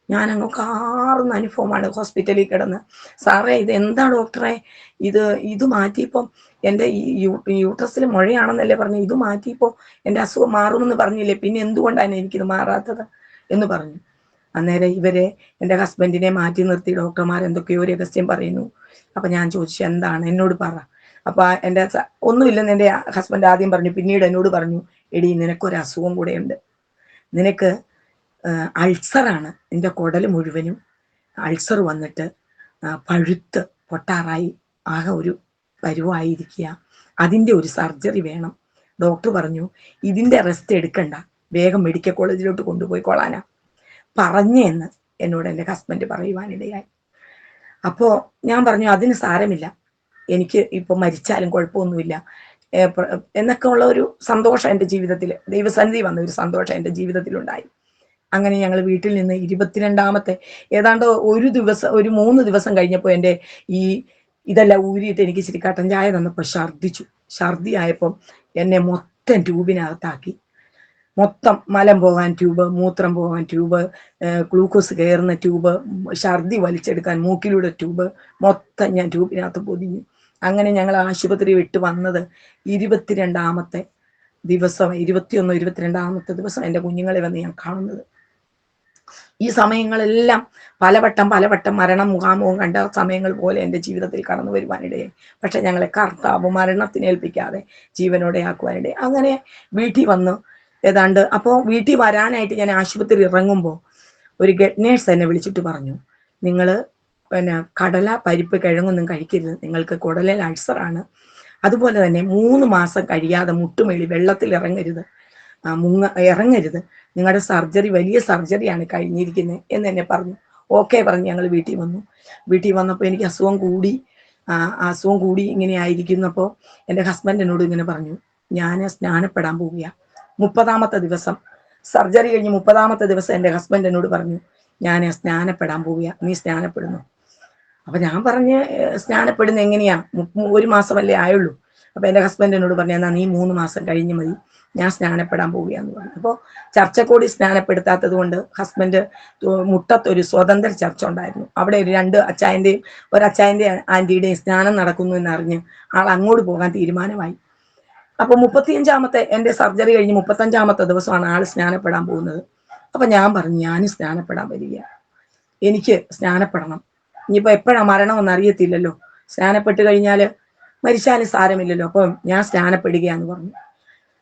A: ഞാനങ്ങ് കാറുന്ന അനുഭവമാണ്. ഹോസ്പിറ്റലിൽ കിടന്ന്, സാറേ ഇത് എന്താ ഡോക്ടറെ, ഇത് മാറ്റിയപ്പോൾ എൻ്റെ ഈ യൂട്രസിൽ മുഴയാണെന്നല്ലേ പറഞ്ഞു, ഇത് മാറ്റിയപ്പോൾ എൻ്റെ അസുഖം മാറുമെന്ന് പറഞ്ഞില്ലേ, പിന്നെ എന്തുകൊണ്ടാണ് എനിക്കിത് മാറാത്തത് എന്ന് പറഞ്ഞു. അന്നേരം എൻ്റെ ഹസ്ബൻഡിനെ മാറ്റി നിർത്തി ഡോക്ടർമാർ എന്തൊക്കെയോ രഹസ്യം പറയുന്നു. അപ്പൊ ഞാൻ ചോദിച്ചു, എന്താണ്, എന്നോട് പറ. അപ്പൊ എൻ്റെ ഒന്നുമില്ലെന്ന് എൻ്റെ ഹസ്ബൻഡ് ആദ്യം പറഞ്ഞു. പിന്നീട് എന്നോട് പറഞ്ഞു, എടി നിനക്കൊരു അസുഖം കൂടെ ഉണ്ട്, നിനക്ക് അൾസറാണ്, നിന്റെ കുടല് മുഴുവനും അൾസർ വന്നിട്ട് പഴുത്ത് പൊട്ടാറായി ആകെ ഒരു പരുവായിരിക്കുക, അതിൻ്റെ ഒരു സർജറി വേണം. ഡോക്ടർ പറഞ്ഞു, ഇതിൻ്റെ റെസ്റ്റ് എടുക്കണ്ട, വേഗം മെഡിക്കൽ കോളേജിലോട്ട് കൊണ്ടുപോയിക്കോളാനാ പറഞ്ഞെന്ന് എന്നോട് എൻ്റെ ഹസ്ബൻഡ് പറയുവാനിടയായി. അപ്പോൾ ഞാൻ പറഞ്ഞു, അതിന് സാരമില്ല, എനിക്ക് ഇപ്പൊ മരിച്ചാലും കുഴപ്പമൊന്നുമില്ല എന്നൊക്കെ ഉള്ള ഒരു സന്തോഷം എൻ്റെ ജീവിതത്തിൽ, ദൈവസന്നിധി വന്ന ഒരു സന്തോഷം എൻ്റെ ജീവിതത്തിലുണ്ടായി. അങ്ങനെ ഞങ്ങൾ വീട്ടിൽ നിന്ന് 22ാമത്തെ ഏതാണ്ട് ഒരു 3 ദിവസം കഴിഞ്ഞപ്പോൾ എൻ്റെ ഇതെല്ലാം ഊരിയിട്ട് എനിക്ക് ഇച്ചിരി കട്ടൻ ചായ തന്നപ്പോൾ ഛർദിയായപ്പം എന്നെ മൊത്തം ട്യൂബിനകത്താക്കി. മൊത്തം മലം പോകാൻ ട്യൂബ്, മൂത്രം പോകാൻ ട്യൂബ്, ഗ്ലൂക്കോസ് കയറുന്ന ട്യൂബ്, ഛർദി വലിച്ചെടുക്കാൻ മൂക്കിലൂടെ ട്യൂബ്, മൊത്തം ഞാൻ ട്യൂബിനകത്ത് പൊതിഞ്ഞു. അങ്ങനെ ഞങ്ങൾ ആശുപത്രി വിട്ട് വന്നത് 22-ാമത്തെ ദിവസം, 21, 22-ാമത്തെ ദിവസം എൻ്റെ കുഞ്ഞുങ്ങളെ വന്ന് ഞാൻ കാണുന്നത്. ഈ സമയങ്ങളെല്ലാം പലവട്ടം മരണം മുഖാമുഖം കണ്ട സമയങ്ങൾ പോലെ എൻ്റെ ജീവിതത്തിൽ കടന്നു വരുവാനിടയായി. പക്ഷെ ഞങ്ങളെ കർത്താവ് മരണത്തിനേൽപ്പിക്കാതെ ജീവനോടെ ആക്കുവാനിടയായി. അങ്ങനെ വീട്ടിൽ വന്ന് ഏതാണ്ട് അപ്പോൾ വീട്ടിൽ വരാനായിട്ട് ഞാൻ ആശുപത്രി ഇറങ്ങുമ്പോൾ ഒരു ഗെറ്റ് നേഴ്സ് എന്നെ വിളിച്ചിട്ട് പറഞ്ഞു, നിങ്ങൾ കടല, പരിപ്പ്, കിഴങ്ങൊന്നും കഴിക്കരുത്, നിങ്ങൾക്ക് കുടലിൽ അൾസറാണ്. അതുപോലെ തന്നെ 3 മാസം കഴിയാതെ മുട്ടുമേളി വെള്ളത്തിൽ ഇറങ്ങരുത്, ഇറങ്ങരുത്, നിങ്ങളുടെ സർജറി വലിയ സർജറിയാണ് കഴിഞ്ഞിരിക്കുന്നത് എന്ന് എന്നെ പറഞ്ഞു. ഓക്കെ പറഞ്ഞ് ഞങ്ങൾ വീട്ടിൽ വന്നു. വീട്ടിൽ വന്നപ്പോൾ എനിക്ക് അസുഖം കൂടി ഇങ്ങനെ ആയിരിക്കുന്നപ്പോൾ എൻ്റെ ഹസ്ബൻഡ് എന്നോട് ഇങ്ങനെ പറഞ്ഞു, ഞാൻ സ്നാനപ്പെടാൻ പോവുക. 30-ാമത്തെ ദിവസം സർജറി കഴിഞ്ഞ് 30-ാമത്തെ ദിവസം എൻ്റെ ഹസ്ബൻഡ് എന്നോട് പറഞ്ഞു, ഞാൻ സ്നാനപ്പെടാൻ പോവുക, നീ സ്നാനപ്പെടുന്നു. അപ്പൊ ഞാൻ പറഞ്ഞ്, സ്നാനപ്പെടുന്ന എങ്ങനെയാ, 1 മാസമല്ലേ ആയുള്ളൂ. അപ്പൊ എൻ്റെ ഹസ്ബൻഡ് എന്നോട് പറഞ്ഞു, എന്നാ നീ 3 മാസം കഴിഞ്ഞ് മതി, ഞാൻ സ്നാനപ്പെടാൻ പോവുകയെന്ന് പറഞ്ഞു. അപ്പോൾ ചർച്ചക്കൂടി സ്നാനപ്പെടുത്താത്തത് കൊണ്ട് ഹസ്ബൻഡ് മുട്ടത്തൊരു സ്വതന്ത്ര ചർച്ച ഉണ്ടായിരുന്നു. അവിടെ ഒരു 2 അച്ചായൻ്റെയും ഒരച്ചായൻ്റെ ആൻറ്റിയുടെയും സ്നാനം നടക്കുന്നു എന്നറിഞ്ഞ് ആൾ അങ്ങോട്ട് പോകാൻ തീരുമാനമായി. അപ്പൊ 35-ാമത്തെ എൻ്റെ സർജറി കഴിഞ്ഞ് 35-ാമത്തെ ദിവസമാണ് ആൾ സ്നാനപ്പെടാൻ പോകുന്നത്. അപ്പൊ ഞാൻ പറഞ്ഞു, ഞാൻ സ്നാനപ്പെടാൻ വരിക, എനിക്ക് സ്നാനപ്പെടണം, ഇനിയിപ്പോ എപ്പോഴാ മരണമെന്ന് അറിയത്തില്ലല്ലോ, സ്നാനപ്പെട്ട് കഴിഞ്ഞാൽ മരിച്ചാലും സാരമില്ലല്ലോ, അപ്പൊ ഞാൻ സ്നാനപ്പെടുകയാന്ന് പറഞ്ഞു.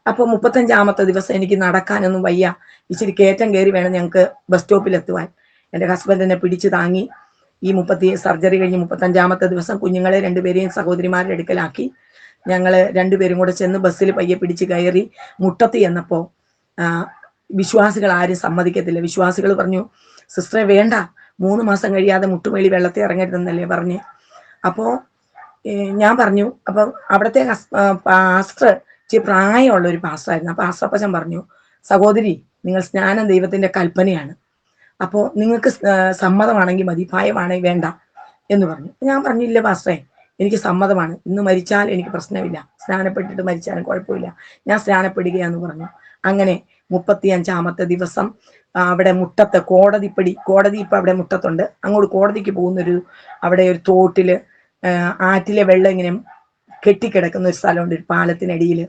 A: അപ്പൊ 35-ാമത്തെ ദിവസം എനിക്ക് നടക്കാനൊന്നും വയ്യ, ഇച്ചിരി കയറ്റം കയറി വേണം ഞങ്ങൾക്ക് ബസ് സ്റ്റോപ്പിൽ എത്തുവാൻ. എൻ്റെ ഹസ്ബൻഡ് എന്നെ പിടിച്ചു താങ്ങി സർജറി കഴിഞ്ഞ് 35-ാമത്തെ ദിവസം കുഞ്ഞുങ്ങളെ 2 പേരെയും സഹോദരിമാരുടെ അടുക്കലാക്കി ഞങ്ങൾ 2 പേരും കൂടെ ചെന്ന് ബസ്സിൽ പയ്യെ പിടിച്ച് കയറി മുട്ടത്ത് ചെന്നപ്പോൾ വിശ്വാസികൾ ആരും സമ്മതിക്കത്തില്ല. വിശ്വാസികൾ പറഞ്ഞു, സിസ്റ്ററെ വേണ്ട, 3 മാസം കഴിയാതെ മുട്ടുമേളി വെള്ളത്തിൽ ഇറങ്ങരുതെന്നല്ലേ പറഞ്ഞ്. അപ്പോൾ ഞാൻ പറഞ്ഞു, അപ്പം അവിടുത്തെ പാസ്റ്റർ ഇച്ചിരി പ്രായമുള്ള ഒരു പാസ്റ്ററായിരുന്നു. അപ്പോൾ പാസ്റ്ററപ്പച്ചൻ പറഞ്ഞു, സഹോദരി, നിങ്ങൾ സ്നാനം ദൈവത്തിന്റെ കൽപ്പനയാണ്, അപ്പോൾ നിങ്ങൾക്ക് സമ്മതമാണെങ്കിൽ മതി, ഭയമാണെങ്കിൽ വേണ്ട എന്ന് പറഞ്ഞു. ഞാൻ പറഞ്ഞില്ല പാസ്റ്ററെ, എനിക്ക് സമ്മതമാണ്, ഇന്ന് മരിച്ചാൽ എനിക്ക് പ്രശ്നമില്ല, സ്നാനപ്പെട്ടിട്ട് മരിച്ചാലും കുഴപ്പമില്ല, ഞാൻ സ്നാനപ്പെടുകയാന്ന് പറഞ്ഞു. അങ്ങനെ 35-ാമത്തെ ദിവസം അവിടെ മുട്ടത്ത് കോടതി ഇപ്പം അവിടെ മുട്ടത്തുണ്ട്, അങ്ങോട്ട് കോടതിക്ക് പോകുന്നൊരു അവിടെ ഒരു തോട്ടില് ആറ്റിലെ വെള്ളം ഇങ്ങനെ കെട്ടിക്കിടക്കുന്ന ഒരു സ്ഥലമുണ്ട്, ഒരു പാലത്തിനടിയിൽ.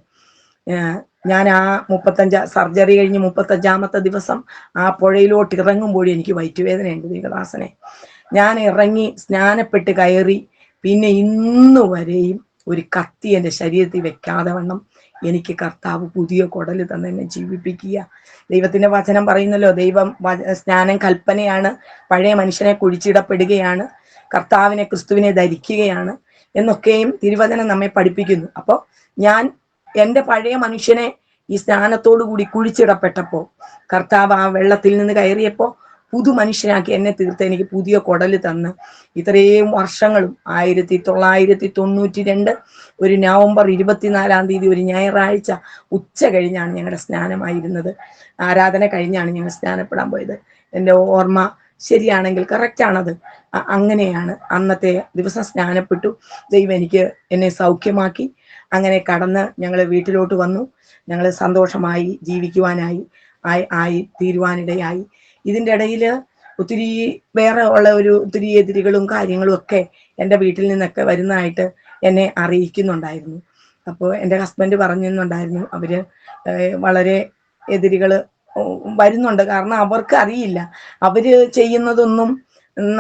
A: ഞാൻ സർജറി കഴിഞ്ഞ് 35-ാമത്തെ ദിവസം ആ പുഴയിലോട്ട് ഇറങ്ങുമ്പോഴും എനിക്ക് വയറ്റുവേദനയുണ്ട് ദൈവദാസനെ. ഞാൻ ഇറങ്ങി സ്നാനപ്പെട്ട് കയറി, പിന്നെ ഇന്നു വരെയും ഒരു കത്തി എൻ്റെ ശരീരത്തിൽ വെക്കാതെ വണ്ണം എനിക്ക് കർത്താവ് പുതിയ കുടല് തന്നെ എന്നെ ജീവിപ്പിക്കുക. ദൈവത്തിന്റെ വചനം പറയുന്നല്ലോ, സ്നാനം കൽപ്പനയാണ്, പഴയ മനുഷ്യനെ കുഴിച്ചിടപ്പെടുകയാണ്, കർത്താവിനെ ക്രിസ്തുവിനെ ധരിക്കുകയാണ് എന്നൊക്കെയും തിരുവചനം നമ്മെ പഠിപ്പിക്കുന്നു. അപ്പോൾ ഞാൻ എൻ്റെ പഴയ മനുഷ്യനെ ഈ സ്നാനത്തോടു കൂടി കുഴിച്ചിടപ്പെട്ടപ്പോൾ കർത്താവ് ആ വെള്ളത്തിൽ നിന്ന് കയറിയപ്പോൾ പുതു മനുഷ്യനാക്കി എന്നെ തീർത്ത് എനിക്ക് പുതിയ കുടല് തന്ന് ഇത്രയും വർഷങ്ങളും 1992 ഒരു നവംബർ 24-ാം തീയതി ഒരു ഞായറാഴ്ച ഉച്ച കഴിഞ്ഞാണ് ഞങ്ങളുടെ സ്നാനമായിരുന്നത്. ആരാധന കഴിഞ്ഞാണ് ഞങ്ങൾ സ്നാനപ്പെടാൻ പോയത്. എൻ്റെ ഓർമ്മ ശരിയാണെങ്കിൽ കറക്റ്റാണത്. അങ്ങനെയാണ് അന്നത്തെ ദിവസം സ്നാനപ്പെട്ടു. ദൈവം എന്നെ സൗഖ്യമാക്കി. അങ്ങനെ കടന്ന് ഞങ്ങൾ വീട്ടിലോട്ട് വന്നു. ഞങ്ങൾ സന്തോഷമായി ജീവിക്കുവാനായി തീരുവാനിടയായി. ഇതിൻ്റെ ഇടയിൽ ഒത്തിരി വേറെ ഉള്ള ഒത്തിരി എതിരുകളും കാര്യങ്ങളും ഒക്കെ എൻ്റെ വീട്ടിൽ നിന്നൊക്കെ വരുന്നതായിട്ട് എന്നെ അറിയിക്കുന്നുണ്ടായിരുന്നു. അപ്പോൾ എൻ്റെ ഹസ്ബൻഡ് പറഞ്ഞിരുന്നുണ്ടായിരുന്നു, അവര് വളരെ എതിരുകൾ വരുന്നുണ്ട്, കാരണം അവർക്ക് അറിയില്ല അവര് ചെയ്യുന്നതൊന്നും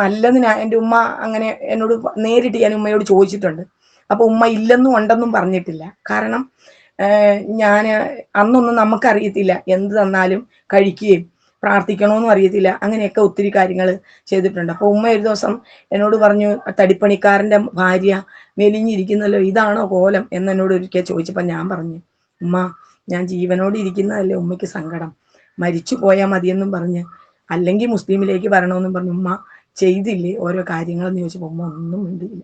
A: നല്ലതിനാ. എൻ്റെ ഉമ്മ അങ്ങനെ എന്നോട് നേരിട്ട് ഞാൻ ഉമ്മയോട് ചോദിച്ചിട്ടുണ്ട്. അപ്പൊ ഉമ്മ ഇല്ലെന്നും ഉണ്ടെന്നും പറഞ്ഞിട്ടില്ല. കാരണം ഞാൻ അന്നൊന്നും നമുക്കറിയത്തില്ല, എന്ത് തന്നാലും കഴിക്കുകയും പ്രാർത്ഥിക്കണമെന്നും അറിയത്തില്ല. അങ്ങനെയൊക്കെ ഒത്തിരി കാര്യങ്ങൾ ചെയ്തിട്ടുണ്ട്. അപ്പോൾ ഉമ്മ ഒരു ദിവസം എന്നോട് പറഞ്ഞു, തടിപ്പണിക്കാരൻ്റെ ഭാര്യ മെലിഞ്ഞിരിക്കുന്നല്ലോ, ഇതാണോ കോലം എന്നോട് ഒരിക്കൽ ചോദിച്ചപ്പോൾ ഞാൻ പറഞ്ഞു, ഉമ്മ ഞാൻ ജീവനോട് ഇരിക്കുന്നതല്ലേ ഉമ്മയ്ക്ക് സങ്കടം, മരിച്ചു പോയാൽ മതിയെന്നും പറഞ്ഞ്, അല്ലെങ്കിൽ മുസ്ലിമിലേക്ക് വരണമെന്നും പറഞ്ഞു ഉമ്മ ചെയ്തില്ലേ ഓരോ കാര്യങ്ങളെന്ന് ചോദിച്ചപ്പോൾ ഉമ്മ ഒന്നും മിണ്ടിയില്ല.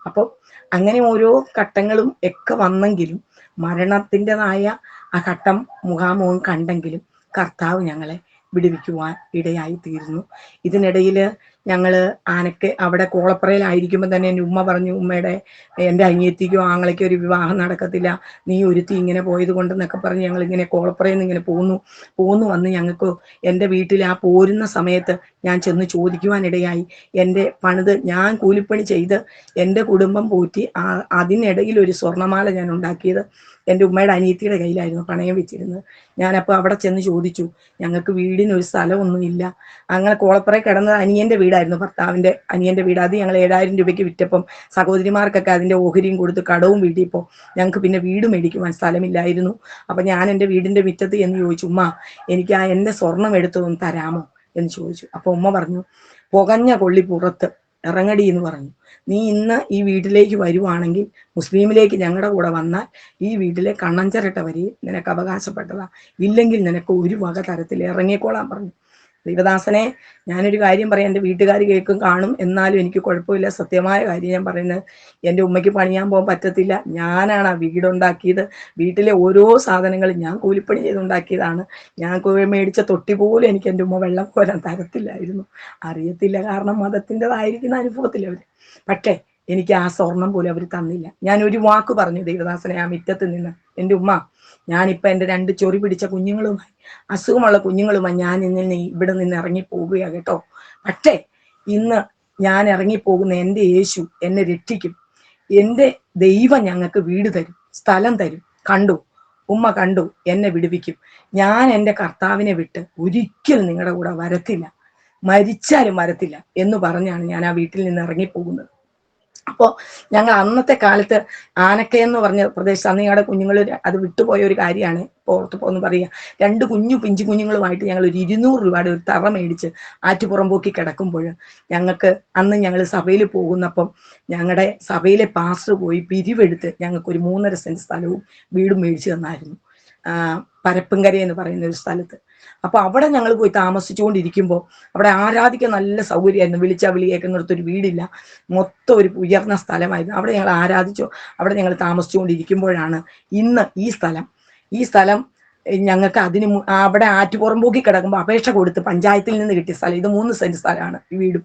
A: അപ്പോൾ അങ്ങനെ ഓരോ ഘട്ടങ്ങളും ഒക്കെ വന്നെങ്കിലും മരണത്തിൻ്റെതായ ആ ഘട്ടം മുഖാമുഖം കണ്ടെങ്കിലും കർത്താവ് ഞങ്ങളെ വിടുവിക്കുവാൻ ഇടയായി തീർന്നു. ഇതിനിടയിൽ ഞങ്ങൾ അവിടെ കോളപ്പുറയിലായിരിക്കുമ്പോൾ തന്നെ എൻ്റെ ഉമ്മ പറഞ്ഞു, എൻ്റെ അനിയത്തിക്കോ ആങ്ങളയ്ക്കോ ഒരു വിവാഹം നടക്കത്തില്ല, നീ ഒരുത്തി ഇങ്ങനെ പോയത് കൊണ്ടെന്നൊക്കെ പറഞ്ഞ് ഞങ്ങളിങ്ങനെ കോളപ്പുറയിൽ നിന്ന് ഇങ്ങനെ പോന്നു വന്ന് ഞങ്ങൾക്ക് എൻ്റെ വീട്ടിൽ ആ പോരുന്ന സമയത്ത് ഞാൻ ചെന്ന് ചോദിക്കുവാനിടയായി. എൻ്റെ ഞാൻ കൂലിപ്പണി ചെയ്ത് എൻ്റെ കുടുംബം പോറ്റി അതിനിടയിൽ ഒരു സ്വർണ്ണമാല ഞാൻ ഉണ്ടാക്കിയത് എൻ്റെ ഉമ്മയുടെ അനിയത്തിയുടെ കയ്യിലായിരുന്നു പണയം വെച്ചിരുന്നത്. ഞാനപ്പോൾ അവിടെ ചെന്ന് ചോദിച്ചു, ഞങ്ങൾക്ക് വീടിനൊരു സ്ഥലമൊന്നുമില്ല. അങ്ങനെ കോളപ്പുറയിൽ കിടന്നത് അനിയൻ്റെ വീടായിരുന്നു, ഭർത്താവിൻ്റെ അനിയൻ്റെ വീട്. അത് ഞങ്ങൾ 7000 രൂപയ്ക്ക് വിറ്റപ്പം സഹോദരിമാർക്കൊക്കെ അതിൻ്റെ ഓഹരിയും കൊടുത്ത് കടവും വീട്ടിയപ്പോൾ ഞങ്ങൾക്ക് പിന്നെ വീട് മേടിക്കുവാൻ സ്ഥലമില്ലായിരുന്നു. അപ്പം ഞാൻ എൻ്റെ വീടിൻ്റെ മുറ്റത്ത് എന്ന് ചോദിച്ചു, ഉമ്മ എനിക്ക് എൻ്റെ സ്വർണം എടുത്തൊന്ന് തരാമോ എന്ന് ചോദിച്ചു. അപ്പോൾ ഉമ്മ പറഞ്ഞു, പുകഞ്ഞ കൊള്ളി പുറത്ത് ഇറങ്ങടി എന്ന് പറഞ്ഞു. നീ ഇന്ന് ഈ വീട്ടിലേക്ക് വരുവാണെങ്കിൽ മുസ്ലിമിലേക്ക് ഞങ്ങളുടെ കൂടെ വന്നാൽ ഈ വീട്ടിലെ കണ്ണഞ്ചരട്ട വരി നിനക്ക് അവകാശപ്പെട്ടതാ, ഇല്ലെങ്കിൽ നിനക്ക് ഒരു വക തരത്തിൽ ഇറങ്ങിക്കോളാൻ പറഞ്ഞു. ദൈവദാസനെ, ഞാനൊരു കാര്യം പറയാം, എൻ്റെ വീട്ടുകാർ കേൾക്കും കാണും, എന്നാലും എനിക്ക് കുഴപ്പമില്ല. സത്യമായ കാര്യം ഞാൻ പറയുന്നത്, എൻ്റെ ഉമ്മയ്ക്ക് പണിയാൻ പോകാൻ പറ്റത്തില്ല. ഞാനാണ് ആ വീടുണ്ടാക്കിയത്. വീട്ടിലെ ഓരോ സാധനങ്ങളും ഞാൻ കൂലിപ്പണി ചെയ്തുണ്ടാക്കിയതാണ്. ഞാൻ മേടിച്ച തൊട്ടി പോലും എനിക്ക് എൻ്റെ ഉമ്മ വെള്ളം കോരാൻ തരത്തില്ലായിരുന്നു. അറിയത്തില്ല, കാരണം മതത്തിൻ്റെതായിരിക്കുന്ന അനുഭവത്തില്ല അവർ. പക്ഷേ എനിക്ക് ആ സ്വർണം പോലും അവർ തന്നില്ല. ഞാൻ ഒരു വാക്ക് പറഞ്ഞു ദൈവദാസനെ ആ മുറ്റത്ത് നിന്ന്, എൻ്റെ ഉമ്മ, ഞാനിപ്പോൾ എൻ്റെ 2 ചൊറി പിടിച്ച കുഞ്ഞുങ്ങളുമായി, അസുഖമുള്ള കുഞ്ഞുങ്ങളുമായി ഞാൻ ഇവിടെ നിന്ന് ഇറങ്ങി പോകുക കേട്ടോ. പക്ഷേ ഇന്ന് ഞാൻ ഇറങ്ങിപ്പോകുന്ന എൻ്റെ യേശു എന്നെ രക്ഷിക്കും. എൻ്റെ ദൈവം ഞങ്ങൾക്ക് വീട് തരും, സ്ഥലം തരും. കണ്ടു ഉമ്മ, കണ്ടു, എന്നെ വിടുവിക്കും. ഞാൻ എൻ്റെ കർത്താവിനെ വിട്ട് ഒരിക്കലും നിങ്ങളുടെ കൂടെ വരത്തില്ല, മരിച്ചാലും വരത്തില്ല എന്ന് പറഞ്ഞാണ് ഞാൻ ആ വീട്ടിൽ നിന്ന് ഇറങ്ങിപ്പോകുന്നത്. അപ്പോൾ ഞങ്ങൾ അന്നത്തെ കാലത്ത് ആനക്കയെന്ന് പറഞ്ഞ പ്രദേശത്ത് അന്ന് ഞങ്ങളുടെ കുഞ്ഞുങ്ങൾ അത് വിട്ടുപോയ ഒരു കാര്യമാണ്, പുറത്ത് പോകുന്നു പറയുക. 2 പിഞ്ചു കുഞ്ഞുങ്ങളുമായിട്ട് ഞങ്ങൾ ഒരു 200 രൂപയുടെ ഒരു തറ മേടിച്ച് ആറ്റുപുറമ്പോക്കി കിടക്കുമ്പോൾ അന്ന് ഞങ്ങൾ സഭയിൽ പോകുന്നപ്പം ഞങ്ങളുടെ സഭയിലെ പാസ്റ്റർ പോയി പിരിവെടുത്ത് ഞങ്ങൾക്ക് ഒരു 3.5 സെന്റ് സ്ഥലവും വീടും മേടിച്ചു തന്നായിരുന്നു, പരപ്പുംകര എന്ന് പറയുന്ന ഒരു സ്ഥലത്ത്. അപ്പൊ അവിടെ ഞങ്ങൾ പോയി താമസിച്ചുകൊണ്ടിരിക്കുമ്പോൾ അവിടെ ആരാധിക്കാൻ നല്ല സൗകര്യമായിരുന്നു. വിളി കേൾക്കുന്നിടത്തൊരു വീടില്ല, മൊത്തം ഒരു ഉയർന്ന സ്ഥലമായിരുന്നു. അവിടെ ഞങ്ങൾ ആരാധിച്ചു. അവിടെ ഞങ്ങൾ താമസിച്ചുകൊണ്ടിരിക്കുമ്പോഴാണ് ഇന്ന് ഈ സ്ഥലം ഞങ്ങൾക്ക് അവിടെ ആറ്റുപുറമ്പോക്കി കിടക്കുമ്പോൾ അപേക്ഷ കൊടുത്ത് പഞ്ചായത്തിൽ നിന്ന് കിട്ടിയ സ്ഥലം. ഇത് 3 സെന്റ് സ്ഥലമാണ് ഈ വീടും.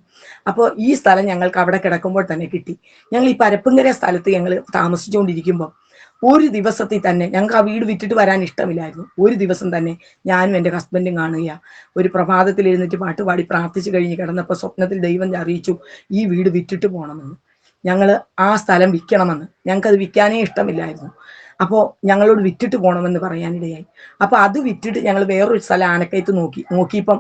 A: അപ്പോൾ ഈ സ്ഥലം ഞങ്ങൾക്ക് അവിടെ കിടക്കുമ്പോൾ തന്നെ കിട്ടി. ഞങ്ങൾ ഈ പരപ്പുംകര സ്ഥലത്ത് ഞങ്ങൾ താമസിച്ചുകൊണ്ടിരിക്കുമ്പോൾ ഒരു ദിവസത്തിൽ തന്നെ ഞങ്ങൾക്ക് ആ വീട് വിറ്റിട്ട് വരാൻ ഇഷ്ടമില്ലായിരുന്നു. ഒരു ദിവസം തന്നെ ഞാനും എൻ്റെ ഹസ്ബൻഡും കാണുക, ഒരു പ്രഭാതത്തിൽ എഴുന്നേറ്റ് പാട്ടുപാടി പ്രാർത്ഥിച്ചു കഴിഞ്ഞ് കിടന്നപ്പോൾ സ്വപ്നത്തിൽ ദൈവം അറിയിച്ചു, ഈ വീട് വിറ്റിട്ട് പോകണമെന്ന്. ഞങ്ങൾ ആ സ്ഥലം വിൽക്കണമെന്ന്. ഞങ്ങൾക്കത് വിൽക്കാനേ ഇഷ്ടമില്ലായിരുന്നു. അപ്പോൾ ഞങ്ങളോട് വിറ്റിട്ട് പോകണമെന്ന് പറയാനിടയായി. അപ്പോൾ അത് വിറ്റിട്ട് ഞങ്ങൾ വേറൊരു സ്ഥലം ആനക്കയത്ത് നോക്കിയപ്പം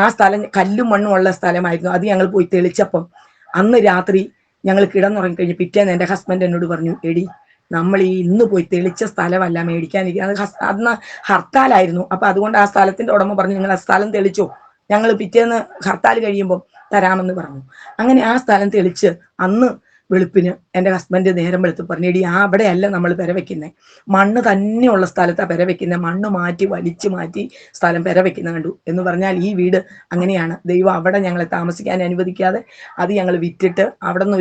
A: ആ സ്ഥലം കല്ലും മണ്ണും ഉള്ള സ്ഥലമായിരുന്നു. അത് ഞങ്ങൾ പോയി തെളിച്ചപ്പം അന്ന് രാത്രി ഞങ്ങൾ കിടന്നുറങ്ങിക്കഴിഞ്ഞ് പിറ്റേന്ന് എൻ്റെ ഹസ്ബൻഡ് എന്നോട് പറഞ്ഞു, എടി, നമ്മൾ ഇന്ന് പോയി തെളിച്ച സ്ഥലമല്ല മേടിക്കാനിരിക്കുന്നത്. അന്ന് ഹർത്താലായിരുന്നു. അപ്പൊ അതുകൊണ്ട് ആ സ്ഥലത്തിന്റെ ഉടമ പറഞ്ഞു, നിങ്ങൾ ആ സ്ഥലം തെളിച്ചോ, ഞങ്ങൾ പിറ്റേന്ന് ഹർത്താൽ കഴിയുമ്പോൾ തരാമെന്ന് പറഞ്ഞു. അങ്ങനെ ആ സ്ഥലം തെളിച്ച് അന്ന് വെളുപ്പിന് എൻ്റെ ഹസ്ബൻഡ് നേരം വെളുത്ത് പറഞ്ഞു, എടി, അവിടെയല്ല നമ്മൾ പെരവെക്കുന്നത്, മണ്ണ് തന്നെയുള്ള സ്ഥലത്താണ് പെരവെക്കുന്നത്, മണ്ണ് വലിച്ചു മാറ്റി സ്ഥലം പെരവെക്കുന്ന കണ്ടു എന്ന് പറഞ്ഞാൽ ഈ വീട് അങ്ങനെയാണ്. ദൈവം അവിടെ ഞങ്ങളെ താമസിക്കാൻ അനുവദിക്കാതെ അത് ഞങ്ങൾ വിറ്റിട്ട് അവിടെ നിന്ന്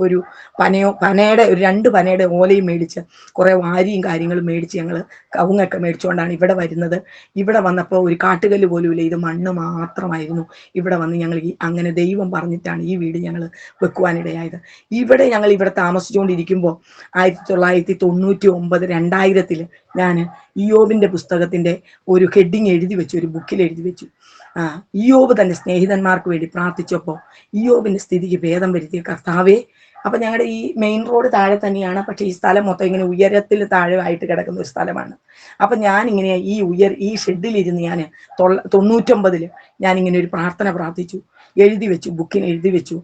A: ഒരു പനയുടെ 2 പനയുടെ ഓലയും മേടിച്ച് കുറെ വാരിയും കാര്യങ്ങളും മേടിച്ച് ഞങ്ങൾ കവുങ്ങൊക്കെ മേടിച്ചുകൊണ്ടാണ് ഇവിടെ വരുന്നത്. ഇവിടെ വന്നപ്പോൾ ഒരു കാട്ടുകല്ല് പോലുമില്ല, ഇത് മണ്ണ് മാത്രമായിരുന്നു. ഇവിടെ വന്ന് ഞങ്ങൾ അങ്ങനെ ദൈവം പറഞ്ഞിട്ടാണ് ഈ വീട് ഞങ്ങൾ വെക്കുവാനിടയായത്. ഞങ്ങൾ ഇവിടെ താമസിച്ചുകൊണ്ടിരിക്കുമ്പോൾ 1999 2000 ഞാൻ ഇയ്യോബിന്റെ പുസ്തകത്തിന്റെ ഒരു ഹെഡിങ് എഴുതി വെച്ചു, ഒരു ബുക്കിൽ എഴുതി വെച്ചു. ഇയ്യോബ് തന്റെ സ്നേഹിതന്മാർക്ക് വേണ്ടി പ്രാർത്ഥിച്ചപ്പോൾ ഇയ്യോബിന്റെ സ്ഥിതിക്ക് ഭേദം വരുത്തിയ കർത്താവേ. അപ്പൊ ഞങ്ങളുടെ ഈ മെയിൻ റോഡ് താഴെ തന്നെയാണ്, പക്ഷെ ഈ സ്ഥലം മൊത്തം ഇങ്ങനെ ഉയരത്തിൽ താഴെ ആയിട്ട് കിടക്കുന്ന ഒരു സ്ഥലമാണ്. അപ്പൊ ഞാൻ ഇങ്ങനെ ഈ ഷെഡിലിരുന്ന് ഞാൻ 99 ഞാൻ ഇങ്ങനെ ഒരു പ്രാർത്ഥന പ്രാർത്ഥിച്ചു, എഴുതി വെച്ചു, ബുക്കിന് എഴുതി വെച്ചു.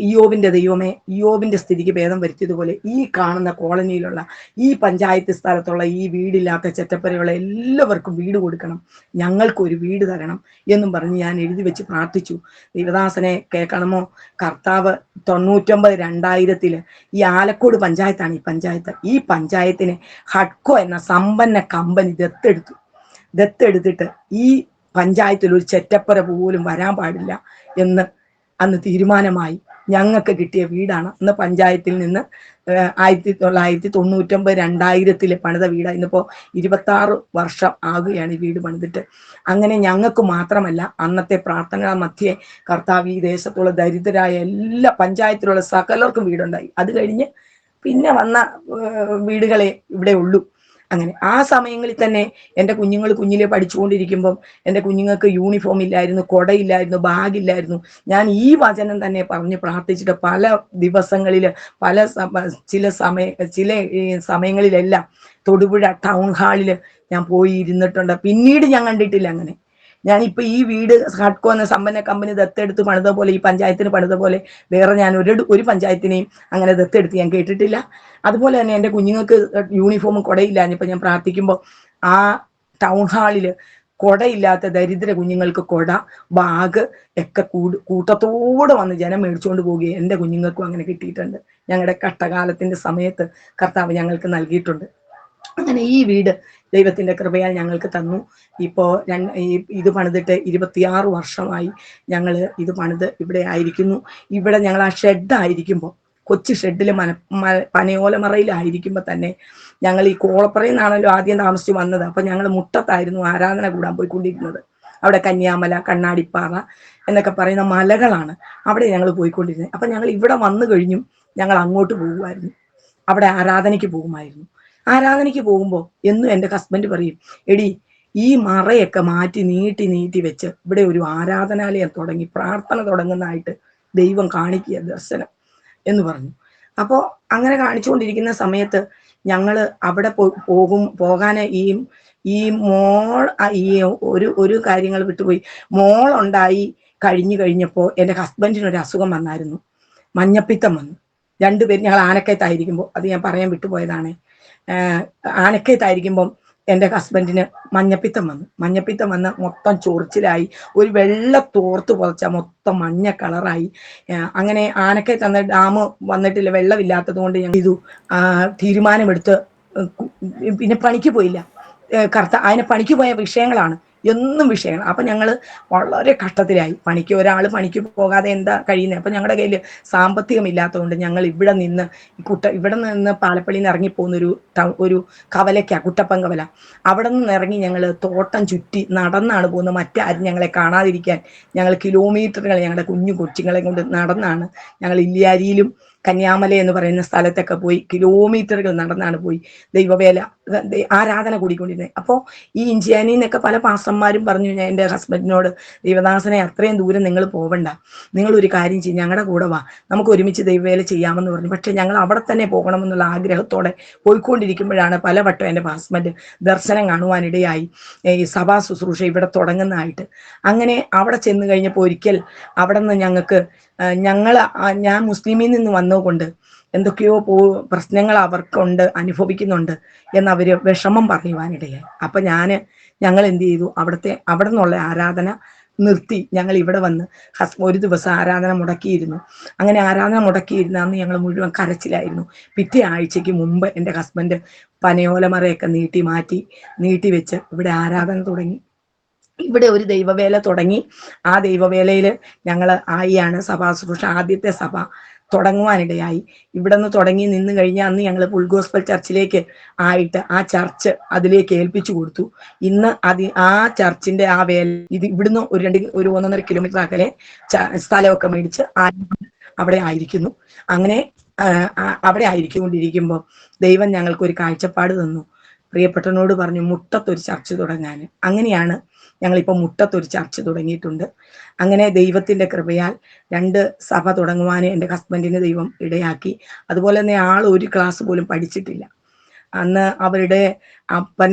A: ഇയ്യോബിന്റെ ദൈവമേ, ഇയ്യോബിന്റെ സ്ഥിതിക്ക് ഭേദം വരുത്തിയതുപോലെ ഈ കാണുന്ന കോളനിയിലുള്ള ഈ പഞ്ചായത്ത് സ്ഥലത്തുള്ള ഈ വീടില്ലാത്ത ചെറ്റപ്പരയുള്ള എല്ലാവർക്കും വീട് കൊടുക്കണം, ഞങ്ങൾക്കൊരു വീട് തരണം എന്നും പറഞ്ഞ് ഞാൻ എഴുതി വെച്ച് പ്രാർത്ഥിച്ചു. ദൈവദാസനെ കേൾക്കണമോ, കർത്താവ് 99 2000 ഈ ആലക്കോട് പഞ്ചായത്താണ് ഈ പഞ്ചായത്തിനെ ഹഡ്കോ എന്ന സമ്പന്ന കമ്പനി ദത്തെടുത്തിട്ട് ഈ പഞ്ചായത്തിൽ ഒരു ചെറ്റപ്പര പോലും വരാൻ പാടില്ല എന്ന് അന്ന് തീരുമാനമായി. ഞങ്ങൾക്ക് കിട്ടിയ വീടാണ്. അന്ന് പഞ്ചായത്തിൽ നിന്ന് 1999 2000 പണിത വീടാണ്. ഇന്നിപ്പോൾ 26 വർഷം ആകുകയാണ് ഈ വീട് പണിതിട്ട്. അങ്ങനെ ഞങ്ങൾക്ക് മാത്രമല്ല, അന്നത്തെ പ്രാർത്ഥനാ മധ്യേ കർത്താവ് ഈ ദേശത്തുള്ള ദരിദ്രരായ എല്ലാ പഞ്ചായത്തിലുള്ള സകലർക്കും വീടുണ്ടായി. അത് കഴിഞ്ഞ് പിന്നെ വന്ന വീടുകളെ ഇവിടെ ഉള്ളൂ. അങ്ങനെ ആ സമയങ്ങളിൽ തന്നെ എൻ്റെ കുഞ്ഞുങ്ങൾ കുഞ്ഞിലെ പഠിച്ചുകൊണ്ടിരിക്കുമ്പം എൻ്റെ കുഞ്ഞുങ്ങൾക്ക് യൂണിഫോം ഇല്ലായിരുന്നു, കൊടയില്ലായിരുന്നു, ബാഗില്ലായിരുന്നു. ഞാൻ ഈ വചനം തന്നെ പറഞ്ഞ് പ്രാർത്ഥിച്ചിട്ട് പല ദിവസങ്ങളിൽ ചില സമയങ്ങളിലെല്ലാം തൊടുപുഴ ടൗൺ ഹാളിൽ ഞാൻ പോയി ഇരുന്നിട്ടുണ്ട്. പിന്നീട് ഞാൻ കണ്ടിട്ടില്ല അങ്ങനെ. ഞാനിപ്പോൾ ഈ വീട് ഹാഡ്കോ എന്ന സമ്പന്ന കമ്പനി ദത്തെടുത്ത് പണിത പോലെ, ഈ പഞ്ചായത്തിന് പണിത പോലെ വേറെ ഞാൻ ഒരു പഞ്ചായത്തിനെയും അങ്ങനെ ദത്തെടുത്ത് ഞാൻ കേട്ടിട്ടില്ല. അതുപോലെ തന്നെ എൻ്റെ കുഞ്ഞുങ്ങൾക്ക് യൂണിഫോമും കുടയില്ലാഞ്ഞപ്പോൾ ഞാൻ പ്രാർത്ഥിക്കുമ്പോൾ ആ ടൗൺ ഹാളിൽ കൊടയില്ലാത്ത ദരിദ്ര കുഞ്ഞുങ്ങൾക്ക് കൊട, ബാഗ് ഒക്കെ കൂട്ടത്തോടെ വന്ന് ജനം മേടിച്ചുകൊണ്ട് പോവുകയും എൻ്റെ കുഞ്ഞുങ്ങൾക്കും അങ്ങനെ കിട്ടിയിട്ടുണ്ട്. ഞങ്ങളുടെ കഷ്ടകാലത്തിന്റെ സമയത്ത് കർത്താവ് ഞങ്ങൾക്ക് നൽകിയിട്ടുണ്ട്. അങ്ങനെ ഈ വീട് ദൈവത്തിന്റെ കൃപയാൽ ഞങ്ങൾക്ക് തന്നു. ഇപ്പോൾ ഇത് പണിതിട്ട് 26 വർഷമായി ഞങ്ങൾ ഇത് പണിത് ഇവിടെ ആയിരിക്കുന്നു. ഇവിടെ ഞങ്ങൾ ആ ഷെഡായിരിക്കുമ്പോൾ, കൊച്ചു ഷെഡിൽ പനയോലമറയിലായിരിക്കുമ്പോൾ തന്നെ ഞങ്ങൾ ഈ കോളപ്പുറയിൽ നിന്നാണല്ലോ ആദ്യം താമസിച്ച് വന്നത്. അപ്പം ഞങ്ങൾ മുട്ടത്തായിരുന്നു ആരാധന കൂടാൻ പോയിക്കൊണ്ടിരുന്നത്. അവിടെ കന്യാമല, കണ്ണാടിപ്പാറ എന്നൊക്കെ പറയുന്ന മലകളാണ്, അവിടെ ഞങ്ങൾ പോയിക്കൊണ്ടിരുന്നത്. അപ്പം ഞങ്ങൾ ഇവിടെ വന്നു കഴിഞ്ഞും ഞങ്ങൾ അങ്ങോട്ട് പോകുമായിരുന്നു, അവിടെ ആരാധനയ്ക്ക് പോകുമായിരുന്നു. ആരാധനയ്ക്ക് പോകുമ്പോൾ എന്നും എൻ്റെ ഹസ്ബൻഡ് പറയും, എടി ഈ മറയൊക്കെ മാറ്റി നീട്ടി വെച്ച് ഇവിടെ ഒരു ആരാധനാലയം തുടങ്ങി പ്രാർത്ഥന തുടങ്ങുന്നതായിട്ട് ദൈവം കാണിക്കുക ദർശനം എന്ന് പറഞ്ഞു. അപ്പോൾ അങ്ങനെ കാണിച്ചുകൊണ്ടിരിക്കുന്ന സമയത്ത് ഞങ്ങൾ അവിടെ പോകാൻ ഈ മോൾ ഒരു കാര്യങ്ങൾ വിട്ടുപോയി. മോളുണ്ടായി കഴിഞ്ഞപ്പോൾ എൻ്റെ ഹസ്ബൻഡിനൊരു അസുഖം വന്നായിരുന്നു, മഞ്ഞപ്പിത്തം വന്നു. രണ്ടുപേരും ഞങ്ങൾ ആനക്കയത്തായിരിക്കുമ്പോൾ, അത് ഞാൻ പറയാൻ വിട്ടുപോയതാണ്, ആനക്കയത്തായിരിക്കുമ്പം എൻ്റെ ഹസ്ബൻഡിന് മഞ്ഞപ്പിത്തം വന്ന് മൊത്തം ചൊറിച്ചിലായി, ഒരു വെള്ള തോർത്ത് പുതച്ച മൊത്തം മഞ്ഞ കളറായി. അങ്ങനെ ആനക്കയത്ത് ഡാം വന്നിട്ടില്ല, വെള്ളമില്ലാത്തത് കൊണ്ട് ഞങ്ങൾ ഇത് തീരുമാനമെടുത്ത് പിന്നെ പണിക്ക് പോയില്ല. അതിനെ പണിക്ക് പോയ വിഷയങ്ങളാണ്, എന്നും വിഷയങ്ങൾ. അപ്പം ഞങ്ങൾ വളരെ കഷ്ടത്തിലായി. ഒരാൾ പണിക്ക് പോകാതെ എന്താ കഴിയുന്നത്? അപ്പം ഞങ്ങളുടെ കയ്യിൽ സാമ്പത്തികമില്ലാത്തതുകൊണ്ട് ഞങ്ങൾ ഇവിടെ നിന്ന് പാലപ്പള്ളിയിൽ നിന്ന് ഇറങ്ങിപ്പോകുന്നൊരു ഒരു കവലയ്ക്ക, കുട്ടപ്പൻ കവല, അവിടെ നിന്ന് ഇറങ്ങി ഞങ്ങൾ തോട്ടം ചുറ്റി നടന്നാണ് പോകുന്നത്. മറ്റാരും ഞങ്ങളെ കാണാതിരിക്കാൻ ഞങ്ങൾ കിലോമീറ്ററുകൾ ഞങ്ങളുടെ കൊച്ചുങ്ങളെ കൊണ്ട് നടന്നാണ് ഞങ്ങൾ ഇല്ലിയാരിയിലും കന്യാമല എന്ന് പറയുന്ന സ്ഥലത്തൊക്കെ പോയി കിലോമീറ്ററുകൾ നടന്നാണ് പോയി ദൈവവേല ആരാധന കൂടിക്കൊണ്ടിരുന്നത്. അപ്പോൾ ഈ ഇഞ്ചിയാനി എന്നൊക്കെ പല പാസ്റ്റർമാരും പറഞ്ഞു ഞാൻ എൻ്റെ ഹസ്ബൻഡിനോട്, ദൈവദാസനെ അത്രയും ദൂരം നിങ്ങൾ പോവണ്ട, നിങ്ങളൊരു കാര്യം ചെയ്യും, ഞങ്ങളുടെ കൂടെ വാ, നമുക്ക് ഒരുമിച്ച് ദൈവവേല ചെയ്യാമെന്ന് പറഞ്ഞു. പക്ഷെ ഞങ്ങൾ അവിടെ തന്നെ പോകണമെന്നുള്ള ആഗ്രഹത്തോടെ പോയിക്കൊണ്ടിരിക്കുമ്പോഴാണ് പലവട്ടം എൻ്റെ ഹസ്ബൻഡ് ദർശനം കാണുവാനിടയായി ഈ സഭാ ശുശ്രൂഷ ഇവിടെ തുടങ്ങുന്നതായിട്ട്. അങ്ങനെ അവിടെ ചെന്ന് കഴിഞ്ഞപ്പോൾ ഒരിക്കൽ അവിടെ നിന്ന് ഞാൻ മുസ്ലിമിൽ നിന്ന് വന്നുകൊണ്ട് എന്തൊക്കെയോ പ്രശ്നങ്ങൾ അവർക്കുണ്ട്, അനുഭവിക്കുന്നുണ്ട് എന്നവർ വിഷമം പറയുവാനിടയായി. അപ്പം ഞങ്ങൾ എന്ത് ചെയ്തു, അവിടെ നിന്നുള്ള ആരാധന നിർത്തി ഞങ്ങൾ ഇവിടെ വന്ന് ഒരു ദിവസം ആരാധന മുടക്കിയിരുന്നു. അങ്ങനെ ആരാധന മുടക്കിയിരുന്ന അന്ന് ഞങ്ങൾ മുഴുവൻ കരച്ചിലായിരുന്നു. പിറ്റേ ആഴ്ചയ്ക്ക് മുമ്പ് എൻ്റെ ഹസ്ബൻഡ് പനയോലമറയൊക്കെ നീട്ടി വെച്ച് ഇവിടെ ആരാധന തുടങ്ങി. ഇവിടെ ഒരു ദൈവവേല തുടങ്ങി. ആ ദൈവവേലയിൽ ഞങ്ങൾ ആയിയാണ് സഭാ ശുശ്രൂഷ ആദ്യത്തെ സഭ തുടങ്ങുവാനിടയായി. ഇവിടെ നിന്ന് തുടങ്ങി നിന്ന് കഴിഞ്ഞാൽ അന്ന് ഞങ്ങൾ ഫുൾ ഗോസ്പൽ ചർച്ചിലേക്ക് ആയിട്ട് ആ ചർച്ച് അതിലേക്ക് ഏൽപ്പിച്ചു കൊടുത്തു. ഇന്ന് ആ ചർച്ചിന്റെ ആ വേല ഇവിടുന്ന് ഒരു 1.5 കിലോമീറ്റർ അകലെ സ്ഥലമൊക്കെ മേടിച്ച് അവിടെ ആയിരിക്കുന്നു. അങ്ങനെ അവിടെ ആയിരിക്കൊണ്ടിരിക്കുമ്പോൾ ദൈവം ഞങ്ങൾക്ക് ഒരു കാഴ്ചപ്പാട് തന്നു. പ്രിയപ്പെട്ടവനോട് പറഞ്ഞു മുട്ടത്തൊരു ചർച്ച് തുടങ്ങാൻ. അങ്ങനെയാണ് ഞങ്ങളിപ്പോൾ മുട്ടത്തൊരു ചർച്ച് തുടങ്ങിയിട്ടുണ്ട്. അങ്ങനെ ദൈവത്തിന്റെ കൃപയാൽ 2 സഭ തുടങ്ങുവാൻ എൻ്റെ ഹസ്ബൻഡിന് ദൈവം ഇടയാക്കി. അതുപോലെ തന്നെ ഒരു ക്ലാസ് പോലും പഠിച്ചിട്ടില്ല. അന്ന് അവരുടെ അപ്പൻ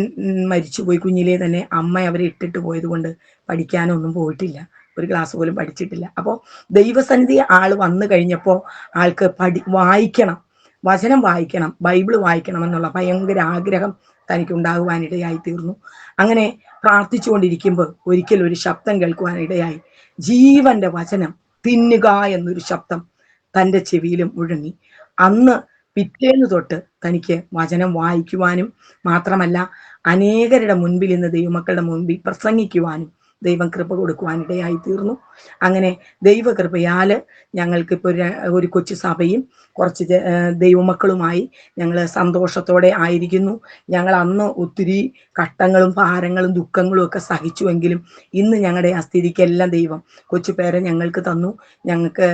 A: മരിച്ചുപോയി, കുഞ്ഞിലേ തന്നെ അമ്മ അവരെ ഇട്ടിട്ട് പോയത് കൊണ്ട് പഠിക്കാനൊന്നും പോയിട്ടില്ല, ഒരു ക്ലാസ് പോലും പഠിച്ചിട്ടില്ല. അപ്പോൾ ദൈവസന്നിധി വന്നു കഴിഞ്ഞപ്പോൾ ആൾക്ക് വായിക്കണം, വചനം വായിക്കണം, ബൈബിള് വായിക്കണം എന്നുള്ള ഭയങ്കര ആഗ്രഹം തനിക്കുണ്ടാകുവാനിടയായി തീർന്നു. അങ്ങനെ പ്രാർത്ഥിച്ചുകൊണ്ടിരിക്കുമ്പോൾ ഒരിക്കൽ ഒരു ശബ്ദം കേൾക്കുവാനിടയായി. ജീവന്റെ വചനം തിന്നുക എന്നൊരു ശബ്ദം തൻ്റെ ചെവിയിലും മുഴങ്ങി. അന്ന് പിറ്റേന്ന് തൊട്ട് തനിക്ക് വചനം വായിക്കുവാനും മാത്രമല്ല അനേകരുടെ മുൻപിൽ, ഇന്ന് ദൈവമക്കളുടെ മുൻപിൽ പ്രസംഗിക്കുവാനും ദൈവം കൃപ കൊടുക്കുവാനിടയായി തീർന്നു. അങ്ങനെ ദൈവകൃപയാൽ ഞങ്ങൾക്കിപ്പോൾ ഒരു കൊച്ചു സഭയും കുറച്ച് ദൈവമക്കളുമായി ഞങ്ങൾ സന്തോഷത്തോടെ ആയിരിക്കുന്നു. ഞങ്ങൾ അന്ന് ഒത്തിരി കഷ്ടങ്ങളും ഭാരങ്ങളും ദുഃഖങ്ങളും ഒക്കെ സഹിച്ചുവെങ്കിലും ഇന്ന് ഞങ്ങളുടെ ആ സ്ഥിതിക്കെല്ലാം ദൈവം കൊച്ചു പേരെ ഞങ്ങൾക്ക് തന്നു. ഞങ്ങൾക്ക്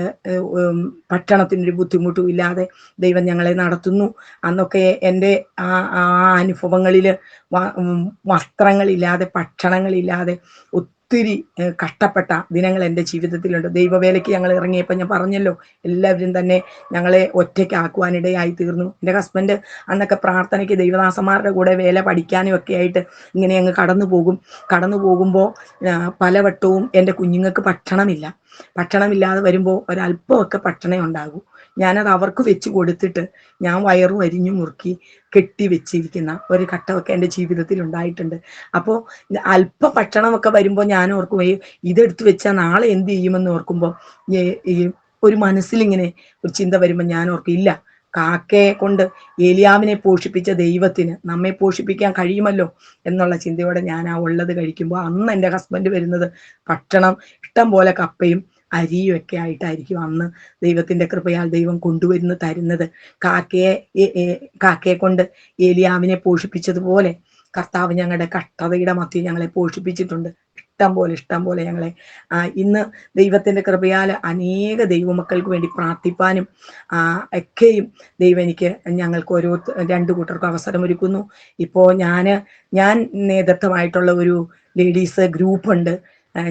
A: ഭക്ഷണത്തിനൊരു ബുദ്ധിമുട്ടും ഇല്ലാതെ ദൈവം ഞങ്ങളെ നടത്തുന്നു. അന്നൊക്കെ എൻ്റെ ആ അനുഭവങ്ങളിൽ വസ്ത്രങ്ങളില്ലാതെ ഭക്ഷണങ്ങളില്ലാതെ ഒത്തിരി കഷ്ടപ്പെട്ട ദിനങ്ങൾ എൻ്റെ ജീവിതത്തിലുണ്ട്. ദൈവവേലയ്ക്ക് ഞങ്ങൾ ഇറങ്ങിയപ്പോൾ ഞാൻ പറഞ്ഞല്ലോ, എല്ലാവരും തന്നെ ഞങ്ങളെ ഒറ്റയ്ക്കാക്കുവാനിടയായി തീർന്നു. എൻ്റെ ഹസ്ബൻഡ് അന്നൊക്കെ പ്രാർത്ഥനയ്ക്ക് ദൈവദാസന്മാരുടെ കൂടെ വേല പഠിക്കാനും ഒക്കെ ആയിട്ട് ഇങ്ങനെ അങ്ങ് കടന്നു പോകുമ്പോൾ പലവട്ടവും എൻ്റെ കുഞ്ഞുങ്ങൾക്ക് ഭക്ഷണമില്ലാതെ വരുമ്പോൾ ഒരല്പമൊക്കെ ഭക്ഷണം ഉണ്ടാകും. ഞാനത് അവർക്ക് വെച്ച് കൊടുത്തിട്ട് ഞാൻ വയറു അരിഞ്ഞു മുറുക്കി കെട്ടി വെച്ചിരിക്കുന്ന ഒരു ഘട്ടമൊക്കെ എൻ്റെ ജീവിതത്തിൽ ഉണ്ടായിട്ടുണ്ട്. അപ്പോൾ അല്പ ഭക്ഷണമൊക്കെ വരുമ്പോൾ ഞാൻ ഓർക്കും, ഇതെടുത്ത് വെച്ചാൽ നാളെ എന്ത് ചെയ്യുമെന്ന് ഓർക്കുമ്പോൾ ഈ ഒരു മനസ്സിലിങ്ങനെ ഒരു ചിന്ത വരുമ്പോൾ ഞാൻ ഓർക്കും, ഇല്ല, കാക്കയെ കൊണ്ട് ഏലിയാവിനെ പോഷിപ്പിച്ച ദൈവത്തിന് നമ്മെ പോഷിപ്പിക്കാൻ കഴിയുമല്ലോ എന്നുള്ള ചിന്തയോടെ ഞാൻ ആ ഉള്ളത് കഴിക്കുമ്പോൾ അന്ന് എൻ്റെ ഹസ്ബൻഡ് വരുന്നത് ഭക്ഷണം ഇഷ്ടം പോലെ കപ്പയും അരിയും ഒക്കെ ആയിട്ടായിരിക്കും അന്ന് ദൈവത്തിന്റെ കൃപയാൽ ദൈവം കൊണ്ടുവരുന്നു തരുന്നത്. കാക്കയെ കൊണ്ട് ഏലിയാവിനെ പോഷിപ്പിച്ചതുപോലെ കർത്താവ് ഞങ്ങളുടെ കഷ്ടതയുടെ മധ്യേ ഞങ്ങളെ പോഷിപ്പിച്ചിട്ടുണ്ട്. ഇഷ്ടം പോലെ ഞങ്ങളെ ഇന്ന് ദൈവത്തിന്റെ കൃപയാൽ അനേക ദൈവമക്കൾക്ക് വേണ്ടി പ്രാർത്ഥിപ്പാനും ഒക്കെയും ദൈവം ഞങ്ങൾക്ക് ഓരോ രണ്ടു കൂട്ടർക്കും അവസരമൊരുക്കുന്നു. ഇപ്പോൾ ഞാൻ നേതൃത്വമായിട്ടുള്ള ഒരു ലേഡീസ് ഗ്രൂപ്പുണ്ട്.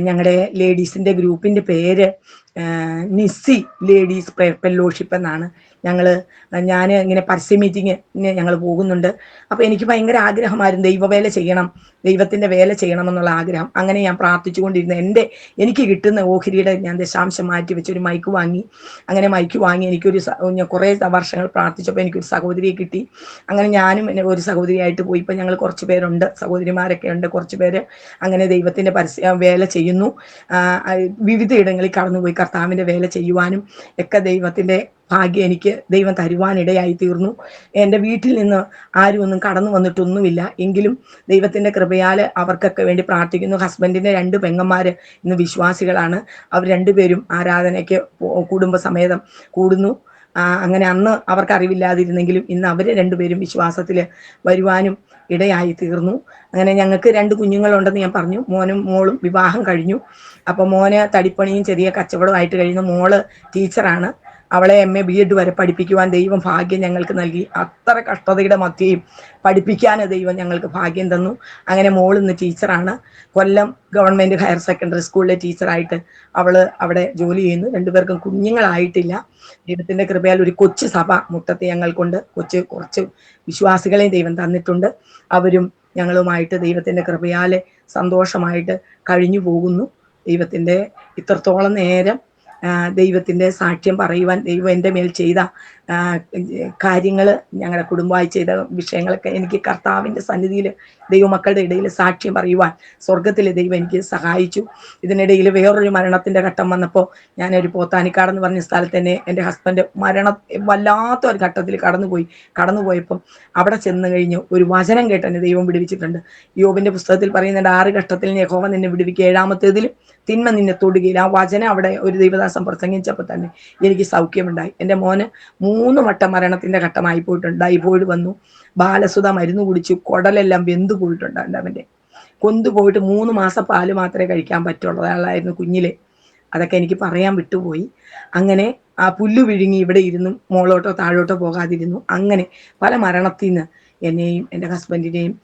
A: ഞങ്ങളുടെ ലേഡീസിന്റെ ഗ്രൂപ്പിന്റെ പേര് നിസ്സി ലേഡീസ് ഫെല്ലോഷിപ്പ് എന്നാണ്. ഞാൻ ഇങ്ങനെ പരസ്യ മീറ്റിങ്ങിന് ഞങ്ങൾ പോകുന്നുണ്ട്. അപ്പോൾ എനിക്ക് ഭയങ്കര ആഗ്രഹമായിരുന്നു ദൈവവേല ചെയ്യണം, ദൈവത്തിന്റെ വേല ചെയ്യണമെന്നുള്ള ആഗ്രഹം. അങ്ങനെ ഞാൻ പ്രാർത്ഥിച്ചുകൊണ്ടിരുന്ന എനിക്ക് കിട്ടുന്ന ഓഹരിയുടെ ഞാൻ ദശാംശം മാറ്റി വെച്ചൊരു മൈക്ക് വാങ്ങി. അങ്ങനെ മൈക്ക് വാങ്ങി കുറേ വർഷങ്ങൾ പ്രാർത്ഥിച്ചപ്പോൾ എനിക്കൊരു സഹോദരിയെ കിട്ടി. അങ്ങനെ ഞാനും ഒരു സഹോദരിയായിട്ട് പോയി. ഇപ്പം ഞങ്ങൾ കുറച്ച് പേരുണ്ട്, സഹോദരിമാരൊക്കെ ഉണ്ട്, കുറച്ച് പേര് അങ്ങനെ ദൈവത്തിന്റെ വേല ചെയ്യുന്നു. വിവിധ ഇടങ്ങളിൽ കടന്നുപോയി കർത്താവിന്റെ വേല ചെയ്യുവാനും ഒക്കെ ദൈവത്തിന്റെ ഭാഗ്യം എനിക്ക് ദൈവം തരുവാനിടയായി തീർന്നു. എൻ്റെ വീട്ടിൽ നിന്ന് ആരും ഒന്നും കടന്നു വന്നിട്ടൊന്നുമില്ല, എങ്കിലും ദൈവത്തിന്റെ കൃപയാൽ അവർക്കൊക്കെ വേണ്ടി പ്രാർത്ഥിക്കുന്നു. ഹസ്ബൻഡിന്റെ 2 പെങ്ങന്മാര് ഇന്ന് വിശ്വാസികളാണ്. അവർ രണ്ടുപേരും ആരാധനയ്ക്ക് കുടുംബസമേതം കൂടുന്നു. അങ്ങനെ അന്ന് അവർക്ക് അറിവില്ലാതിരുന്നെങ്കിലും ഇന്ന് അവർ രണ്ടുപേരും വിശ്വാസത്തിൽ വരുവാനും ഇടയായി തീർന്നു. അങ്ങനെ ഞങ്ങൾക്ക് 2 കുഞ്ഞുങ്ങളുണ്ടെന്ന് ഞാൻ പറഞ്ഞു. മോനും മോളും വിവാഹം കഴിഞ്ഞു. അപ്പോൾ മോന് തടിപ്പണിയും ചെറിയ കച്ചവടമായിട്ട് കഴിയുന്നു. മോള് ടീച്ചറാണ്. അവളെ MA BEd വരെ പഠിപ്പിക്കുവാൻ ദൈവം ഭാഗ്യം ഞങ്ങൾക്ക് നൽകി. അത്ര കഷ്ടതയുടെ മധ്യയും പഠിപ്പിക്കാൻ ദൈവം ഞങ്ങൾക്ക് ഭാഗ്യം തന്നു. അങ്ങനെ മോൾ ഇന്ന് ടീച്ചറാണ്. കൊല്ലം ഗവൺമെന്റ് ഹയർ സെക്കൻഡറി സ്കൂളിലെ ടീച്ചറായിട്ട് അവള് അവിടെ ജോലി ചെയ്യുന്നു. 2 പേർക്കും കുഞ്ഞുങ്ങളായിട്ടില്ല. ദൈവത്തിന്റെ കൃപയാൽ ഒരു കൊച്ചു സഭ മുട്ടത്ത് ഞങ്ങൾക്കുണ്ട്. കുറച്ച് വിശ്വാസികളെ ദൈവം തന്നിട്ടുണ്ട്. അവരും ഞങ്ങളുമായിട്ട് ദൈവത്തിന്റെ കൃപയാൽ സന്തോഷമായിട്ട് കഴിഞ്ഞു പോകുന്നു. ദൈവത്തിന്റെ ഇത്രത്തോളം നേരം ദൈവത്തിന്റെ സാക്ഷ്യം പറയുവാൻ ദൈവം എൻ്റെ മേൽ ചെയ്ത കാര്യങ്ങൾ, ഞങ്ങളുടെ കുടുംബമായി ചെയ്ത വിഷയങ്ങളൊക്കെ എനിക്ക് കർത്താവിൻ്റെ സന്നിധിയിൽ ദൈവമക്കളുടെ ഇടയിൽ സാക്ഷ്യം പറയുവാൻ സ്വർഗത്തിലെ ദൈവം എനിക്ക് സഹായിച്ചു. ഇതിനിടയിൽ വേറൊരു മരണത്തിന്റെ ഘട്ടം വന്നപ്പോൾ ഞാനൊരു പോത്താനിക്കാട് എന്ന് പറഞ്ഞ സ്ഥലത്ത് തന്നെ എൻ്റെ ഹസ്ബൻഡ് വല്ലാത്ത ഒരു ഘട്ടത്തിൽ കടന്നുപോയപ്പം അവിടെ ചെന്ന് കഴിഞ്ഞ് ഒരു വചനം കേട്ട് എന്നെ ദൈവം വിടുവിച്ചിട്ടുണ്ട്. യോബിന്റെ പുസ്തകത്തിൽ പറയുന്നുണ്ട്, 6 ഘട്ടത്തിൽ യഹോവ നിന്നെ വിടുവിക്കുക, 7-ാമത്തേതിലും തിന്മ നിന്നെ തൊടുകയില്ല. ആ വചനം അവിടെ ഒരു ദൈവദാസൻ പ്രസംഗിച്ചപ്പോൾ തന്നെ എനിക്ക് സൗഖ്യമുണ്ടായി. എൻ്റെ മോന് 3 വട്ടം മരണത്തിന്റെ ഘട്ടമായി പോയിട്ടുണ്ട്. ഡൈഫോയിഡ് വന്നു, ബാലസുത മരുന്ന് കുടിച്ചു, കുടലെല്ലാം വെന്തു പോയിട്ടുണ്ട്. അവൻ്റെ കൊണ്ടുപോയിട്ട് 3 മാസം പാല് മാത്രമേ കഴിക്കാൻ പറ്റുള്ളൂ. ആളായിരുന്നു കുഞ്ഞിലെ. അതൊക്കെ എനിക്ക് പറയാൻ വിട്ടുപോയി. അങ്ങനെ ആ പുല്ലു വിഴുങ്ങി ഇവിടെ ഇരുന്നും മോളോട്ടോ താഴോട്ടോ പോകാതിരുന്നു. അങ്ങനെ പല മരണത്തിൽ നിന്ന് എന്നെയും എൻ്റെ ഹസ്ബൻഡിനെയും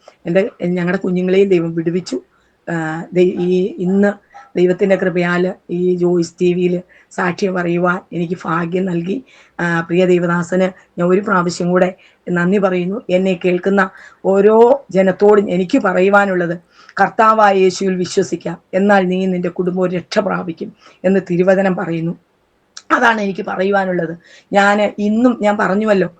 A: ഞങ്ങളുടെ കുഞ്ഞുങ്ങളെയും ദൈവം വിടുവിച്ചു. ഇന്ന് ദൈവത്തിന്റെ കൃപയാൽ ഈ ജോയ്സ് TV സാക്ഷ്യം പറയുവാൻ എനിക്ക് ഭാഗ്യം നൽകി. പ്രിയ ദൈവദാസന് ഞാൻ ഒരു പ്രാവശ്യം കൂടെ നന്ദി പറയുന്നു. എന്നെ കേൾക്കുന്ന ഓരോ ജനത്തോടും എനിക്ക് പറയുവാനുള്ളത്, കർത്താവായ യേശുവിൽ വിശ്വസിക്കാം, എന്നാൽ നീ നിന്റെ കുടുംബവും രക്ഷ പ്രാപിക്കും എന്ന് തിരുവചനം പറയുന്നു. അതാണ് എനിക്ക് പറയുവാനുള്ളത്. ഞാൻ പറഞ്ഞുവല്ലോ,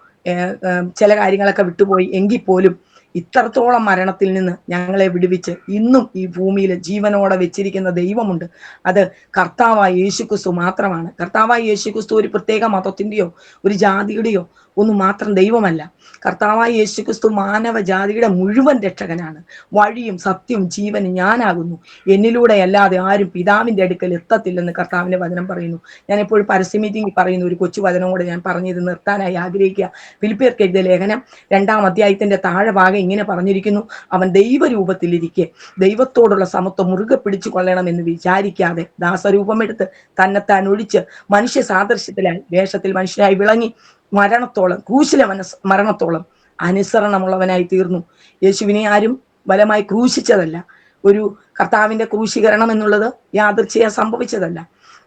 A: ചില കാര്യങ്ങളൊക്കെ വിട്ടുപോയി എങ്കിൽ പോലും ഇത്രത്തോളം മരണത്തിൽ നിന്ന് ഞങ്ങളെ വിടുവിച്ച് ഇന്നും ഈ ഭൂമിയിൽ ജീവനോടെ വെച്ചിരിക്കുന്ന ദൈവമുണ്ട്. അത് കർത്താവായ യേശുക്രിസ്തു മാത്രമാണ്. കർത്താവായ യേശുക്രിസ്തു ഒരു പ്രത്യേക മതത്തിൻ്റെയോ ഒരു ജാതിയുടെയോ ഒന്നും മാത്രം ദൈവമല്ല. കർത്താവായ യേശുക്രിസ്തു മാനവ ജാതിയുടെ മുഴുവൻ രക്ഷകനാണ്. വഴിയും സത്യവും ജീവനും ഞാനാകുന്നു, എന്നിലൂടെ അല്ലാതെ ആരും പിതാവിൻ്റെ അടുക്കൽ എത്തത്തില്ലെന്ന് കർത്താവിൻ്റെ വചനം പറയുന്നു. ഞാൻ എപ്പോഴും പരസ്യ മീറ്റിംഗിൽ പറയുന്ന ഒരു കൊച്ചു വചനം കൂടെ ഞാൻ പറഞ്ഞത് നിർത്താനായി ആഗ്രഹിക്കുക. ഫിലിപ്പിയർക്ക് എഴുതിയ ലേഖനം 2-ാം അധ്യായത്തിന്റെ താഴെ ഭാഗം ഇങ്ങനെ പറഞ്ഞിരിക്കുന്നു: അവൻ ദൈവരൂപത്തിലിരിക്കെ ദൈവത്തോടുള്ള സമത്വം മുറുകെ പിടിച്ചു കൊള്ളണമെന്ന് വിചാരിക്കാതെ ദാസരൂപമെടുത്ത് തന്നെത്താൻ ഒഴിച്ച് മനുഷ്യ സാദൃശ്യത്തിലായി വേഷത്തിൽ മനുഷ്യനായി വിളങ്ങി മരണത്തോളം, ക്രൂശിലെ മരണത്തോളം അനുസരണമുള്ളവനായി തീർന്നു. യേശുവിനെ ആരും ബലമായി ക്രൂശിച്ചതല്ല. ഒരു കർത്താവിന്റെ ക്രൂശീകരണം എന്നുള്ളത് യാദൃച്ഛികം സംഭവിച്ചതല്ല.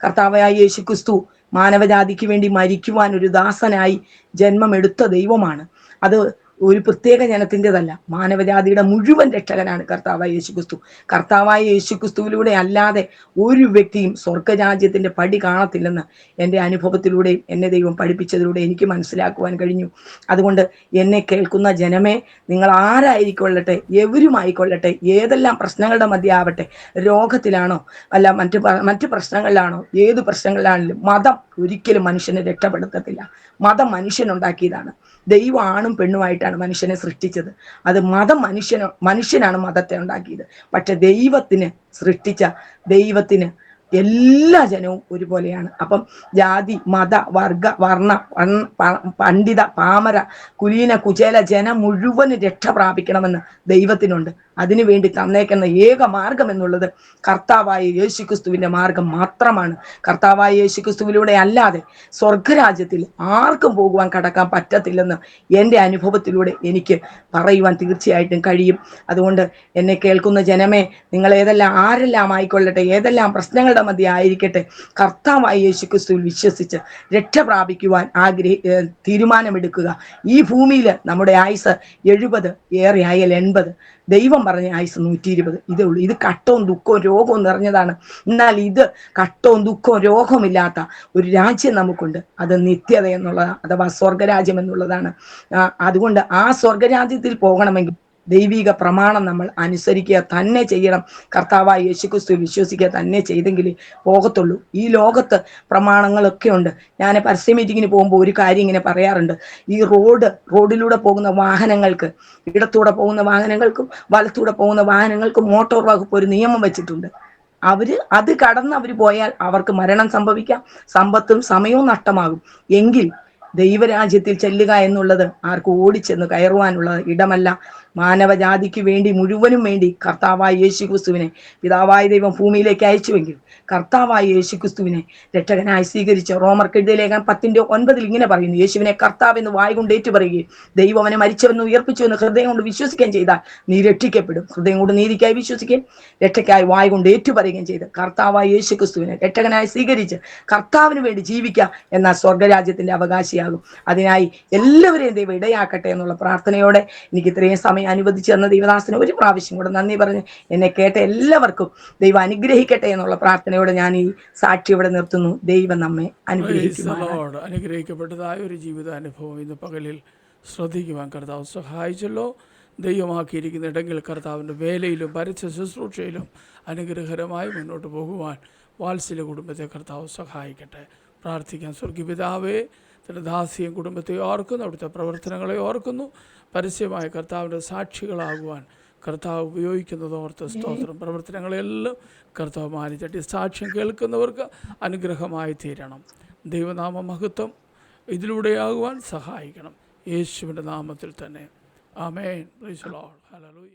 A: കർത്താവായ യേശുക്രിസ്തു മാനവജാതിക്ക് വേണ്ടി മരിക്കുവാൻ ഒരു ദാസനായി ജന്മമെടുത്ത ദൈവമാണ്. അത് ഒരു പ്രത്യേക ജനത്തിൻ്റെതല്ല, മാനവജാതിയുടെ മുഴുവൻ രക്ഷകനാണ് കർത്താവായ യേശുക്രിസ്തു. കർത്താവായ യേശുക്രിസ്തുവിലൂടെ അല്ലാതെ ഒരു വ്യക്തിയും സ്വർഗരാജ്യത്തിന്റെ പടി കാണത്തില്ലെന്ന് എൻ്റെ അനുഭവത്തിലൂടെയും എന്നെ ദൈവം പഠിപ്പിച്ചതിലൂടെ എനിക്ക് മനസ്സിലാക്കുവാൻ കഴിഞ്ഞു. അതുകൊണ്ട് എന്നെ കേൾക്കുന്ന ജനമേ, നിങ്ങൾ ആരായിക്കൊള്ളട്ടെ, എവരുമായിക്കൊള്ളട്ടെ, ഏതെല്ലാം പ്രശ്നങ്ങളുടെ മധ്യ ആവട്ടെ, രോഗത്തിലാണോ അല്ല മറ്റു പ്രശ്നങ്ങളിലാണോ, ഏത് പ്രശ്നങ്ങളിലാണെങ്കിലും മതം ഒരിക്കലും മനുഷ്യനെ രക്ഷപ്പെടുത്തത്തില്ല. മതം മനുഷ്യനുണ്ടാക്കിയതാണ്. ദൈവം ആണും പെണ്ണുമായിട്ടാണ് മനുഷ്യനെ സൃഷ്ടിച്ചത്. അത് മനുഷ്യനാണ് മതത്തെ ഉണ്ടാക്കിയത്. പക്ഷെ സൃഷ്ടിച്ച ദൈവത്തിന് എല്ലാ ജനവും ഒരുപോലെയാണ്. അപ്പം ജാതി, മത, വർഗ, വർണ്ണ, പണ്ഡിത, പാമര, കുലീന, കുചേല ജനം മുഴുവനും രക്ഷ പ്രാപിക്കണമെന്ന് ദൈവത്തിനുണ്ട്. അതിനുവേണ്ടി തന്നേക്കുന്ന ഏക മാർഗം എന്നുള്ളത് കർത്താവായ യേശുക്രിസ്തുവിന്റെ മാർഗം മാത്രമാണ്. കർത്താവായ യേശുക്രിസ്തുവിലൂടെ അല്ലാതെ സ്വർഗരാജ്യത്തിൽ ആർക്കും പോകുവാൻ കടക്കാൻ പറ്റത്തില്ലെന്ന് എൻ്റെ അനുഭവത്തിലൂടെ എനിക്ക് പറയുവാൻ തീർച്ചയായിട്ടും കഴിയും. അതുകൊണ്ട് എന്നെ കേൾക്കുന്ന ജനമേ, നിങ്ങൾ ആരെല്ലാം ആയിക്കൊള്ളട്ടെ, ഏതെല്ലാം പ്രശ്നങ്ങളുടെ മധ്യ ആയിരിക്കട്ടെ, കർത്താവായ യേശുക്രിസ്തുവിൽ വിശ്വസിച്ച് രക്ഷ പ്രാപിക്കുവാൻ തീരുമാനമെടുക്കുക. ഈ ഭൂമിയിൽ നമ്മുടെ ആയുസ് 70, ഏറെ ആയാൽ 80. ദൈവം പറഞ്ഞ ആയുസ് 120. ഇതേ ഉള്ളൂ. ഇത് കട്ടവും ദുഃഖവും രോഗവും നിറഞ്ഞതാണ്. എന്നാൽ ഇത് കട്ടവും ദുഃഖവും രോഗമില്ലാത്ത ഒരു രാജ്യം നമുക്കുണ്ട്. അത് നിത്യത എന്നുള്ളതാണ്, അഥവാ സ്വർഗരാജ്യം എന്നുള്ളതാണ്. അതുകൊണ്ട് ആ സ്വർഗരാജ്യത്തിൽ പോകണമെങ്കിൽ ദൈവിക പ്രമാണം നമ്മൾ അനുസരിക്കുക തന്നെ ചെയ്യണം. കർത്താവായ യേശുക്രിസ്തു വിശ്വസിക്കുക തന്നെ ചെയ്തെങ്കിലേ പോകത്തുള്ളൂ. ഈ ലോകത്ത് പ്രമാണങ്ങളൊക്കെ ഉണ്ട്. ഞാൻ പരസ്യ മീറ്റിങ്ങിന് പോകുമ്പോൾ ഒരു കാര്യം ഇങ്ങനെ പറയാറുണ്ട്: ഈ റോഡിലൂടെ പോകുന്ന വാഹനങ്ങൾക്ക്, ഇടത്തൂടെ പോകുന്ന വാഹനങ്ങൾക്കും വലത്തൂടെ പോകുന്ന വാഹനങ്ങൾക്കും മോട്ടോർ വകുപ്പ് ഒരു നിയമം വെച്ചിട്ടുണ്ട്. അത് കടന്ന് അവർ പോയാൽ അവർക്ക് മരണം സംഭവിക്കാം, സമ്പത്തും സമയവും നഷ്ടമാകും. എങ്കിൽ ദൈവരാജ്യത്തിൽ ചെല്ലുക എന്നുള്ളത് ആർക്കും ഓടിച്ചെന്ന് കയറുവാനുള്ള ഇടമല്ല. മാനവജാതിക്ക് വേണ്ടി മുഴുവനും വേണ്ടി കർത്താവായ യേശുക്രിസ്തുവിനെ പിതാവായ ദൈവം ഭൂമിയിലേക്ക് അയച്ചുവെങ്കിൽ കർത്താവായ യേശുക്രിസ്തുവിനെ രക്ഷകനായി സ്വീകരിച്ച റോമർക്കെഴുതിയ ലേഖനം 10:9 ഇങ്ങനെ പറയുന്നു: യേശുവിനെ കർത്താവ് എന്ന് വായ് കൊണ്ട് ഏറ്റു പറയുകയും ദൈവം അവനെ മരിച്ചവെന്ന് ഉയർപ്പിച്ചുവെന്ന് ഹൃദയം കൊണ്ട് വിശ്വസിക്കുകയും ചെയ്താൽ നീ രക്ഷിക്കപ്പെടും. ഹൃദയം കൊണ്ട് നീതിക്കായി വിശ്വസിക്കുകയും രക്ഷയ്ക്കായി വായ് കൊണ്ട് ഏറ്റു പറയുകയും ചെയ്ത് കർത്താവായ യേശുക്രിസ്തുവിനെ രക്ഷകനായി സ്വീകരിച്ച് കർത്താവിന് വേണ്ടി ജീവിക്കുക എന്നാൽ സ്വർഗരാജ്യത്തിന്റെ അവകാശിയാകും. അതിനായി എല്ലാവരെയും ദൈവം ഇടയാക്കട്ടെ എന്നുള്ള പ്രാർത്ഥനയോടെ എനിക്ക് ഇത്രയും സമയം അനുവദിച്ചു തന്ന ദൈവദാസന് ഒരു പ്രാവശ്യം കൂടെ നന്ദി പറഞ്ഞ് എന്നെ കേട്ട എല്ലാവർക്കും ദൈവം അനുഗ്രഹിക്കട്ടെ എന്നുള്ള പ്രാർത്ഥനയോടെ ഞാൻ ഈ സാക്ഷി ഇവിടെ നിർത്തുന്നു. ദൈവം നമ്മെ അനുഗ്രഹിക്കുമാറാകട്ടെ.
B: അനുഗ്രഹിക്കപ്പെട്ടതായ ഒരു ജീവിതാനുഭവം ഇന്ന് പകലിൽ ശ്രദ്ധിക്കുവാൻ കർത്താവ് സഹായിച്ചല്ലോ. ദൈവമാക്കിയിരിക്കുന്ന ഇടങ്ങളിൽ കർത്താവിൻ്റെ വേലയിലും പരസ്യ ശുശ്രൂഷയിലും അനുഗ്രഹകരമായി മുന്നോട്ട് പോകുവാൻ വാത്സല്യ കുടുംബത്തെ കർത്താവ് സഹായിക്കട്ടെ. പ്രാർത്ഥിക്കാൻ. സ്വർഗീയ പിതാവേ, തൻ്റെ ദാസിയും കുടുംബത്തെ ഓർക്കുന്നു, അവിടുത്തെ പ്രവർത്തനങ്ങളെ ഓർക്കുന്നു. പരസ്യമായ കർത്താവിൻ്റെ സാക്ഷികളാകുവാൻ കർത്താവ് ഉപയോഗിക്കുന്നത് ഓർത്ത് സ്തോത്രം. പ്രവർത്തനങ്ങളെല്ലാം കർത്താവ് മാനിച്ചട്ടി സാക്ഷ്യം കേൾക്കുന്നവർക്ക് അനുഗ്രഹമായി തീരണം. ദൈവനാമ മഹത്വം ഇതിലൂടെയാകുവാൻ സഹായിക്കണം. യേശുവിൻ്റെ നാമത്തിൽ തന്നെ amen. Praise the Lord. Hallelujah.